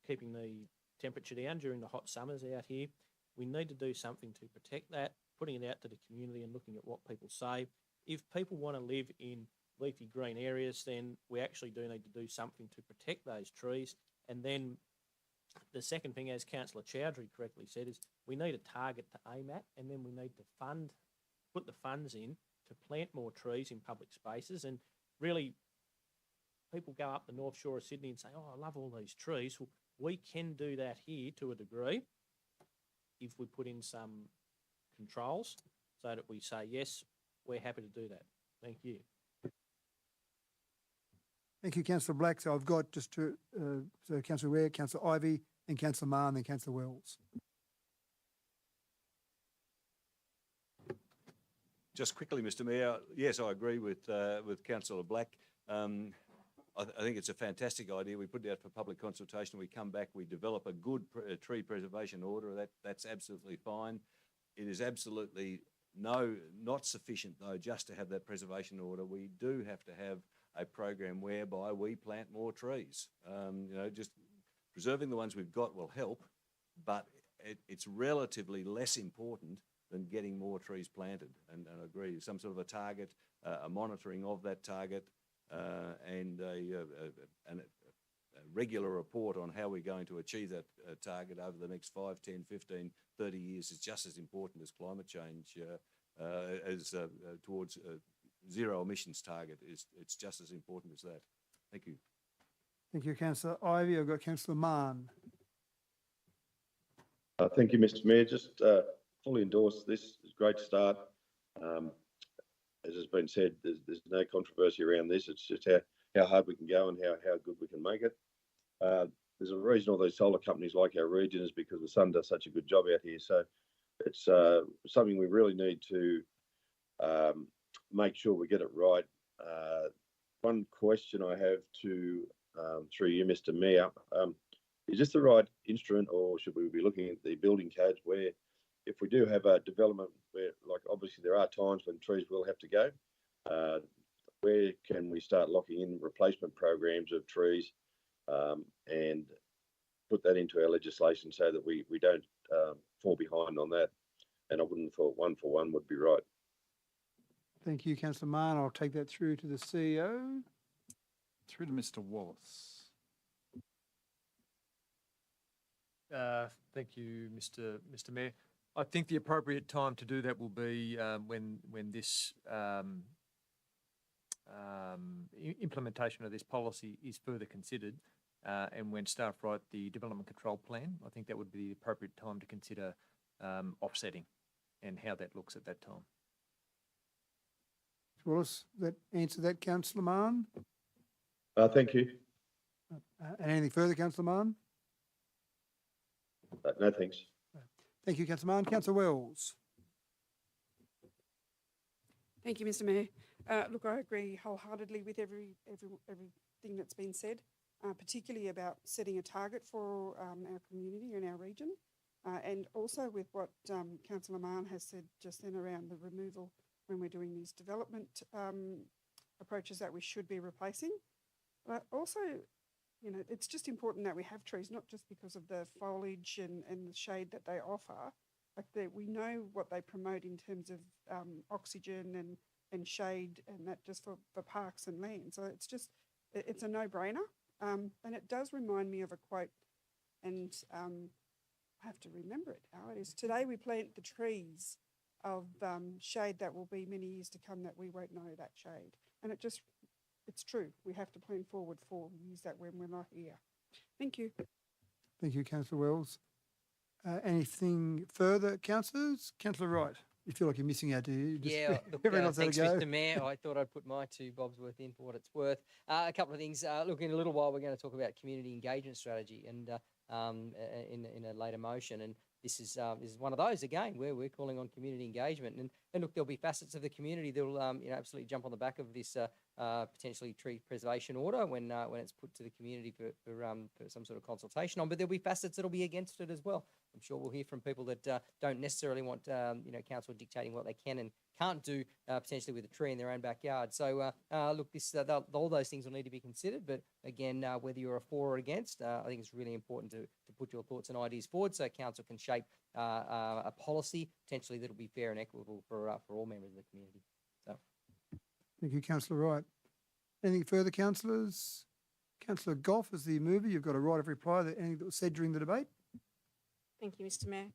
keeping the temperature down during the hot summers out here. We need to do something to protect that, putting it out to the community and looking at what people say. If people want to live in leafy green areas, then we actually do need to do something to protect those trees. And then the second thing, as Councillor Chowdhury correctly said, is we need a target to aim at, and then we need to put the funds in to plant more trees in public spaces. And really, people go up the North Shore of Sydney and say, oh, I love all these trees. Well, we can do that here to a degree if we put in some controls so that we say, yes, we're happy to do that. Thank you. Thank you, Councillor Black. So I've got just to, so Councillor Ware, Councillor Ivey, then Councillor Mann, then Councillor Wells. Just quickly, Mr. Mayor, yes, I agree with Councillor Black. I think it's a fantastic idea. We put it out for public consultation. We come back, we develop a good tree preservation order. That's absolutely fine. It is absolutely not sufficient though just to have that preservation order. We do have to have a program whereby we plant more trees. Just preserving the ones we've got will help, but it's relatively less important than getting more trees planted. And I agree, some sort of a target, a monitoring of that target, and a regular report on how we're going to achieve that target over the next 5, 10, 15, 30 years is just as important as climate change, towards zero emissions target. It's just as important as that. Thank you. Thank you, Councillor Ivey. I've got Councillor Mann. Thank you, Mr. Mayor. Just fully endorse this. It's a great start. As has been said, there's no controversy around this. It's just how hard we can go and how good we can make it. There's a reason all these solar companies like our region is because the sun does such a good job out here. So it's something we really need to make sure we get it right. One question I have through you, Mr. Mayor, is this the right instrument, or should we be looking at the building codes where, if we do have a development where, like, obviously there are times when trees will have to go, where can we start locking in replacement programs of trees and put that into our legislation so that we don't fall behind on that? And I wouldn't have thought 1 for 1 would be right. Thank you, Councillor Mann. I'll take that through to the CEO. Through to Mr. Wallace. Thank you, Mr. Mayor. I think the appropriate time to do that will be when this implementation of this policy is further considered, and when staff write the development control plan. I think that would be the appropriate time to consider offsetting and how that looks at that time. Wallace, that answer that, Councillor Mann? Thank you. And anything further, Councillor Mann? No, thanks. Thank you, Councillor Mann. Councillor Wells. Thank you, Mr. Mayor. Look, I agree wholeheartedly with everything that's been said, particularly about setting a target for our community and our region, and also with what Councillor Mann has said just then around the removal when we're doing these development approaches that we should be replacing. But also, you know, it's just important that we have trees, not just because of the foliage and the shade that they offer, like we know what they promote in terms of oxygen and shade, and that just for parks and land. So it's a no-brainer. And it does remind me of a quote, and I have to remember it how it is. Today we plant the trees of shade that will be many years to come that we won't know that shade. And it's true. We have to plan forward for use that when we're not here. Thank you. Thank you, Councillor Wells. Anything further, councillors? Councillor Wright, you feel like you're missing out, do you? Look, thanks, Mr. Mayor. I thought I'd put my 2 bobs worth in for what it's worth. A couple of things. Look, in a little while, we're going to talk about community engagement strategy and in a later motion. And this is one of those, again, where we're calling on community engagement. And look, there'll be facets of the community that will absolutely jump on the back of this potentially tree preservation order when it's put to the community for some sort of consultation on. But there'll be facets that'll be against it as well. I'm sure we'll hear from people that don't necessarily want council dictating what they can and can't do potentially with a tree in their own backyard. So look, all those things will need to be considered. But again, whether you're a for or against, I think it's really important to put your thoughts and ideas forward so council can shape a policy potentially that'll be fair and equitable for all members of the community. So, thank you, Councillor Wright. Anything further, councillors? Councillor Goff, as the mover, you've got a right of reply to anything that was said during the debate. Thank you, Mr. Mayor.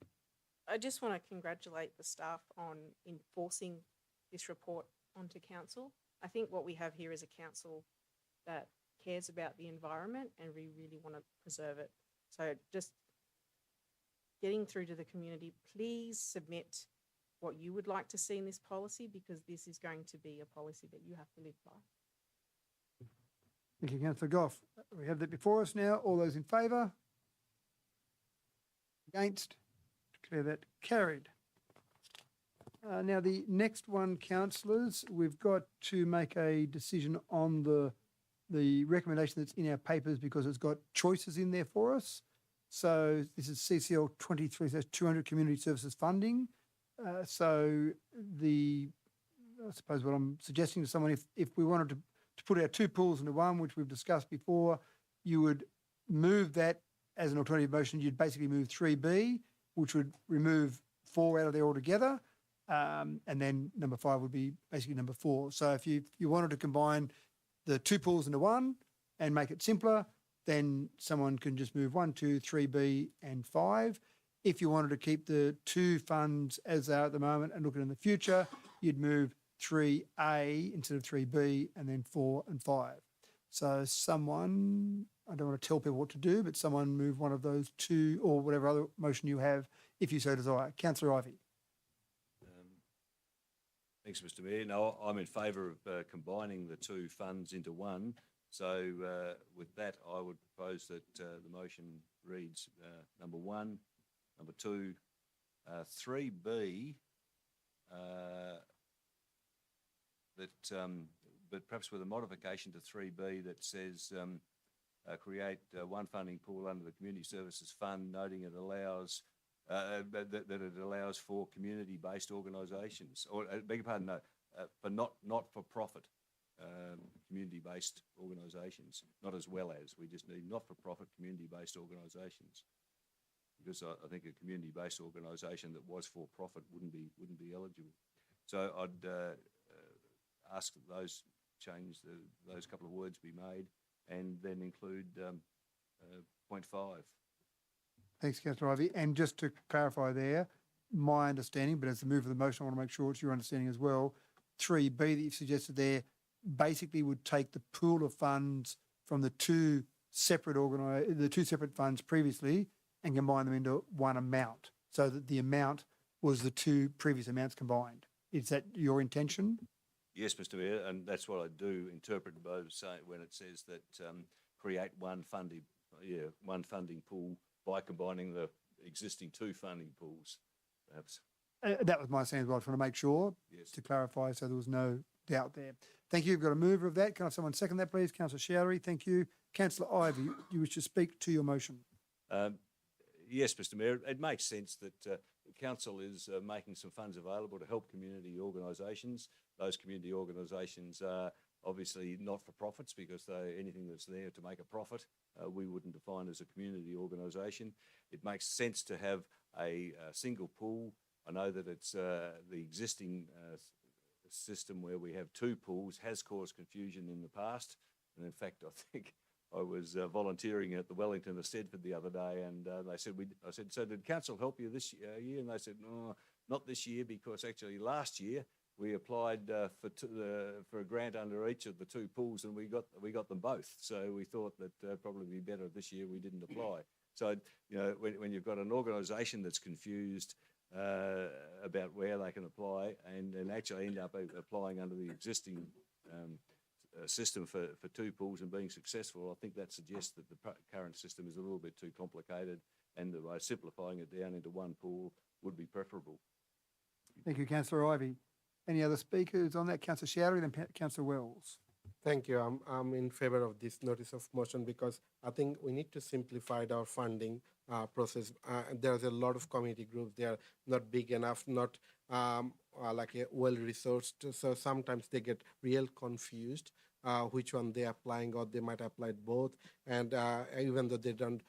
I just want to congratulate the staff on enforcing this report onto council. I think what we have here is a council that cares about the environment and we really want to preserve it. So just getting through to the community, please submit what you would like to see in this policy, because this is going to be a policy that you have to live by. Thank you, Councillor Goff. We have that before us now. All those in favour? Against? Declare that carried. Now, the next one, councillors, we've got to make a decision on the recommendation that's in our papers because it's got choices in there for us. So this is CCL 23/200 Community Services Funding. I suppose what I'm suggesting to someone, if we wanted to put our 2 pools into one, which we've discussed before, you would move that as an alternative motion. You'd basically move 3B, which would remove 4 out of there altogether. And then number 5 would be basically number 4. So if you wanted to combine the two pools into one and make it simpler, then someone can just move 1, 2, 3B and 5. If you wanted to keep the two funds as they are at the moment and look at it in the future, you'd move 3A instead of 3B and then 4 and 5. So someone, I don't want to tell people what to do, but someone move one of those two or whatever other motion you have if you so desire. Councillor Ivey. Thanks, Mr Mayor. No, I'm in favour of combining the two funds into one. So with that, I would propose that the motion reads number 1, number 2, 3B, but perhaps with a modification to 3B that says create one funding pool under the Community Services Fund, noting it allows that it allows for community-based organisations, or beg your pardon, no, for not-for-profit community-based organisations, not as well as. We just need not-for-profit community-based organisations, because I think a community-based organisation that was for-profit wouldn't be eligible. So I'd ask that those those couple of words be made, and then include point 5. Thanks, Councillor Ivey. And just to clarify there, my understanding, but as the mover of the motion, I want to make sure it's your understanding as well, 3B that you've suggested there basically would take the pool of funds from the two separate funds previously and combine them into one amount, so that the amount was the two previous amounts combined. Is that your intention? Yes, Mr Mayor, and that's what I do interpret by saying when it says that create one funding pool by combining the existing two funding pools, perhaps. That was my saying as well. I just want to make sure, to clarify, so there was no doubt there. Thank you. We've got a mover of that. Can I have someone second that, please? Councillor Showery, thank you. Councillor Ivey, you wish to speak to your motion? Yes, Mr Mayor, it makes sense that the council is making some funds available to help community organisations. Those community organisations are obviously not-for-profits, because anything that's there to make a profit, we wouldn't define as a community organisation. It makes sense to have a single pool. I know that it's the existing system where we have two pools has caused confusion in the past, and in fact I think I was volunteering at the Wellington Eisteddfod the other day, and they said, I said, so did council help you this year? And they said, no, not this year, because actually last year we applied for a grant under each of the two pools, and we got them both. So we thought that probably be better this year we didn't apply. So when you've got an organisation that's confused about where they can apply and actually end up applying under the existing system for two pools and being successful, I think that suggests that the current system is a little bit too complicated, and that by simplifying it down into one pool would be preferable. Thank you, Councillor Ivey. Any other speakers on that? Councillor Showery, then Councillor Wells. Thank you. I'm in favour of this notice of motion, because I think we need to simplify our funding process. There's a lot of community groups. They are not big enough, not like a well-resourced. So sometimes they get real confused which one they are applying, or they might apply both. And even though they don't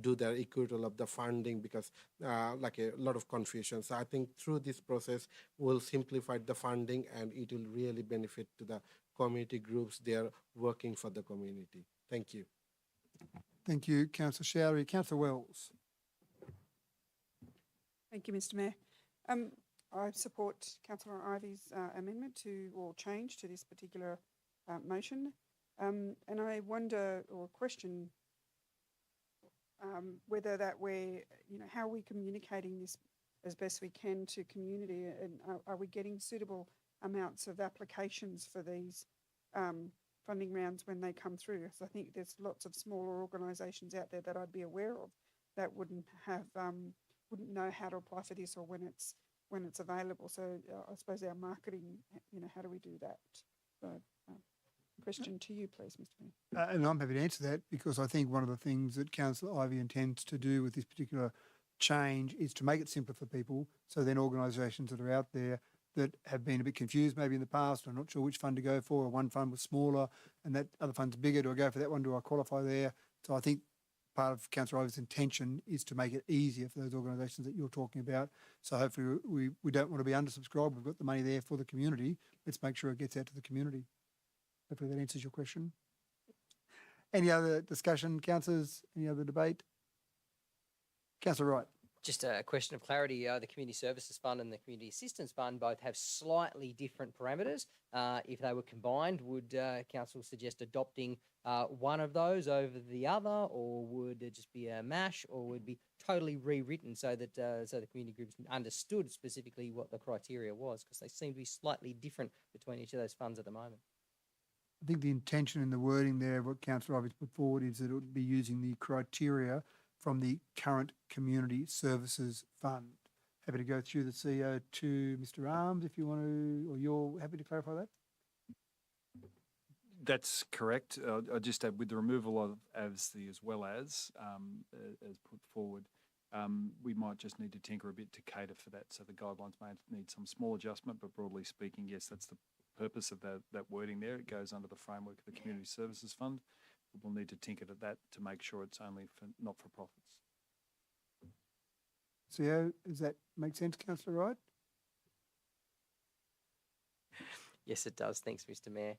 do their equitable of the funding, because like a lot of confusion. So I think through this process we'll simplify the funding, and it will really benefit to the community groups. They are working for the community. Thank you. Thank you, Councillor Showery. Councillor Wells. Thank you, Mr Mayor. I support Councillor Ivey's amendment or change to this particular motion. And I wonder or question whether that how are we communicating this as best we can to community, and are we getting suitable amounts of applications for these funding rounds when they come through? Because I think there's lots of smaller organisations out there that I'd be aware of that wouldn't know how to apply for this, or when it's available. So I suppose our marketing, how do we do that? So, question to you, please, Mr Mayor. And I'm happy to answer that, because I think one of the things that Councillor Ivey intends to do with this particular change is to make it simpler for people, so then organisations that are out there that have been a bit confused maybe in the past, or not sure which fund to go for, or one fund was smaller and that other fund's bigger, do I go for that one, do I qualify there? So I think part of Councillor Ivey's intention is to make it easier for those organisations that you're talking about. So hopefully we don't want to be undersubscribed. We've got the money there for the community. Let's make sure it gets out to the community. Hopefully that answers your question. Any other discussion, councillors? Any other debate? Councillor Wright. Just a question of clarity. The Community Services Fund and the Community Assistance Fund both have slightly different parameters. If they were combined, would council suggest adopting one of those over the other, or would it just be a mash, or would it be totally rewritten so that so the community groups understood specifically what the criteria was? Because they seem to be slightly different between each of those funds at the moment. I think the intention in the wording there of what Councillor Ivey's put forward is that it would be using the criteria from the current Community Services Fund. Happy to go through the CEO to Mr. Arms if you want to, or you're happy to clarify that? That's correct. I just add with the removal of as well as put forward, we might just need to tinker a bit to cater for that. So the guidelines may need some small adjustment, but broadly speaking, yes, that's the purpose of that wording there. It goes under the framework of the Community Services Fund. We'll need to tinker at that to make sure it's only for not-for-profits. CEO, does that make sense, Councillor Wright? Yes, it does. Thanks, Mr. Mayor.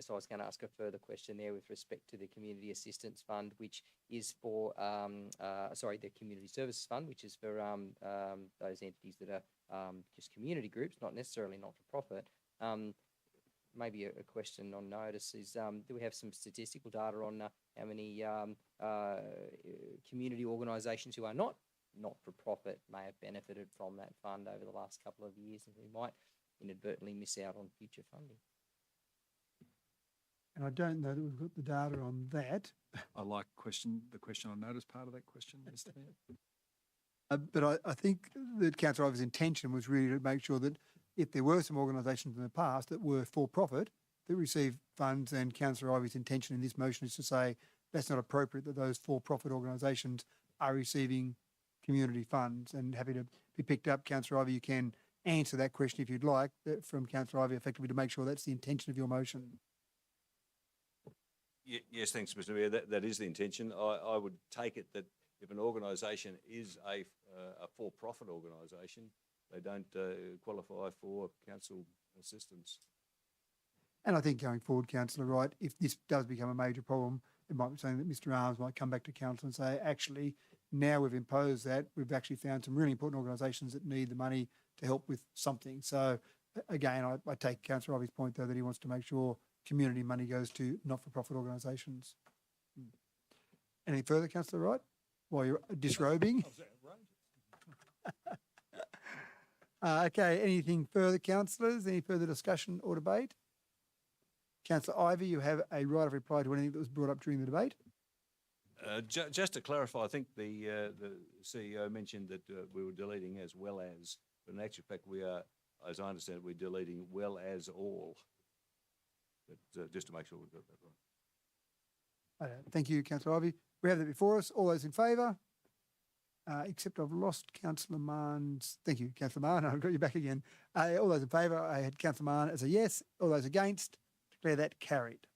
So I was going to ask a further question there with respect to the Community Assistance Fund, which is for, the Community Services Fund, which is for those entities that are just community groups, not necessarily not-for-profit. Maybe a question on notice is, do we have some statistical data on how many community organisations who are not-for-profit may have benefited from that fund over the last couple of years, and we might inadvertently miss out on future funding? And I don't know that we've got the data on that. I like the question on notice part of that question, Mr. Mayor. But I think that Councillor Ivey's intention was really to make sure that if there were some organisations in the past that were for-profit that received funds, then Councillor Ivey's intention in this motion is to say that's not appropriate that those for-profit organisations are receiving community funds. And happy to be picked up, Councillor Ivey, you can answer that question if you'd like from Councillor Ivey effectively to make sure that's the intention of your motion. Yes, thanks, Mr. Mayor. That is the intention. I would take it that if an organisation is a for-profit organisation, they don't qualify for council assistance. And I think going forward, Councillor Wright, if this does become a major problem, it might be something that Mr. Arms might come back to council and say, actually, now we've imposed that, we've actually found some really important organisations that need the money to help with something. So again, I take Councillor Ivey's point though that he wants to make sure community money goes to not-for-profit organisations. Any further, Councillor Wright, while you're disrobing? Okay, anything further, councillors? Any further discussion or debate? Councillor Ivey, you have a right of reply to anything that was brought up during the debate. Just to clarify, I think the CEO mentioned that we were deleting as well as, but in actual fact we are, as I understand it, we're deleting well as all. But, just to make sure we've got that right. Thank you, Councillor Ivey. We have that before us. All those in favour? Except I've lost Councillor Mahn's. Thank you, Councillor Mahn. I've got you back again. All those in favour, I had Councillor Mahn as a yes. All those against, declare that carried.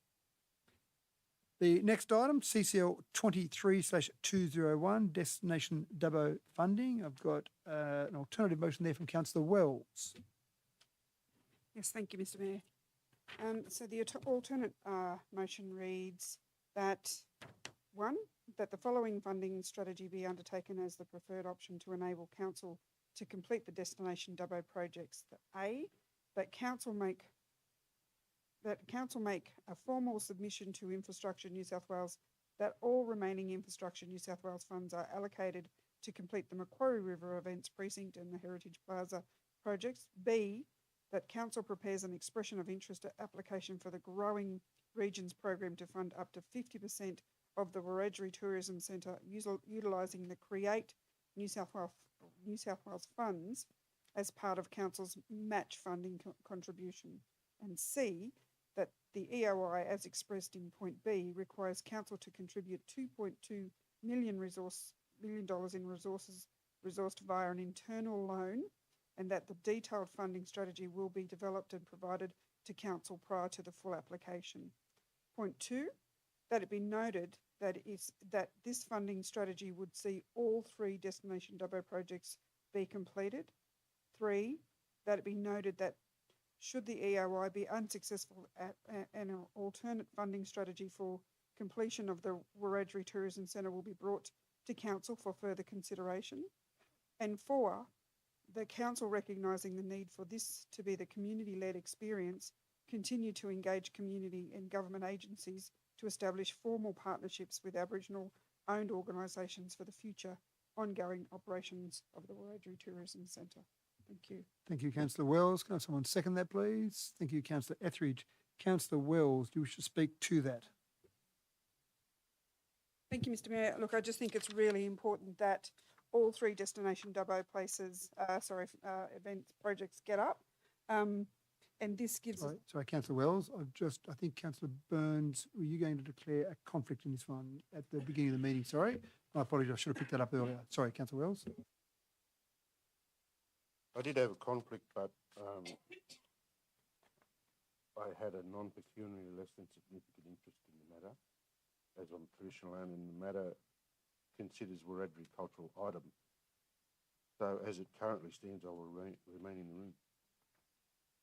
The next item, CCL 23/201, Destination Dubbo Funding. I've got an alternative motion there from Councillor Wells. Yes, thank you, Mr. Mayor. So the alternate motion reads that, one, that the following funding strategy be undertaken as the preferred option to enable council to complete the Destination Dubbo projects. That council make a formal submission to Infrastructure New South Wales that all remaining Infrastructure New South Wales funds are allocated to complete the Macquarie River Events Precinct and the Heritage Plaza projects. B, that council prepares an expression of interest application for the Growing Regions program to fund up to 50% of the Wiradjuri Tourism Centre utilising the Create New South Wales funds as part of council's match funding contribution. And C, that the EOI, as expressed in point B, requires council to contribute $2.2 million in resources resourced via an internal loan, and that the detailed funding strategy will be developed and provided to council prior to the full application. Point 2, that it be noted that this funding strategy would see all 3 Destination Dubbo projects be completed. 3, that it be noted that should the EOI be unsuccessful at an alternate funding strategy for completion of the Wiradjuri Tourism Centre will be brought to Council for further consideration. And 4, the Council recognising the need for this to be the community-led experience, continue to engage community and government agencies to establish formal partnerships with Aboriginal-owned organisations for the future ongoing operations of the Wiradjuri Tourism Centre. Thank you. Thank you, Councillor Wells. Can I have someone second that, please? Thank you, Councillor Etheridge. Councillor Wells, do you wish to speak to that? Thank you, Mr Mayor. Look, I just think it's really important that all 3 Destination Dubbo places, event projects get up. And this gives us... Sorry, Councillor Wells. I think Councillor Burns, were you going to declare a conflict in this one at the beginning of the meeting? Sorry. My apologies, I should have picked that up earlier. Sorry, Councillor Wells. I did have a conflict, but I had a non-pecuniary less than significant interest in the matter, as I'm traditional owner, and the matter considers Wiradjuri cultural item. So as it currently stands, I will remain in the room.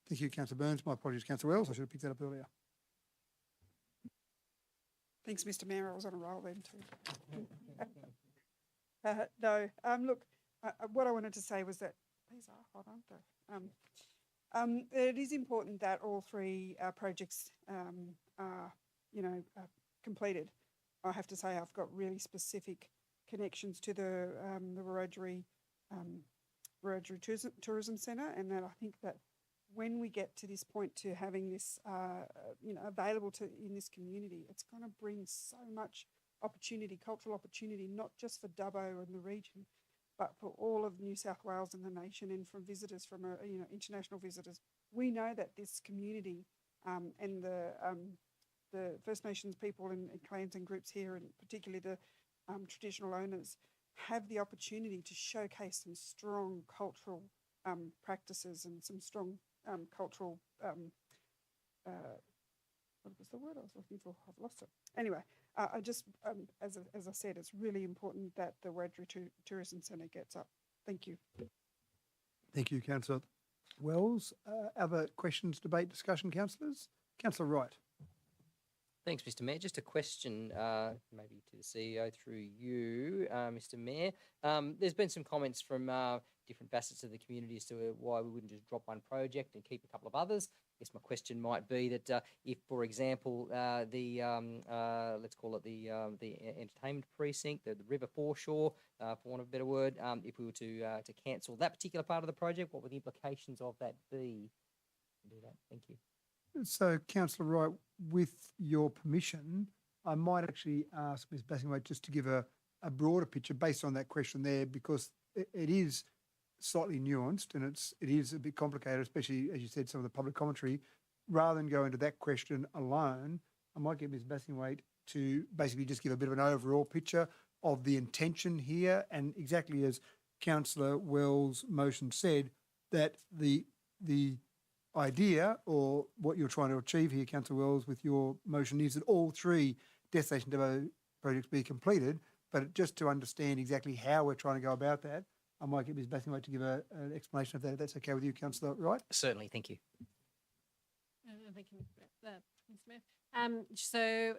Thank you, Councillor Burns. My apologies, Councillor Wells. I should have picked that up earlier. Thanks, Mr Mayor. I was on a roll then too. No, look, what I wanted to say was that these are hot, aren't they? It is important that all 3 projects are, completed. I have to say I've got really specific connections to the Wiradjuri Tourism Centre, and that I think that when we get to this point to having this, available in this community, it's going to bring so much opportunity, cultural opportunity, not just for Dubbo and the region, but for all of New South Wales and the nation, and from visitors, from international visitors. We know that this community and the First Nations people and clans and groups here, and particularly the traditional owners, have the opportunity to showcase some strong cultural practices and some strong cultural, what was the word I was looking for? I've lost it. Anyway, I just, as I said, it's really important that the Wiradjuri Tourism Centre gets up. Thank you. Thank you, Councillor Wells. Other questions, debate, discussion, councillors? Councillor Wright. Thanks, Mr Mayor. Just a question, maybe to the CEO through you, Mr Mayor. There's been some comments from different facets of the community as to why we wouldn't just drop one project and keep a couple of others. I guess my question might be that if, for example, let's call it the entertainment precinct, the river foreshore, for want of a better word, if we were to cancel that particular part of the project, what would the implications of that be? Do that. Thank you. So, Councillor Wright, with your permission, I might actually ask Ms Bassingthwaighte just to give a broader picture based on that question there, because it is slightly nuanced and it is a bit complicated, especially, as you said, some of the public commentary. Rather than go into that question alone, I might get Ms Bassingthwaighte to basically just give a bit of an overall picture of the intention here, and exactly as Councillor Wells' motion said, that the idea, or what you're trying to achieve here, Councillor Wells, with your motion, is that all 3 Destination Dubbo projects be completed. But just to understand exactly how we're trying to go about that, I might get Ms Bassingthwaighte to give an explanation of that, if that's okay with you, Councillor Wright. Certainly, thank you. Thank you, Mr Mayor. So,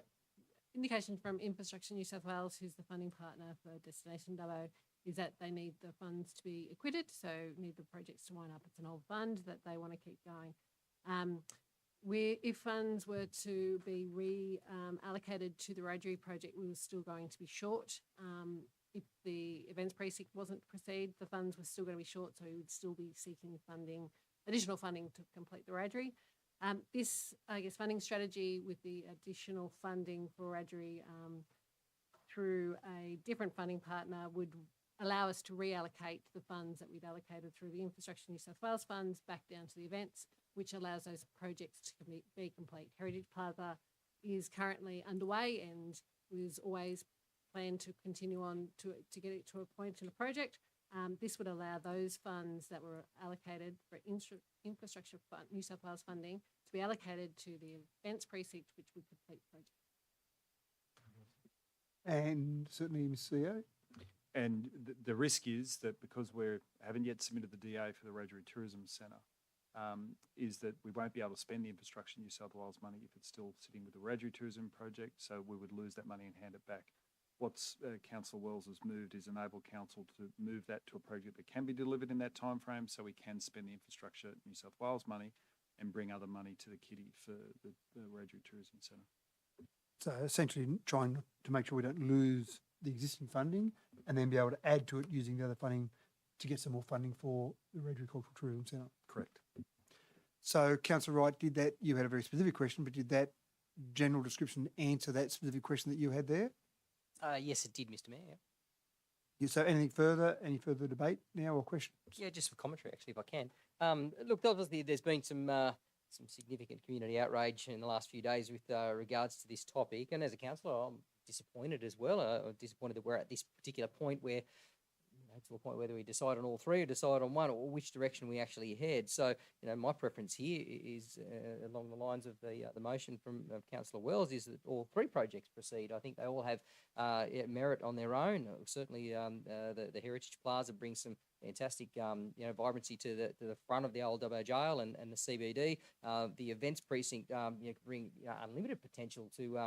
indication from Infrastructure New South Wales, who's the funding partner for Destination Dubbo, is that they need the funds to be acquitted, so need the projects to wind up. It's an old fund that they want to keep going. If funds were to be reallocated to the Wiradjuri project, we were still going to be short. If the events precinct wasn't to proceed, the funds were still going to be short, so we would still be seeking additional funding to complete the Wiradjuri. This, I guess, funding strategy with the additional funding for Wiradjuri through a different funding partner would allow us to reallocate the funds that we'd allocated through the Infrastructure New South Wales funds back down to the events, which allows those projects to be complete. Heritage Plaza is currently underway and was always planned to continue on to get it to a point in the project. This would allow those funds that were allocated for Infrastructure New South Wales funding to be allocated to the events precinct, which would complete the project. And certainly, Ms CEO. And the risk is that because we haven't yet submitted the DA for the Wiradjuri Tourism Centre, is that we won't be able to spend the Infrastructure New South Wales money if it's still sitting with the Wiradjuri Tourism project, so we would lose that money and hand it back. What's Councillor Wells has moved is enable council to move that to a project that can be delivered in that time frame, so we can spend the Infrastructure New South Wales money and bring other money to the kitty for the Wiradjuri Tourism Centre. So essentially trying to make sure we don't lose the existing funding and then be able to add to it using the other funding to get some more funding for the Wiradjuri Cultural Tourism Centre. Correct. So Councillor Wright, did that, you had a very specific question, but did that general description answer that specific question that you had there? Yes, it did, Mr. Mayor. So any further debate now or questions? Yeah, just for commentary, actually, if I can. Look, obviously, there's been some significant community outrage in the last few days with regards to this topic, and as a councillor, I'm disappointed as well. I'm disappointed that we're at this particular point where, to a point whether we decide on all three or decide on one, or which direction we actually head. So, my preference here is along the lines of the motion from Councillor Wells, is that all three projects proceed. I think they all have merit on their own. Certainly, the Heritage Plaza brings some fantastic, vibrancy to the front of the old Dubbo Jail and the CBD. The events precinct, bring unlimited potential to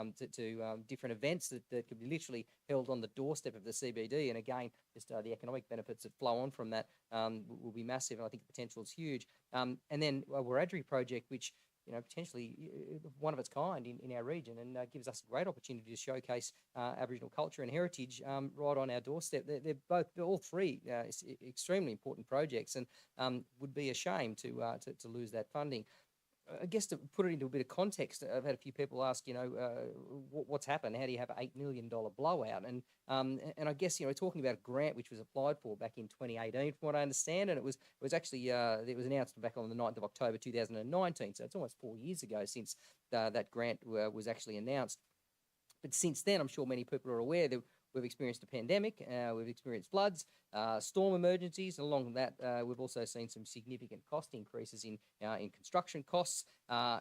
different events that could be literally held on the doorstep of the CBD. And again, just the economic benefits that flow on from that will be massive. And I think the potential is huge. And then a Wiradjuri project, which potentially one of its kind in our region, and gives us a great opportunity to showcase Aboriginal culture and heritage right on our doorstep. They're all three extremely important projects, and would be a shame to lose that funding. I guess to put it into a bit of context, I've had a few people ask, what's happened? How do you have an $8 million blowout? And I guess, talking about a grant which was applied for back in 2018, from what I understand, and it was actually, it was announced back on the 9th of October 2019, so it's almost 4 years ago since that grant was actually announced. But since then, I'm sure many people are aware that we've experienced a pandemic, we've experienced floods, storm emergencies, and along with that, we've also seen some significant cost increases in construction costs,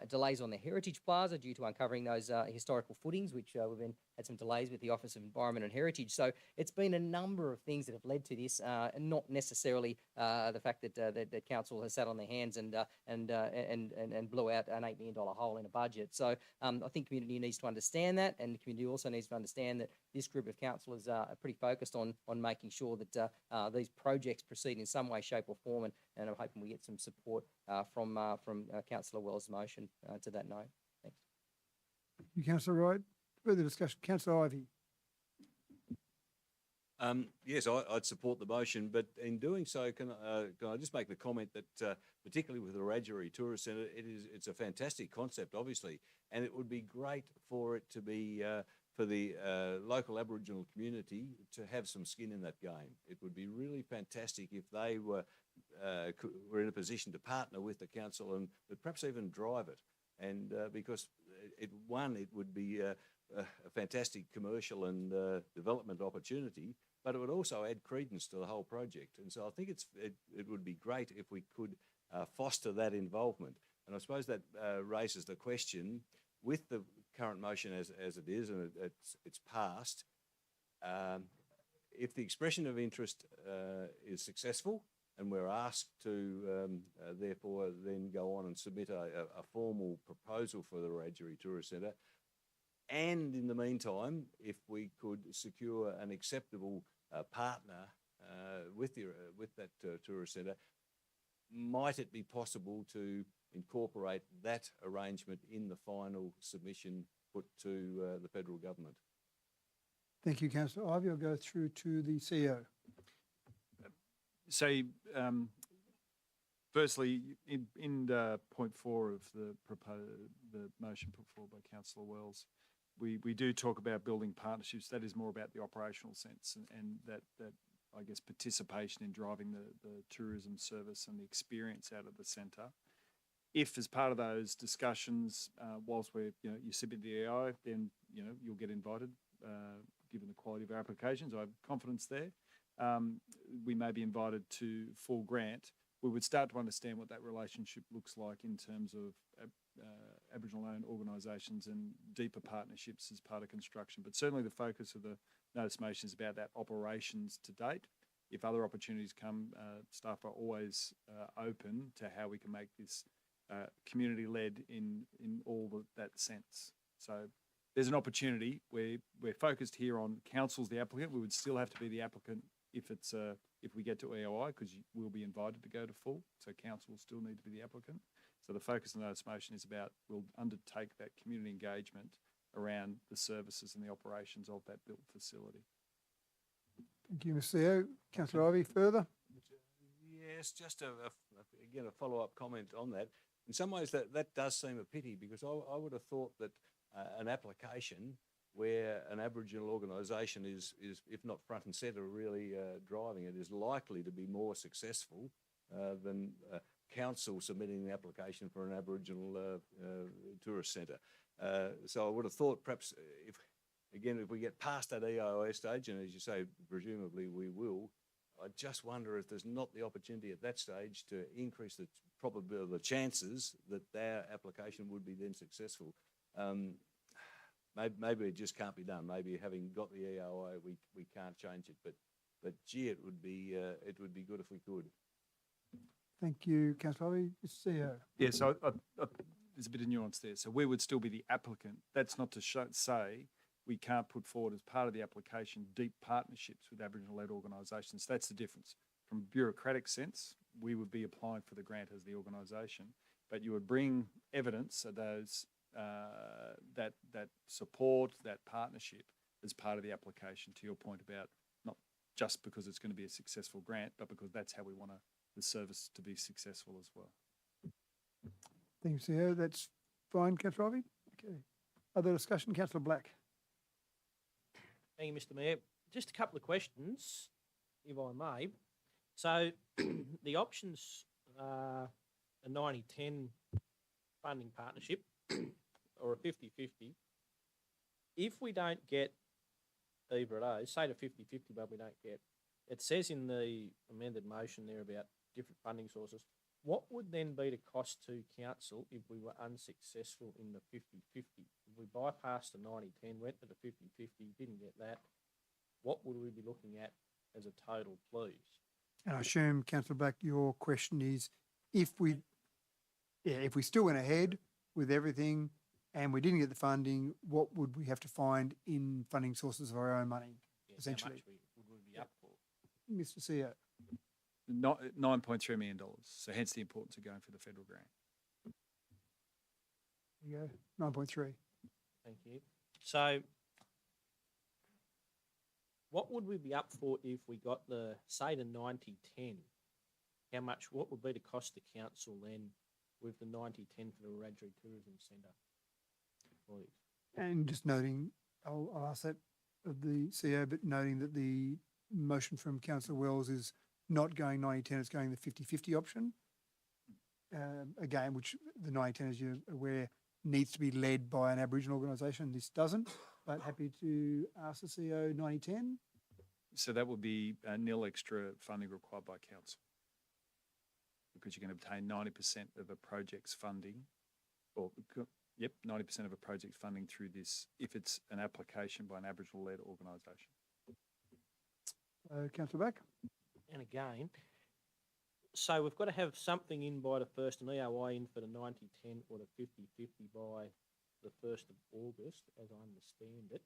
delays on the Heritage Plaza due to uncovering those historical footings, which we've had some delays with the Office of Environment and Heritage. So it's been a number of things that have led to this, and not necessarily the fact that council has sat on their hands and blew out an $8 million hole in a budget. So I think community needs to understand that, and the community also needs to understand that this group of councillors are pretty focused on making sure that these projects proceed in some way, shape or form, and I'm hoping we get some support from Councillor Wells' motion to that note. Thanks. Thank you, Councillor Wright. Further discussion. Councillor Ivey. Yes, I'd support the motion, but in doing so, can I just make the comment that particularly with the Wiradjuri Tourist Centre, it's a fantastic concept, obviously, and it would be great for it to be for the local Aboriginal community to have some skin in that game. It would be really fantastic if they were in a position to partner with the council and perhaps even drive it. And because it would be a fantastic commercial and development opportunity, but it would also add credence to the whole project. And so I think it would be great if we could foster that involvement. And I suppose that raises the question, with the current motion as it is, and it's passed, if the expression of interest is successful, and we're asked to therefore then go on and submit a formal proposal for the Wiradjuri Tourist Centre, and in the meantime, if we could secure an acceptable partner with that tourist centre, might it be possible to incorporate that arrangement in the final submission put to the federal government? Thank you, Councillor Ivey. I'll go through to the CEO. So, firstly, in point 4 of the motion put forward by Councillor Wells, we do talk about building partnerships. That is more about the operational sense and that I guess participation in driving the tourism service and the experience out of the centre. If as part of those discussions, whilst you submit the EI, then you'll get invited, given the quality of our applications. I have confidence there. We may be invited to full grant. We would start to understand what that relationship looks like in terms of Aboriginal-owned organisations and deeper partnerships as part of construction. But certainly the focus of the notice motion is about that operations to date. if other opportunities come, staff are always open to how we can make this community-led in that sense. So there's an opportunity. We're focused here on council's the applicant. We would still have to be the applicant if we get to EOI, because we'll be invited to go to full. So council will still need to be the applicant. So the focus of the notice motion is about we'll undertake that community engagement around the services and the operations of that built facility. Thank you, Mr. CEO. Councillor Ivey, further? Yes, just again, a follow-up comment on that. In some ways, that does seem a pity, because I would have thought that an application where an Aboriginal organisation is, if not front and centre, really driving it, is likely to be more successful than council submitting the application for an Aboriginal tourist centre. So I would have thought perhaps if we get past that EOI stage, and as you say, presumably we will, I just wonder if there's not the opportunity at that stage to increase the probability, the chances that their application would be then successful. Maybe it just can't be done. Maybe having got the EOI, we can't change it. But gee, it would be good if we could. Thank you, Councillor Ivey. Mr. CEO. Yeah, so there's a bit of nuance there. So we would still be the applicant. That's not to say we can't put forward as part of the application deep partnerships with Aboriginal-led organisations. That's the difference. From a bureaucratic sense, we would be applying for the grant as the organisation, but you would bring evidence of those that support, that partnership as part of the application, to your point about not just because it's going to be a successful grant, but because that's how we want the service to be successful as well. Thank you, CEO. That's fine, Councillor Ivey. Okay. Other discussion? Councillor Black. Thank you, Mr. Mayor. Just a couple of questions, if I may. So the options are a 90-10 funding partnership or a 50-50. If we don't get either of those, say the 50-50, but we don't get, it says in the amended motion there about different funding sources. What would then be the cost to council if we were unsuccessful in the 50-50? If we bypassed the 90-10, went to the 50-50, didn't get that, what would we be looking at as a total, please? And I assume, Councillor Black, your question is if we still went ahead with everything and we didn't get the funding, what would we have to find in funding sources of our own money, essentially? How much would we be up for? Mr. CEO. $9.3 million. So hence the importance of going for the federal grant. There you go, 9.3. Thank you. So what would we be up for if we got the 90-10? What would be the cost to council then with the 90-10 for the Wiradjuri Tourism Centre, please? And just noting, I'll ask that of the CEO, but noting that the motion from Councillor Wells is not going 90-10, it's going the 50-50 option. Again, which the 90-10, as you're aware, needs to be led by an Aboriginal organisation. This doesn't, but happy to ask the CEO 90-10. So that would be nil extra funding required by council, because you can obtain 90% of a project's funding, or 90% of a project's funding through this if it's an application by an Aboriginal-led organisation. Councillor Back. And again, so we've got to have something in by the 1st, an EOI in for the 90-10 or the 50-50 by the 1st of August, as I understand it.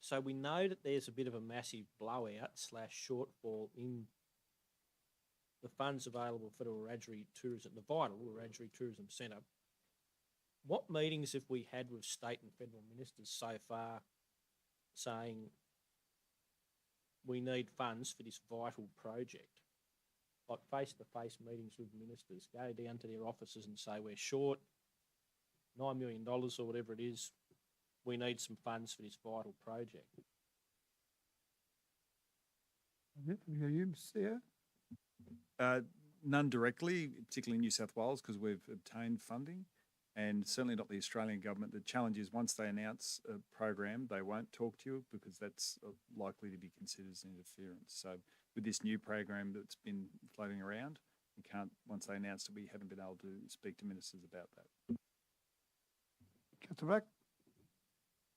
So we know that there's a bit of a massive blowout / shortfall in the funds available for the Wiradjuri Tourism, the vital Wiradjuri Tourism Centre. What meetings have we had with state and federal ministers so far saying we need funds for this vital project? Like face-to-face meetings with ministers, go down to their offices and say we're short $9 million or whatever it is, we need some funds for this vital project. You, CEO? None directly, particularly in New South Wales, because we've obtained funding, and certainly not the Australian government. The challenge is once they announce a program, they won't talk to you because that's likely to be considered as interference. So with this new program that's been floating around, we can't, once they announce it, we haven't been able to speak to ministers about that. Councillor Back.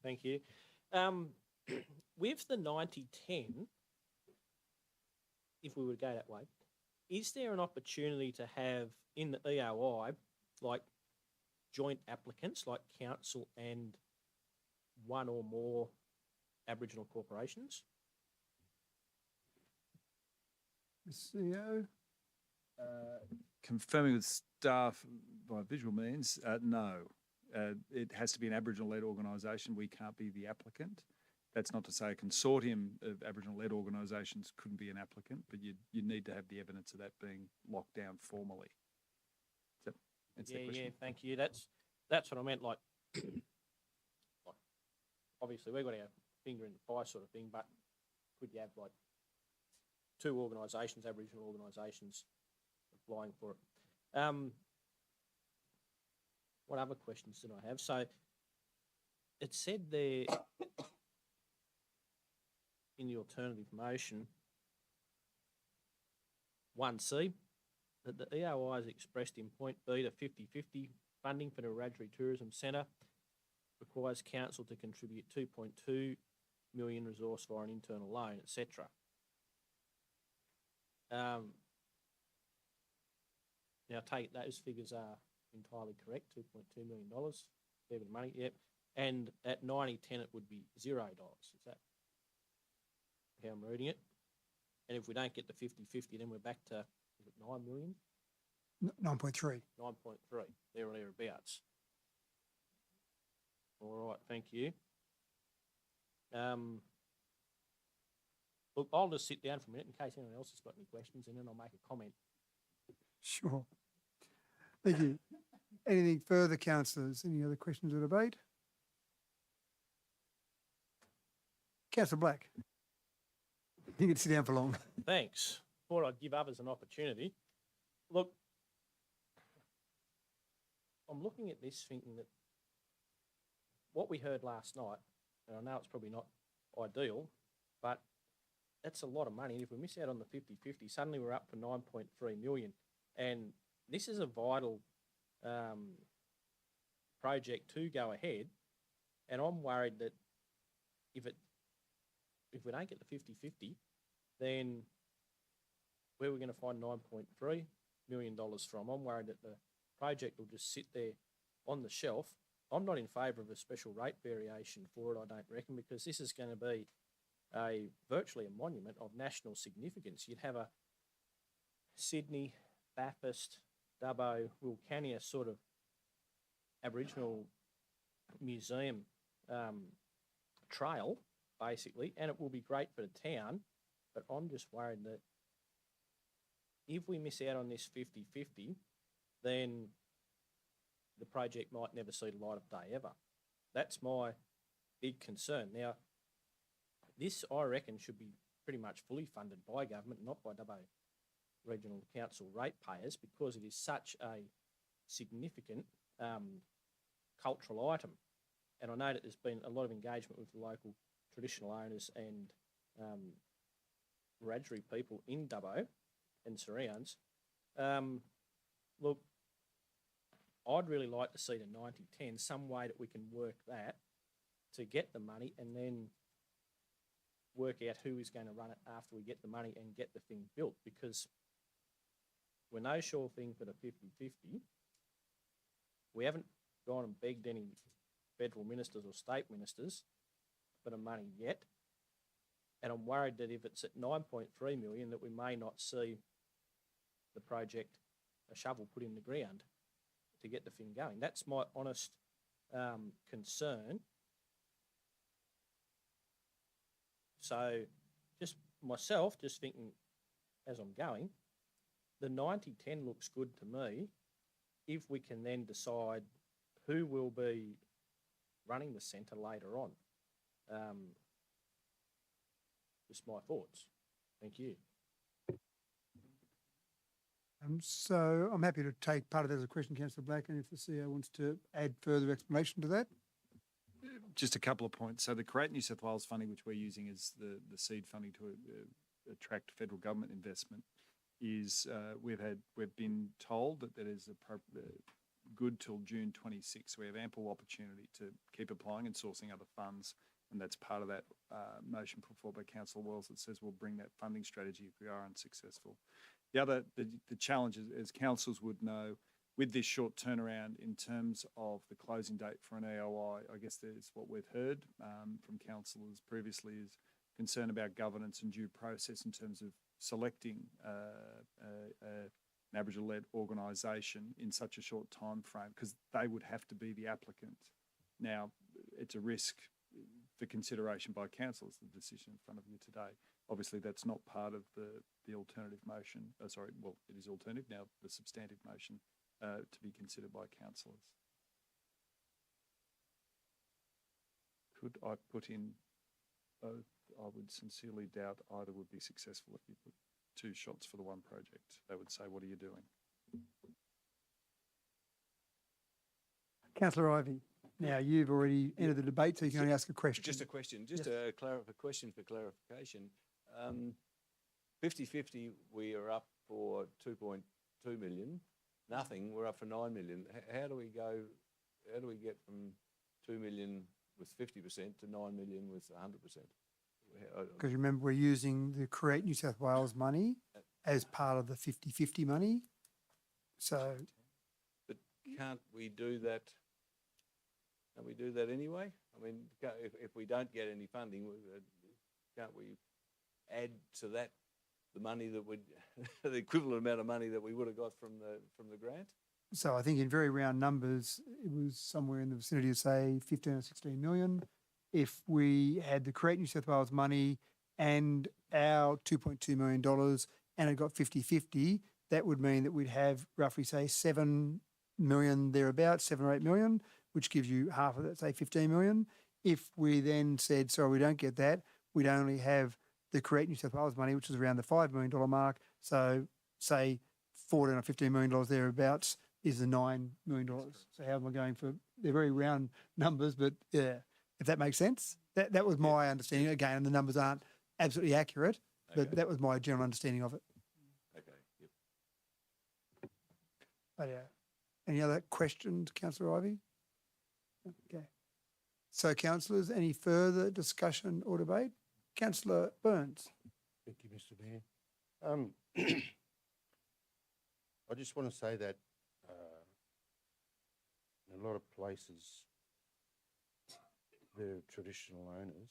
Thank you. with the 90-10, if we would go that way, is there an opportunity to have in the EOI like joint applicants like council and one or more Aboriginal corporations? Ms. CEO? Confirming with staff by visual means, no. It has to be an Aboriginal-led organisation. We can't be the applicant. That's not to say a consortium of Aboriginal-led organisations couldn't be an applicant, but you need to have the evidence of that being locked down formally. Does that answer that question? Yeah, thank you. That's what I meant. Like obviously we've got our finger in the pie sort of thing, but could you have like two organisations, Aboriginal organisations, applying for it? What other questions did I have? So it said there in the alternative motion 1C that the EOI is expressed in point B to 50-50 funding for the Wiradjuri Tourism Centre requires council to contribute 2.2 million resource via an internal loan, etc. Now, take it those figures are entirely correct, $2.2 million, fair bit of money, yep. And at 90-10, it would be $0. Is that how I'm reading it? And if we don't get the 50-50, then we're back to, is it 9 million? 9.3. 9.3, there or thereabouts. All right, thank you. Look, I'll just sit down for a minute in case anyone else has got any questions, and then I'll make a comment. Sure. Thank you. Anything further, councillors? Any other questions or debate? Councillor Black. You can sit down for long. Thanks. Thought I'd give others an opportunity. Look, I'm looking at this thinking that what we heard last night, and I know it's probably not ideal, but that's a lot of money. And if we miss out on the 50-50, suddenly we're up for 9.3 million. And this is a vital project to go ahead. And I'm worried that if we don't get the 50-50, then where are we going to find $9.3 million from? I'm worried that the project will just sit there on the shelf. I'm not in favour of a special rate variation for it, I don't reckon, because this is going to be virtually a monument of national significance. You'd have a Sydney, Bathurst, Dubbo, Wilcannia sort of Aboriginal museum trail, basically, and it will be great for the town, but I'm just worried that if we miss out on this 50-50, then the project might never see the light of day ever. That's my big concern. Now, this, I reckon, should be pretty much fully funded by government, not by Dubbo Regional Council ratepayers, because it is such a significant cultural item. And I know that there's been a lot of engagement with the local traditional owners and Wiradjuri people in Dubbo and surrounds. Look, I'd really like to see the 90-10, some way that we can work that to get the money and then work out who is going to run it after we get the money and get the thing built, because we're no sure thing for the 50-50. We haven't gone and begged any federal ministers or state ministers for the money yet. And I'm worried that if it's at 9.3 million, that we may not see the project, a shovel put in the ground to get the thing going. That's my honest concern. So just myself, just thinking as I'm going, the 90-10 looks good to me if we can then decide who will be running the centre later on. Just my thoughts. Thank you. So I'm happy to take part of that as a question, Councillor Black, and if the CEO wants to add further explanation to that. Just a couple of points. So the Create New South Wales funding, which we're using as the seed funding to attract federal government investment, is we've been told that that is good till June 26. We have ample opportunity to keep applying and sourcing other funds And that's part of that motion put forward by Councillor Wells that says we'll bring that funding strategy if we are unsuccessful. The challenge, as councils would know, with this short turnaround in terms of the closing date for an EOI, I guess that's what we've heard from councillors previously, is concern about governance and due process in terms of selecting an Aboriginal-led organisation in such a short time frame, because they would have to be the applicant. Now, it's a risk for consideration by councillors, the decision in front of you today. Obviously, that's not part of the alternative motion. It is alternative now, the substantive motion to be considered by councillors. Could I put in both? I would sincerely doubt either would be successful if you put two shots for the one project. They would say, what are you doing? Councillor Ivey, now you've already entered the debate, so you can only ask a question. Just a question, Yes. a question for clarification. 50-50, we are up for 2.2 million. Nothing, we're up for 9 million. How do we get from 2 million with 50% to 9 million with 100%? Because remember, we're using the Create New South Wales money as part of the 50-50 money. So, But can't we do that? Can we do that anyway? I mean, if we don't get any funding, can't we add to that the money that would, the equivalent amount of money that we would have got from the grant? so I think in very round numbers, it was somewhere in the vicinity of, say, 15 or 16 million. If we had the Create New South Wales money and our $2.2 million and it got 50-50, that would mean that we'd have roughly, say, 7 million thereabouts, 7 or 8 million, which gives you half of that, say 15 million. If we then said, sorry, we don't get that, we'd only have the Create New South Wales money, which is around the $5 million mark. So say $14 or $15 million thereabouts is the $9 million. So how am I going for, they're very round numbers, but yeah, if that makes sense. That was my understanding. Again, the numbers aren't absolutely accurate, but that was my general understanding of it. Okay, yep. But yeah. Any other questions, Councillor Ivey? Okay. So, councillors, any further discussion or debate? Councillor Burns. Thank you, Mr. Mayor. I just want to say that in a lot of places, they're traditional owners.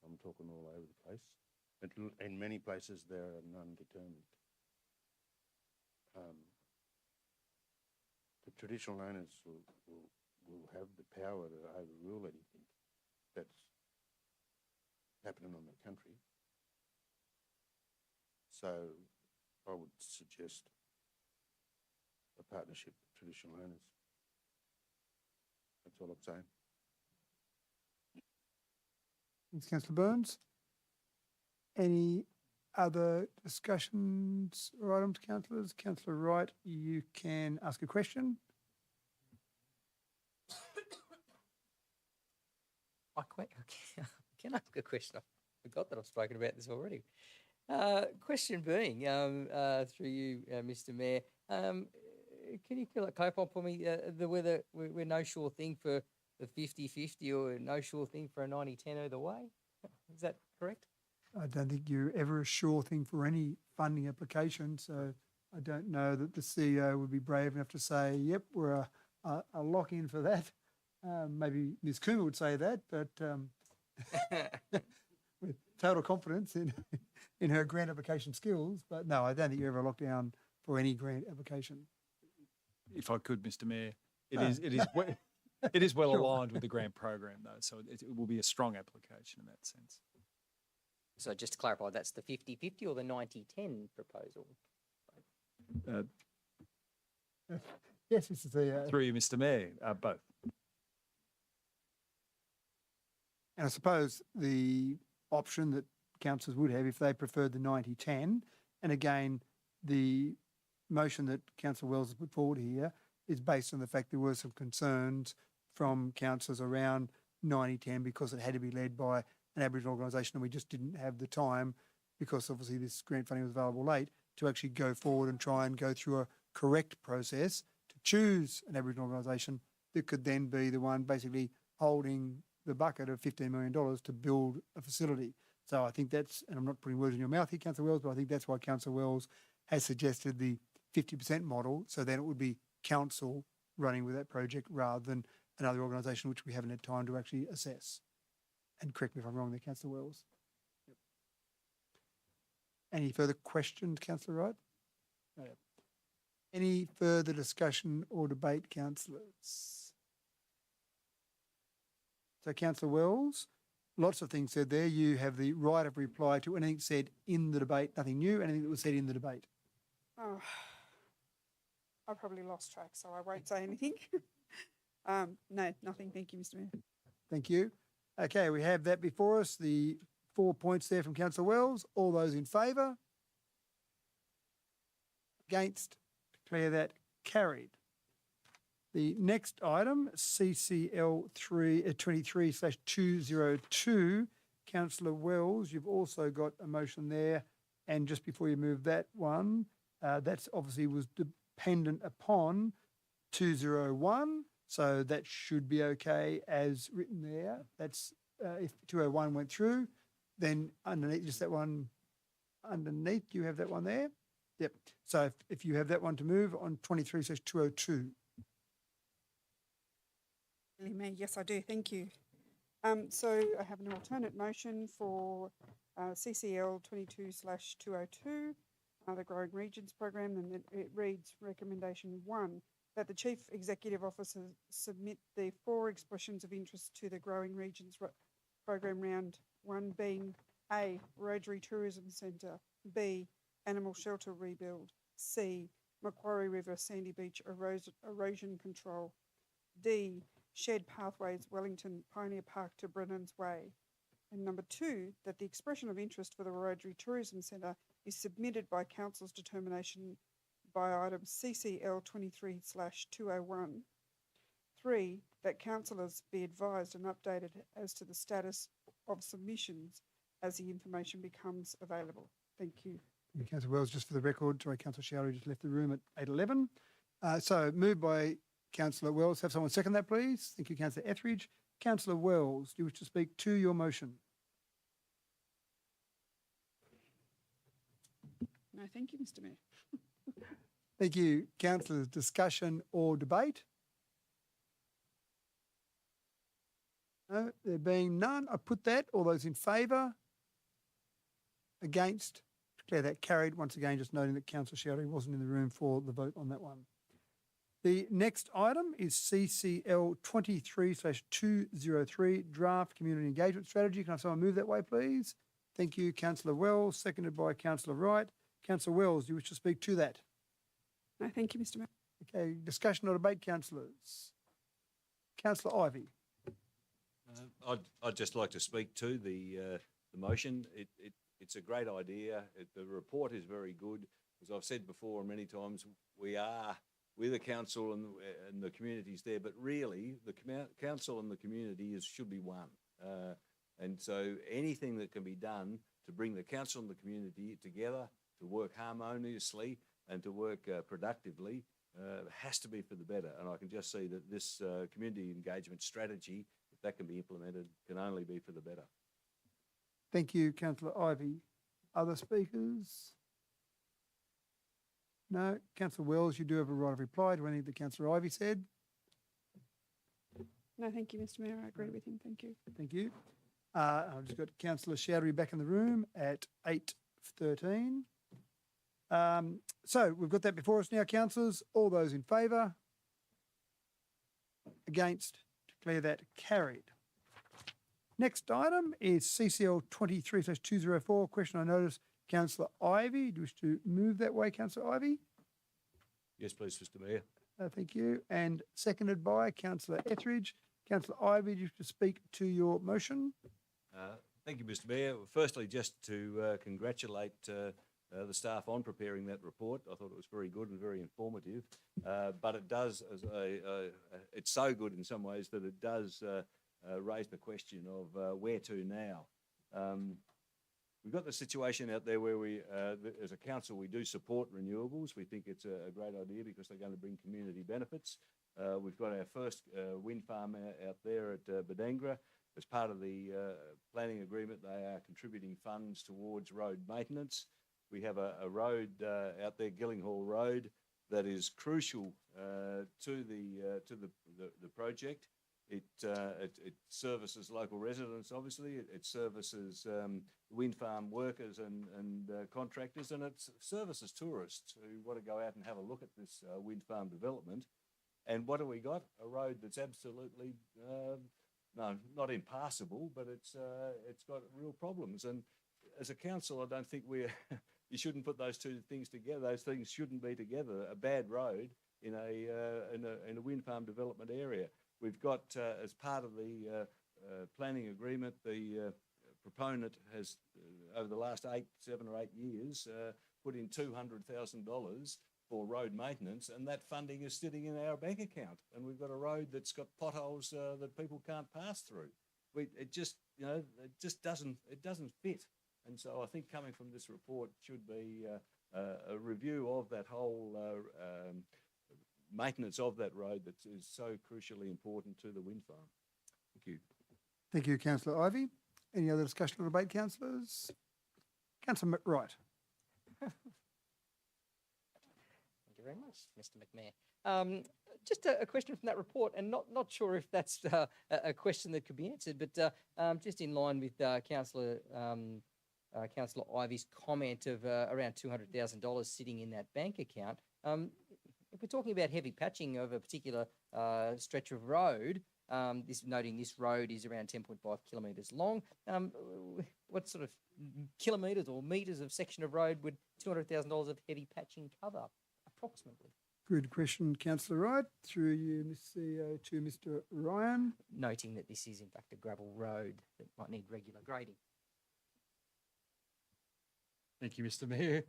I'm talking all over the place. In many places, there are none determined. The traditional owners will have the power to overrule anything that's happening on the country. So I would suggest a partnership with traditional owners. That's all I'm saying. Thanks, Councillor Burns. Any other discussions or items, councillors? Councillor Wright, you can ask a question. Can I ask a question? I forgot that I've spoken about this already. Question being, through you, Mr. Mayor, can you clarify for me whether we're no sure thing for the 50-50 or no sure thing for a 90-10 either way? Is that correct? I don't think you're ever a sure thing for any funding application, so I don't know that the CEO would be brave enough to say, yep, we're a lock-in for that. Maybe Ms. Coomer would say that, but with total confidence in her grant application skills. But no, I don't think you're ever locked down for any grant application. If I could, Mr. Mayor, it is well aligned with the grant program, though, so it will be a strong application in that sense. So just to clarify, that's the 50-50 or the 90-10 proposal? Yes, this is the... Through you, Mr. Mayor, both. And I suppose the option that councillors would have if they preferred the 90-10, and again, the motion that Councillor Wells has put forward here is based on the fact there were some concerns from councillors around 90-10 because it had to be led by an Aboriginal organisation and we just didn't have the time, because obviously this grant funding was available late, to actually go forward and try and go through a correct process to choose an Aboriginal organisation that could then be the one basically holding the bucket of $15 million to build a facility. So I think that's, and I'm not putting words in your mouth here, Councillor Wells, but I think that's why Councillor Wells has suggested the 50% model. So then it would be council running with that project rather than another organisation which we haven't had time to actually assess. And correct me if I'm wrong there, Councillor Wells. Yep. Any further questions, Councillor Wright? No. Any further discussion or debate, councillors? So, Councillor Wells, lots of things said there. You have the right of reply to anything said in the debate, nothing new, anything that was said in the debate. Oh, I probably lost track, so I won't say anything. No, nothing. Thank you, Mr. Mayor. Thank you. Okay, we have that before us, the 4 points there from Councillor Wells. All those in favour? Against? Declare that carried. The next item, CCL 23/202, Councillor Wells, you've also got a motion there. And just before you move that one, that's obviously was dependent upon 201. So that should be okay as written there. That's if 201 went through, then underneath just that one underneath, do you have that one there? Yep. So if you have that one to move on 23/202. Mayor, yes, I do. Thank you. So I have an alternate motion for CCL 22/202, the Growing Regions Program, and it reads recommendation 1, that the Chief Executive Officer submit the 4 expressions of interest to the Growing Regions Program round 1 being A, Rotary Tourism Centre, B, Animal Shelter Rebuild, C, Macquarie River Sandy Beach Erosion Control, D, Shared Pathways Wellington Pioneer Park to Brennan's Way, and number 2, that the expression of interest for the Rotary Tourism Centre is submitted by Council's determination by item CCL 23/201. 3, that councillors be advised and updated as to the status of submissions as the information becomes available. Thank you. Thank you, Councillor Wells. Just for the record, sorry, Councillor Showery just left the room at 8:11. So moved by Councillor Wells. Have someone second that, please. Thank you, Councillor Etheridge. Councillor Wells, do you wish to speak to your motion? No, thank you, Mr. Mayor. Thank you. Councillors, discussion or debate? No, there being none, I put that. All those in favour? Against? Declare that carried. Once again, just noting that Councillor Showery wasn't in the room for the vote on that one. The next item is CCL 23/203, Draft Community Engagement Strategy. Can I have someone move that way, please? Thank you, Councillor Wells, seconded by Councillor Wright. Councillor Wells, do you wish to speak to that? No, thank you, Mr. Mayor. Okay, discussion or debate, councillors? Councillor Ivey. I'd just like to speak to the motion. It's a great idea. The report is very good. As I've said before many times, we're the council and the communities there, but really the council and the community should be one. And so anything that can be done to bring the council and the community together to work harmoniously and to work productively has to be for the better. And I can just see that this community engagement strategy, if that can be implemented, can only be for the better. Thank you, Councillor Ivey. Other speakers? No. Councillor Wells, you do have a right of reply to anything that Councillor Ivey said. No, thank you, Mr. Mayor. I agree with him. Thank you. Thank you. I've just got Councillor Showery back in the room at 8:13. So we've got that before us now, councillors. All those in favour? Against? Declare that carried. Next item is CCL 23/204. Question I notice, Councillor Ivey. Do you wish to move that way, Councillor Ivey? Yes, please, Mr. Mayor. Thank you. And seconded by Councillor Etheridge. Councillor Ivey, do you wish to speak to your motion? Thank you, Mr. Mayor. Firstly, just to congratulate the staff on preparing that report. I thought it was very good and very informative. But it does, it's so good in some ways that it does raise the question of where to now. We've got the situation out there where we, as a council, we do support renewables. We think it's a great idea because they're going to bring community benefits. We've got our first wind farm out there at Badangra. as part of the planning agreement, they are contributing funds towards road maintenance. We have a road out there, Gillinghall Road, that is crucial to the project. It services local residents, obviously. It services wind farm workers and contractors, and it services tourists who want to go out and have a look at this wind farm development. And what have we got? A road that's absolutely no, not impassable, but it's got real problems. And as a council, I don't think you shouldn't put those two things together. Those things shouldn't be together. A bad road in a wind farm development area. We've got, as part of the planning agreement, the proponent has, over the last 7 or 8 years, put in $200,000 for road maintenance, and that funding is sitting in our bank account. And we've got a road that's got potholes that people can't pass through. It just doesn't fit. And so I think coming from this report should be a review of that whole maintenance of that road that is so crucially important to the wind farm. Thank you. Thank you, Councillor Ivey. Any other discussion or debate, councillors? Councillor McWright. Thank you very much, Mr. McMahon. Just a question from that report, and not sure if that's a question that could be answered, but just in line with Councillor Ivey's comment of around $200,000 sitting in that bank account. If we're talking about heavy patching of a particular stretch of road, noting this road is around 10.5 kilometres long, what sort of kilometres or metres of section of road would $200,000 of heavy patching cover, approximately? Good question, Councillor Wright. Through you, Ms. CEO, to Mr. Ryan. Noting that this is in fact a gravel road that might need regular grading. Thank you, Mr. Mayor.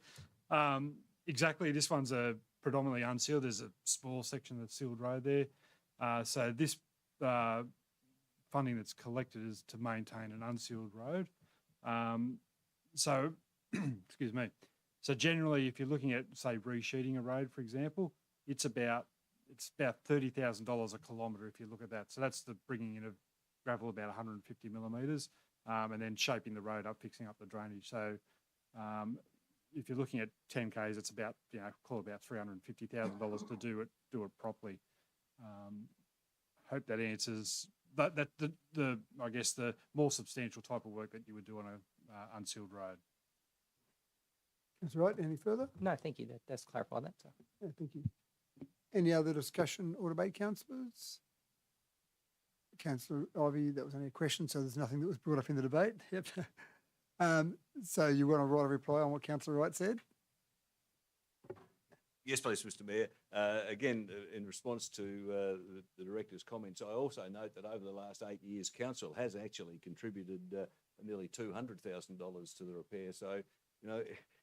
Exactly, this one's a predominantly unsealed. There's a small section that's sealed road there. So this funding that's collected is to maintain an unsealed road. So, excuse me. So generally, if you're looking at, say, resheeting a road, for example, it's about $30,000 a kilometre if you look at that. So that's the bringing in of gravel about 150 millimetres, and then shaping the road up, fixing up the drainage. So if you're looking at 10 Ks, it's about, call it about $350,000 to do it properly. Hope that answers that. I guess the more substantial type of work that you would do on a unsealed road. That's right. Any further? No, thank you. That does clarify that. Yeah, thank you. Any other discussion or debate, councillors? Councillor Ivey, that was only a question, so there's nothing that was brought up in the debate. Yep. So you want to write a reply on what Councillor Wright said? Yes, please, Mr. Mayor. Again, in response to the Director's comments, I also note that over the last 8 years, Council has actually contributed nearly $200,000 to the repair. So,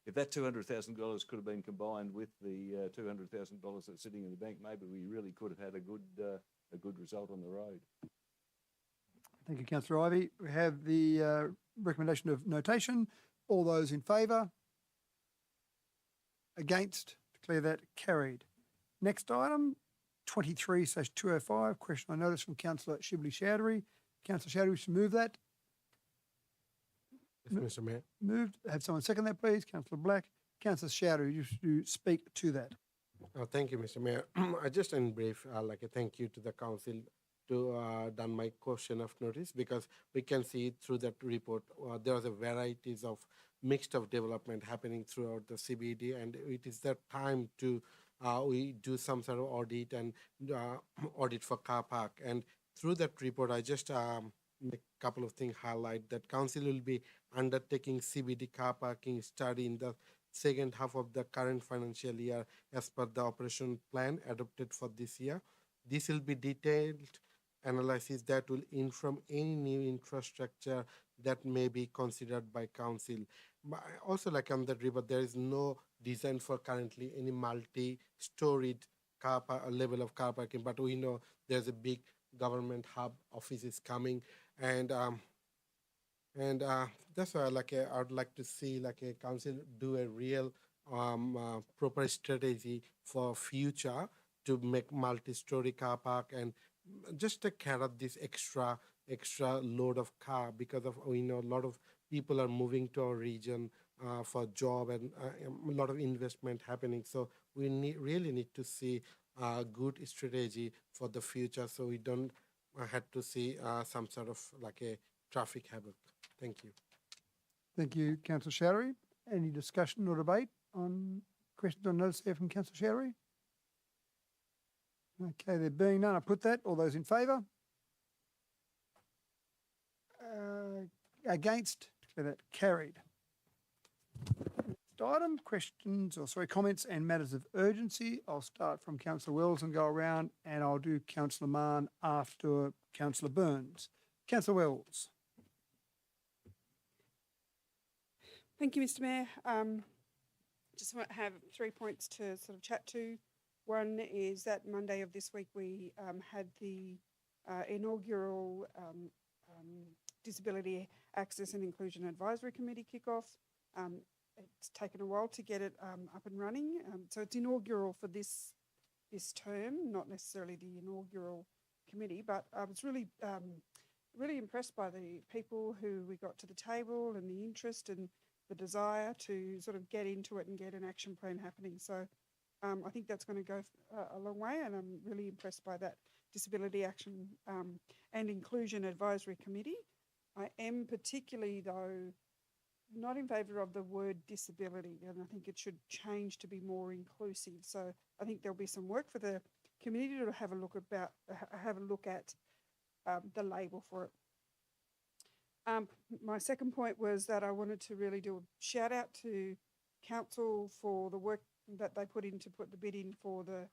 if that $200,000 could have been combined with the $200,000 that's sitting in the bank, maybe we really could have had a good result on the road. Thank you, Councillor Ivey. We have the recommendation of notation. All those in favour? Against? Declare that carried. Next item, 23/205, question I notice from Councillor Shibli Chowdhury. Councillor Chowdhury, to move that. Yes, Mr. Mayor. Moved. Have someone second that, please. Councillor Black. Councillor Chowdhury, you should speak to that. Thank you, Mr. Mayor. I just in brief, like a thank you to the council to done my question of notice, because we can see through that report there are the varieties of mixed of development happening throughout the CBD, and it is that time to we do some sort of audit and audit for car park. And through that report, I just make a couple of things highlight that council will be undertaking CBD car parking study in the second half of the current financial year as per the operation plan adopted for this year. This will be detailed analysis that will inform any new infrastructure that may be considered by council. But also, like on the river, there is no design for currently any multi-storied level of car parking, but we know there's a big government hub offices coming, and that's why I would like to see a council do a real proper strategy for future to make multi-story car park and just take care of this extra extra load of car because of, we know a lot of people are moving to our region for job and a lot of investment happening. So we really need to see a good strategy for the future so we don't have to see some sort of like a traffic havoc. Thank you. Thank you, Councillor Showery. Any discussion or debate on questions on notice here from Councillor Showery? Okay, there being none, I put that. All those in favour? Against? Declare that carried. Next item, comments and matters of urgency. I'll start from Councillor Wells and go around, and I'll do Councillor Mann after Councillor Burns. Councillor Wells. Thank you, Mr. Mayor. Just want to have 3 points to sort of chat to. One is that Monday of this week we had the inaugural Disability Access and Inclusion Advisory Committee kick-off. It's taken a while to get it up and running, so it's inaugural for this term, not necessarily the inaugural committee. But I was really impressed by the people who we got to the table and the interest and the desire to sort of get into it and get an action plan happening. So I think that's going to go a long way, and I'm really impressed by that Disability Action and Inclusion Advisory Committee. I am particularly, though, not in favour of the word disability, and I think it should change to be more inclusive. So I think there'll be some work for the community to have a look at the label for it. My second point was that I wanted to really do a shout out to council for the work that they put in to put the bid in for the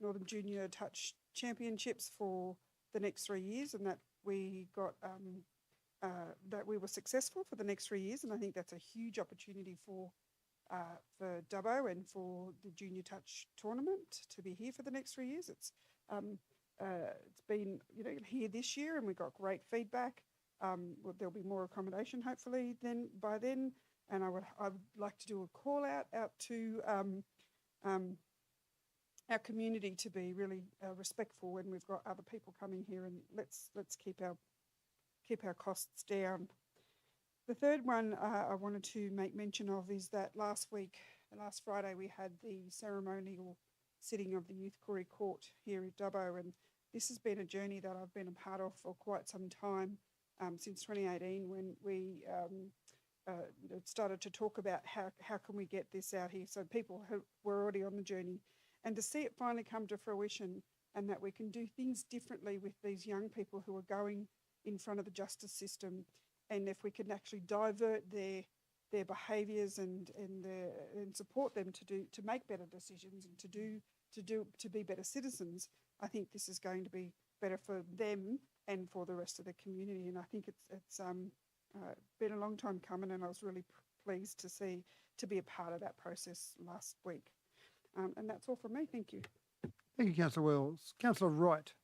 Northern Junior Touch Championships for the next 3 years, and that we got that we were successful for the next 3 years, and I think that's a huge opportunity for Dubbo and for the Junior Touch tournament to be here for the next 3 years. It's been here this year, and we got great feedback. Well, there'll be more accommodation hopefully by then, and I would like to do a call out to our community to be really respectful when we've got other people coming here, and let's keep our costs down. The third one I wanted to make mention of is that last Friday, we had the ceremonial sitting of the Youth Koori Court here at Dubbo, and this has been a journey that I've been a part of for quite some time, since 2018, when we started to talk about how can we get this out here, so people who were already on the journey, and to see it finally come to fruition, and that we can do things differently with these young people who are going in front of the justice system, and if we can actually divert their behaviours and support them to make better decisions and to be better citizens, I think this is going to be better for them and for the rest of the community. And I think it's been a long time coming, and I was really pleased to be a part of that process last week. And that's all from me. Thank you. Thank you, Councillor Wells. Councillor Wright.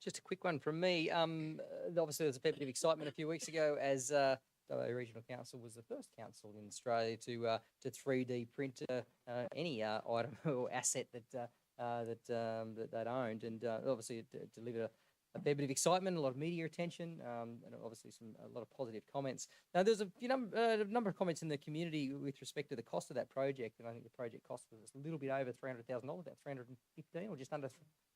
Just a quick one from me. Obviously, there was a fair bit of excitement a few weeks ago as Dubbo Regional Council was the first council in Australia to 3D print any item or asset that they'd owned, and obviously it delivered a fair bit of excitement, a lot of media attention, and obviously a lot of positive comments. Now, there's a number of comments in the community with respect to the cost of that project, and I think the project cost was a little bit over $300,000, about $315 or just under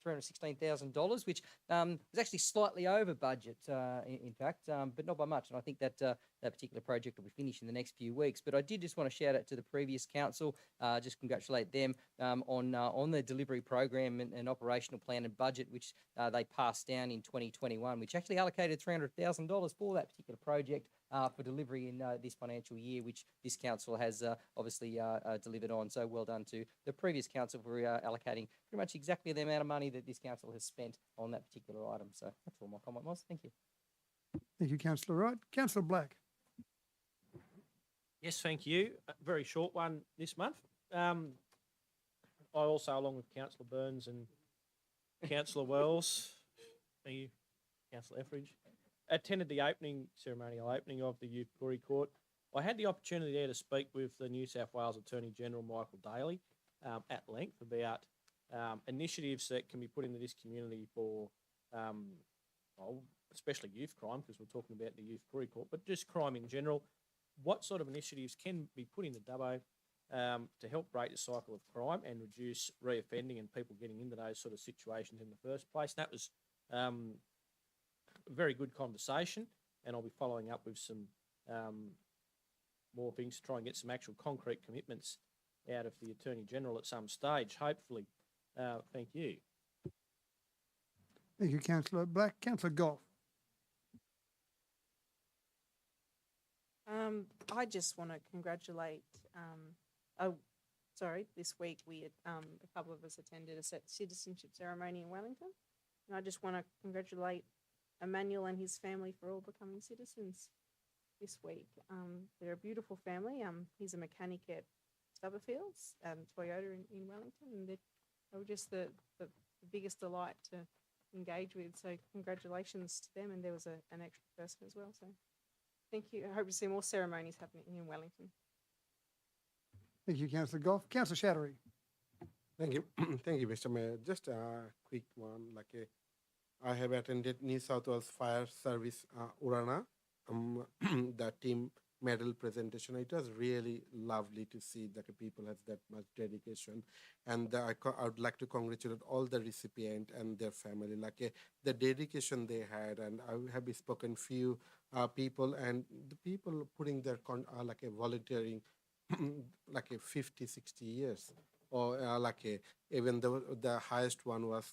$316,000, which was actually slightly over budget, in fact, but not by much. And I think that that particular project will be finished in the next few weeks. But I did just want to shout out to the previous council, just congratulate them on the delivery program and operational plan and budget, which they passed down in 2021, which actually allocated $300,000 for that particular project for delivery in this financial year, which this council has obviously delivered on. So well done to the previous council for allocating pretty much exactly the amount of money that this council has spent on that particular item. So that's all my comment was. Thank you. Thank you, Councillor Wright. Councillor Black. Yes, thank you. A very short one this month. I also, along with Councillor Burns and Councillor Wells, thank you, Councillor Etheridge, attended the ceremonial opening of the Youth Koori Court. I had the opportunity there to speak with the New South Wales Attorney General Michael Daly at length about initiatives that can be put into this community for especially youth crime, because we're talking about the youth pre court, but just crime in general. What sort of initiatives can be put into Dubbo to help break the cycle of crime and reduce reoffending and people getting into those sort of situations in the first place? And that was a very good conversation, and I'll be following up with some more things to try and get some actual concrete commitments out of the Attorney General at some stage, hopefully. Thank you. Thank you, Councillor Black. Councillor Goff. I just want to congratulate, this week we had, a couple of us attended a citizenship ceremony in Wellington. And I just want to congratulate Emmanuel and his family for all becoming citizens this week. They're a beautiful family. He's a mechanic at Stubberfields, Toyota in Wellington, and they were just the biggest delight to engage with. So congratulations to them, and there was an extra person as well. So thank you. I hope to see more ceremonies happening in Wellington. Thank you, Councillor Goff. Councillor Shattery. Thank you. Thank you, Mr. Mayor. Just a quick one. I have attended New South Wales Fire Service Urana, the team medal presentation. It was really lovely to see that the people have that much dedication, and I would like to congratulate all the recipient and their family. The dedication they had, and I have spoken few people, and the people putting their volunteering 50, 60 years, or even the highest one was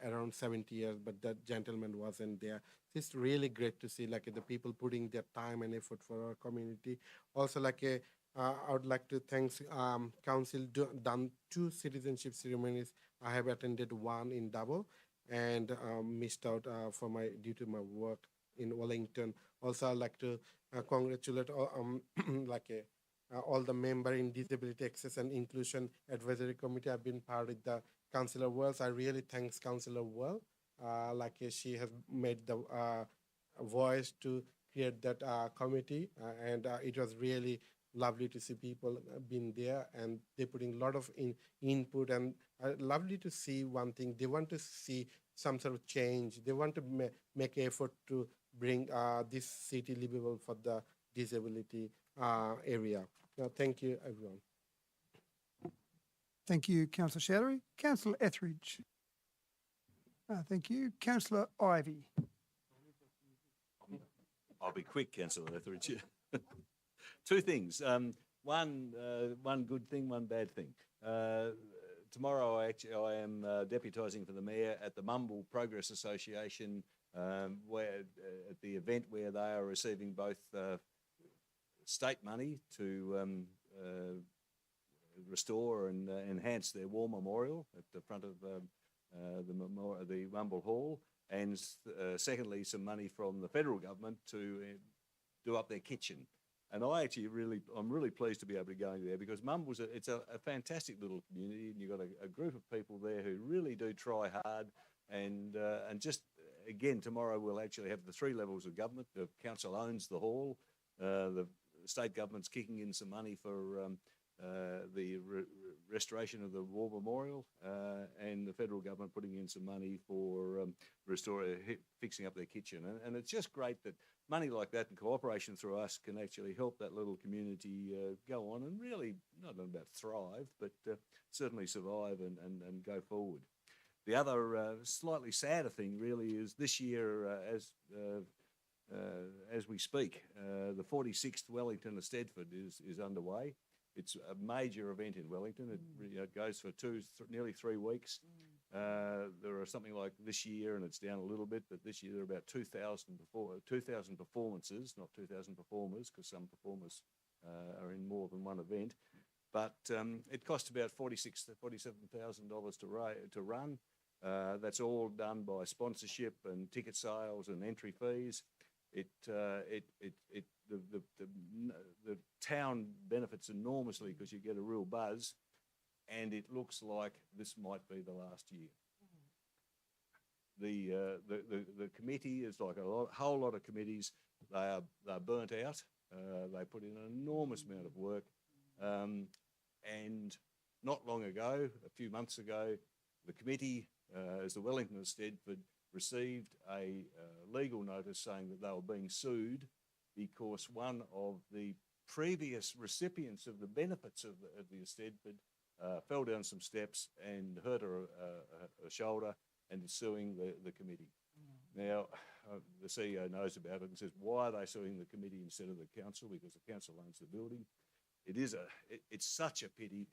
around 70 years, but that gentleman wasn't there. It's really great to see the people putting their time and effort for our community. Also, I would like to thank council done 2 citizenship ceremonies. I have attended one in Dubbo and missed out due to my work in Wellington. Also, I'd like to congratulate all the member in Disability Access and Inclusion Advisory Committee. I've been part of the Councillor Wells. I really thanks Councillor Wells. She has made the voice to create that committee, and it was really lovely to see people being there, and they're putting a lot of input, and lovely to see one thing. They want to see some sort of change. They want to make effort to bring this city livable for the disability area. Thank you, everyone. Thank you, Councillor Shattery. Councillor Etheridge. Thank you. Councillor Ivey. I'll be quick, Councillor Etheridge. 2 things. One good thing, one bad thing. Tomorrow, I am deputising for the Mayor at the Mumble Progress Association, where at the event where they are receiving both state money to restore and enhance their war memorial at the front of the Mumble Hall, and secondly, some money from the federal government to do up their kitchen. And I'm really pleased to be able to go there, because Mumble's it's a fantastic little community, and you've got a group of people there who really do try hard, and just again tomorrow we'll actually have the 3 levels of government. The council owns the hall, the state government's kicking in some money for the restoration of the war memorial, and the federal government putting in some money for fixing up their kitchen. And it's just great that money like that and cooperation through us can actually help that little community go on and really, not about thrive, but certainly survive and go forward. The other slightly sadder thing really is this year, as we speak, the 46th Wellington of Stedford is underway. It's a major event in Wellington. It goes for nearly 3 weeks. There are something like this year, and it's down a little bit, but this year there are about 2,000 performances, not 2,000 performers, because some performers are in more than one event. But it costs about $47,000 to run. That's all done by sponsorship and ticket sales and entry fees. The town benefits enormously because you get a real buzz, and it looks like this might be the last year. The committee is like whole lot of committees. They're burnt out. They put in an enormous amount of work, and not long ago, a few months ago, the committee, as the Wellington of Stedford, received a legal notice saying that they were being sued because one of the previous recipients of the benefits of the Eisteddfod fell down some steps and hurt her shoulder and is suing the committee. Now, the CEO knows about it and says, why are they suing the committee instead of the council? Because the council owns the building. It's such a pity.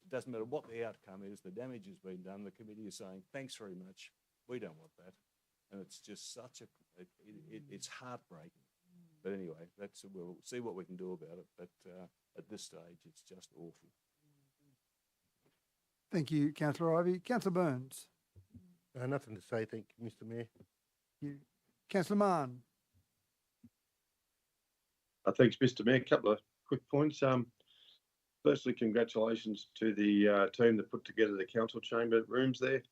It doesn't matter what the outcome is, the damage has been done. The committee is saying, thanks very much, we don't want that. And it's just it's heartbreaking. But anyway, we'll see what we can do about it. But at this stage, it's just awful. Thank you, Councillor Ivey. Councillor Burns. Nothing to say, thank you, Mr Mayor. You. Councillor Mann. Thanks, Mr Mayor. A couple of quick points. Firstly, congratulations to the team that put together the council chamber rooms there.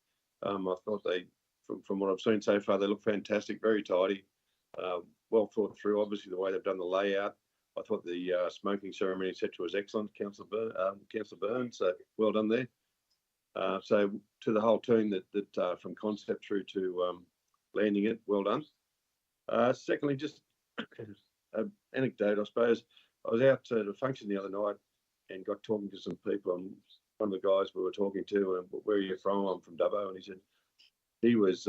I thought from what I've seen so far, they look fantastic, very tidy, well thought through. Obviously, the way they've done the layout. I thought the smoking ceremony, etc., was excellent, Councillor Burns. So well done there. So to the whole team that from concept through to landing it, well done. Secondly, just an anecdote, I suppose. I was out at a function the other night and got talking to some people. And one of the guys we were talking to, where are you from? I'm from Dubbo. And he said he was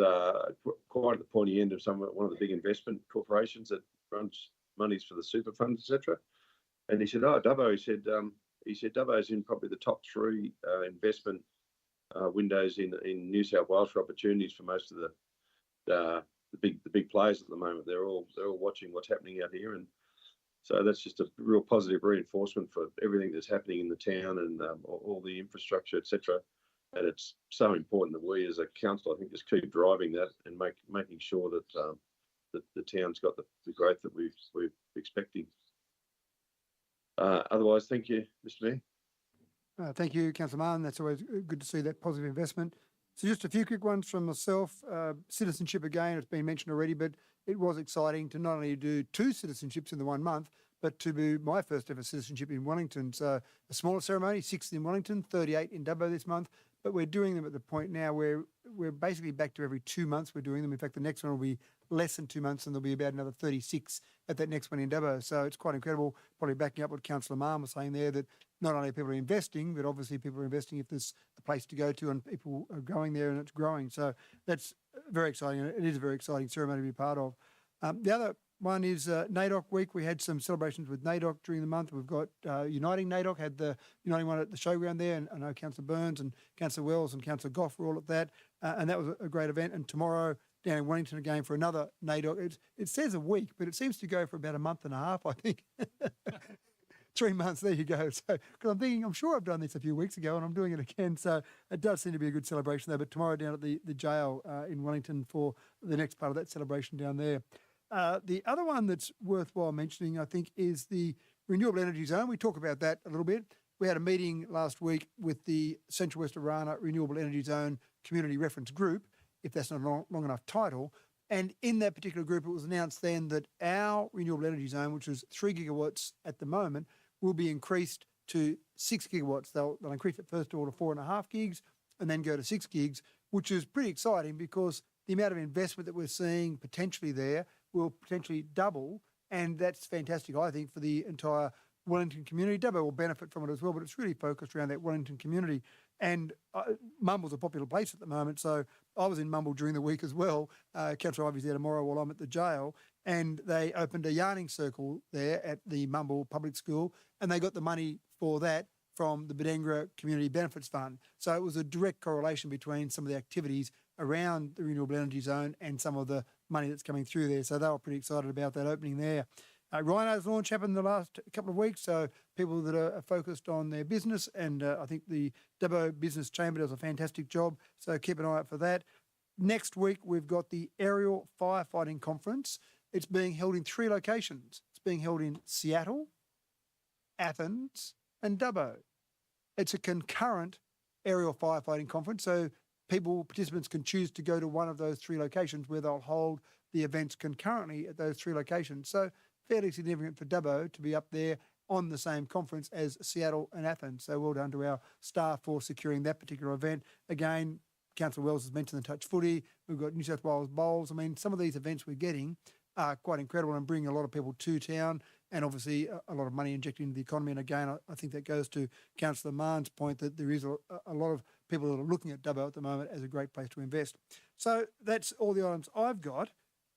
quite at the pointy end of one of the big investment corporations that runs monies for the super funds, etc. And he said, "Oh, Dubbo." He said Dubbo's in probably the top 3 investment windows in New South Wales for opportunities for most of the big players at the moment. They're all watching what's happening out here, and so that's just a real positive reinforcement for everything that's happening in the town and all the infrastructure, etc. And it's so important that we as a council, I think, just keep driving that and making sure that the town's got the growth that we're expecting. Otherwise, thank you, Mr Mayor. Thank you, Councillor Mann. That's always good to see that positive investment. So just a few quick ones from myself. Citizenship again, it's been mentioned already, but it was exciting to not only do 2 citizenships in the 1 month, but to be my first ever citizenship in Wellington. So a smaller ceremony, 6 in Wellington, 38 in Dubbo this month, but we're doing them at the point now where we're basically back to every 2 months we're doing them. In fact, the next one will be less than 2 months and there'll be about another 36 at that next one in Dubbo. So it's quite incredible, probably backing up what Councillor Mann was saying there, that not only people are investing, but obviously people are investing if there's a place to go to and people are going there and it's growing. So that's very exciting. It is a very exciting ceremony to be part of. The other one is NAIDOC week. We had some celebrations with NAIDOC during the month. We've got Uniting NAIDOC, had the Uniting one at the showground there, and I know Councillor Burns and Councillor Wells and Councillor Goff were all at that, and that was a great event. And tomorrow down in Wellington again for another NAIDOC. It says a week, but it seems to go for about a month and a half, I think. 3 months, there you go. So, because I'm thinking, I'm sure I've done this a few weeks ago and I'm doing it again. So it does seem to be a good celebration there. But tomorrow down at the jail in Wellington for the next part of that celebration down there. The other one that's worthwhile mentioning, I think, is the Renewable Energy Zone. We talk about that a little bit. We had a meeting last week with the Central West Orana Renewable Energy Zone Community Reference Group, if that's not a long enough title. And in that particular group, it was announced then that our renewable energy zone, which is 3 gigawatts at the moment, will be increased to 6 gigawatts. They'll increase it first of all to 4.5 gigs and then go to 6 gigs, which is pretty exciting because the amount of investment that we're seeing potentially there will potentially double. And that's fantastic, I think, for the entire Wellington community. Dubbo will benefit from it as well, but it's really focused around that Wellington community. And Mumble's a popular place at the moment, so I was in Mumble during the week as well. Councillor Ivey's there tomorrow while I'm at the jail, and they opened a yarning circle there at the Mumble Public School, and they got the money for that from the Budengra Community Benefits Fund. So it was a direct correlation between some of the activities around the Renewable Energy Zone and some of the money that's coming through there. So they were pretty excited about that opening there. Rhino's launch happened the last couple of weeks, so people that are focused on their business, and I think the Dubbo Business Chamber does a fantastic job, so keep an eye out for that. Next week, we've got the Aerial Firefighting Conference. It's being held in 3 locations. It's being held in Seattle, Athens, and Dubbo. It's a concurrent aerial firefighting conference, so participants can choose to go to one of those 3 locations where they'll hold the events concurrently at those 3 locations. So fairly significant for Dubbo to be up there on the same conference as Seattle and Athens. So well done to our staff for securing that particular event. Again, Councillor Wells has mentioned the touch footy. We've got New South Wales Bowls. I mean, some of these events we're getting are quite incredible and bring a lot of people to town, and obviously a lot of money injected into the economy. And again, I think that goes to Councillor Mahn's point that there is a lot of people that are looking at Dubbo at the moment as a great place to invest. So that's all the items I've got,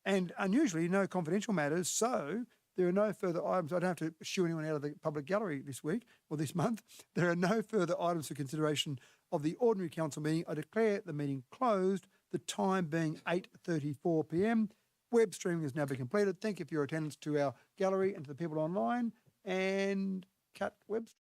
and unusually no confidential matters. So there are no further items. I don't have to shoo anyone out of the public gallery this week or this month. There are no further items for consideration of the ordinary council meeting. I declare the meeting closed, the time being 8:34 p.m. Web streaming has now been completed. Thank you for your attendance to our gallery and to the people online, and cut web stream.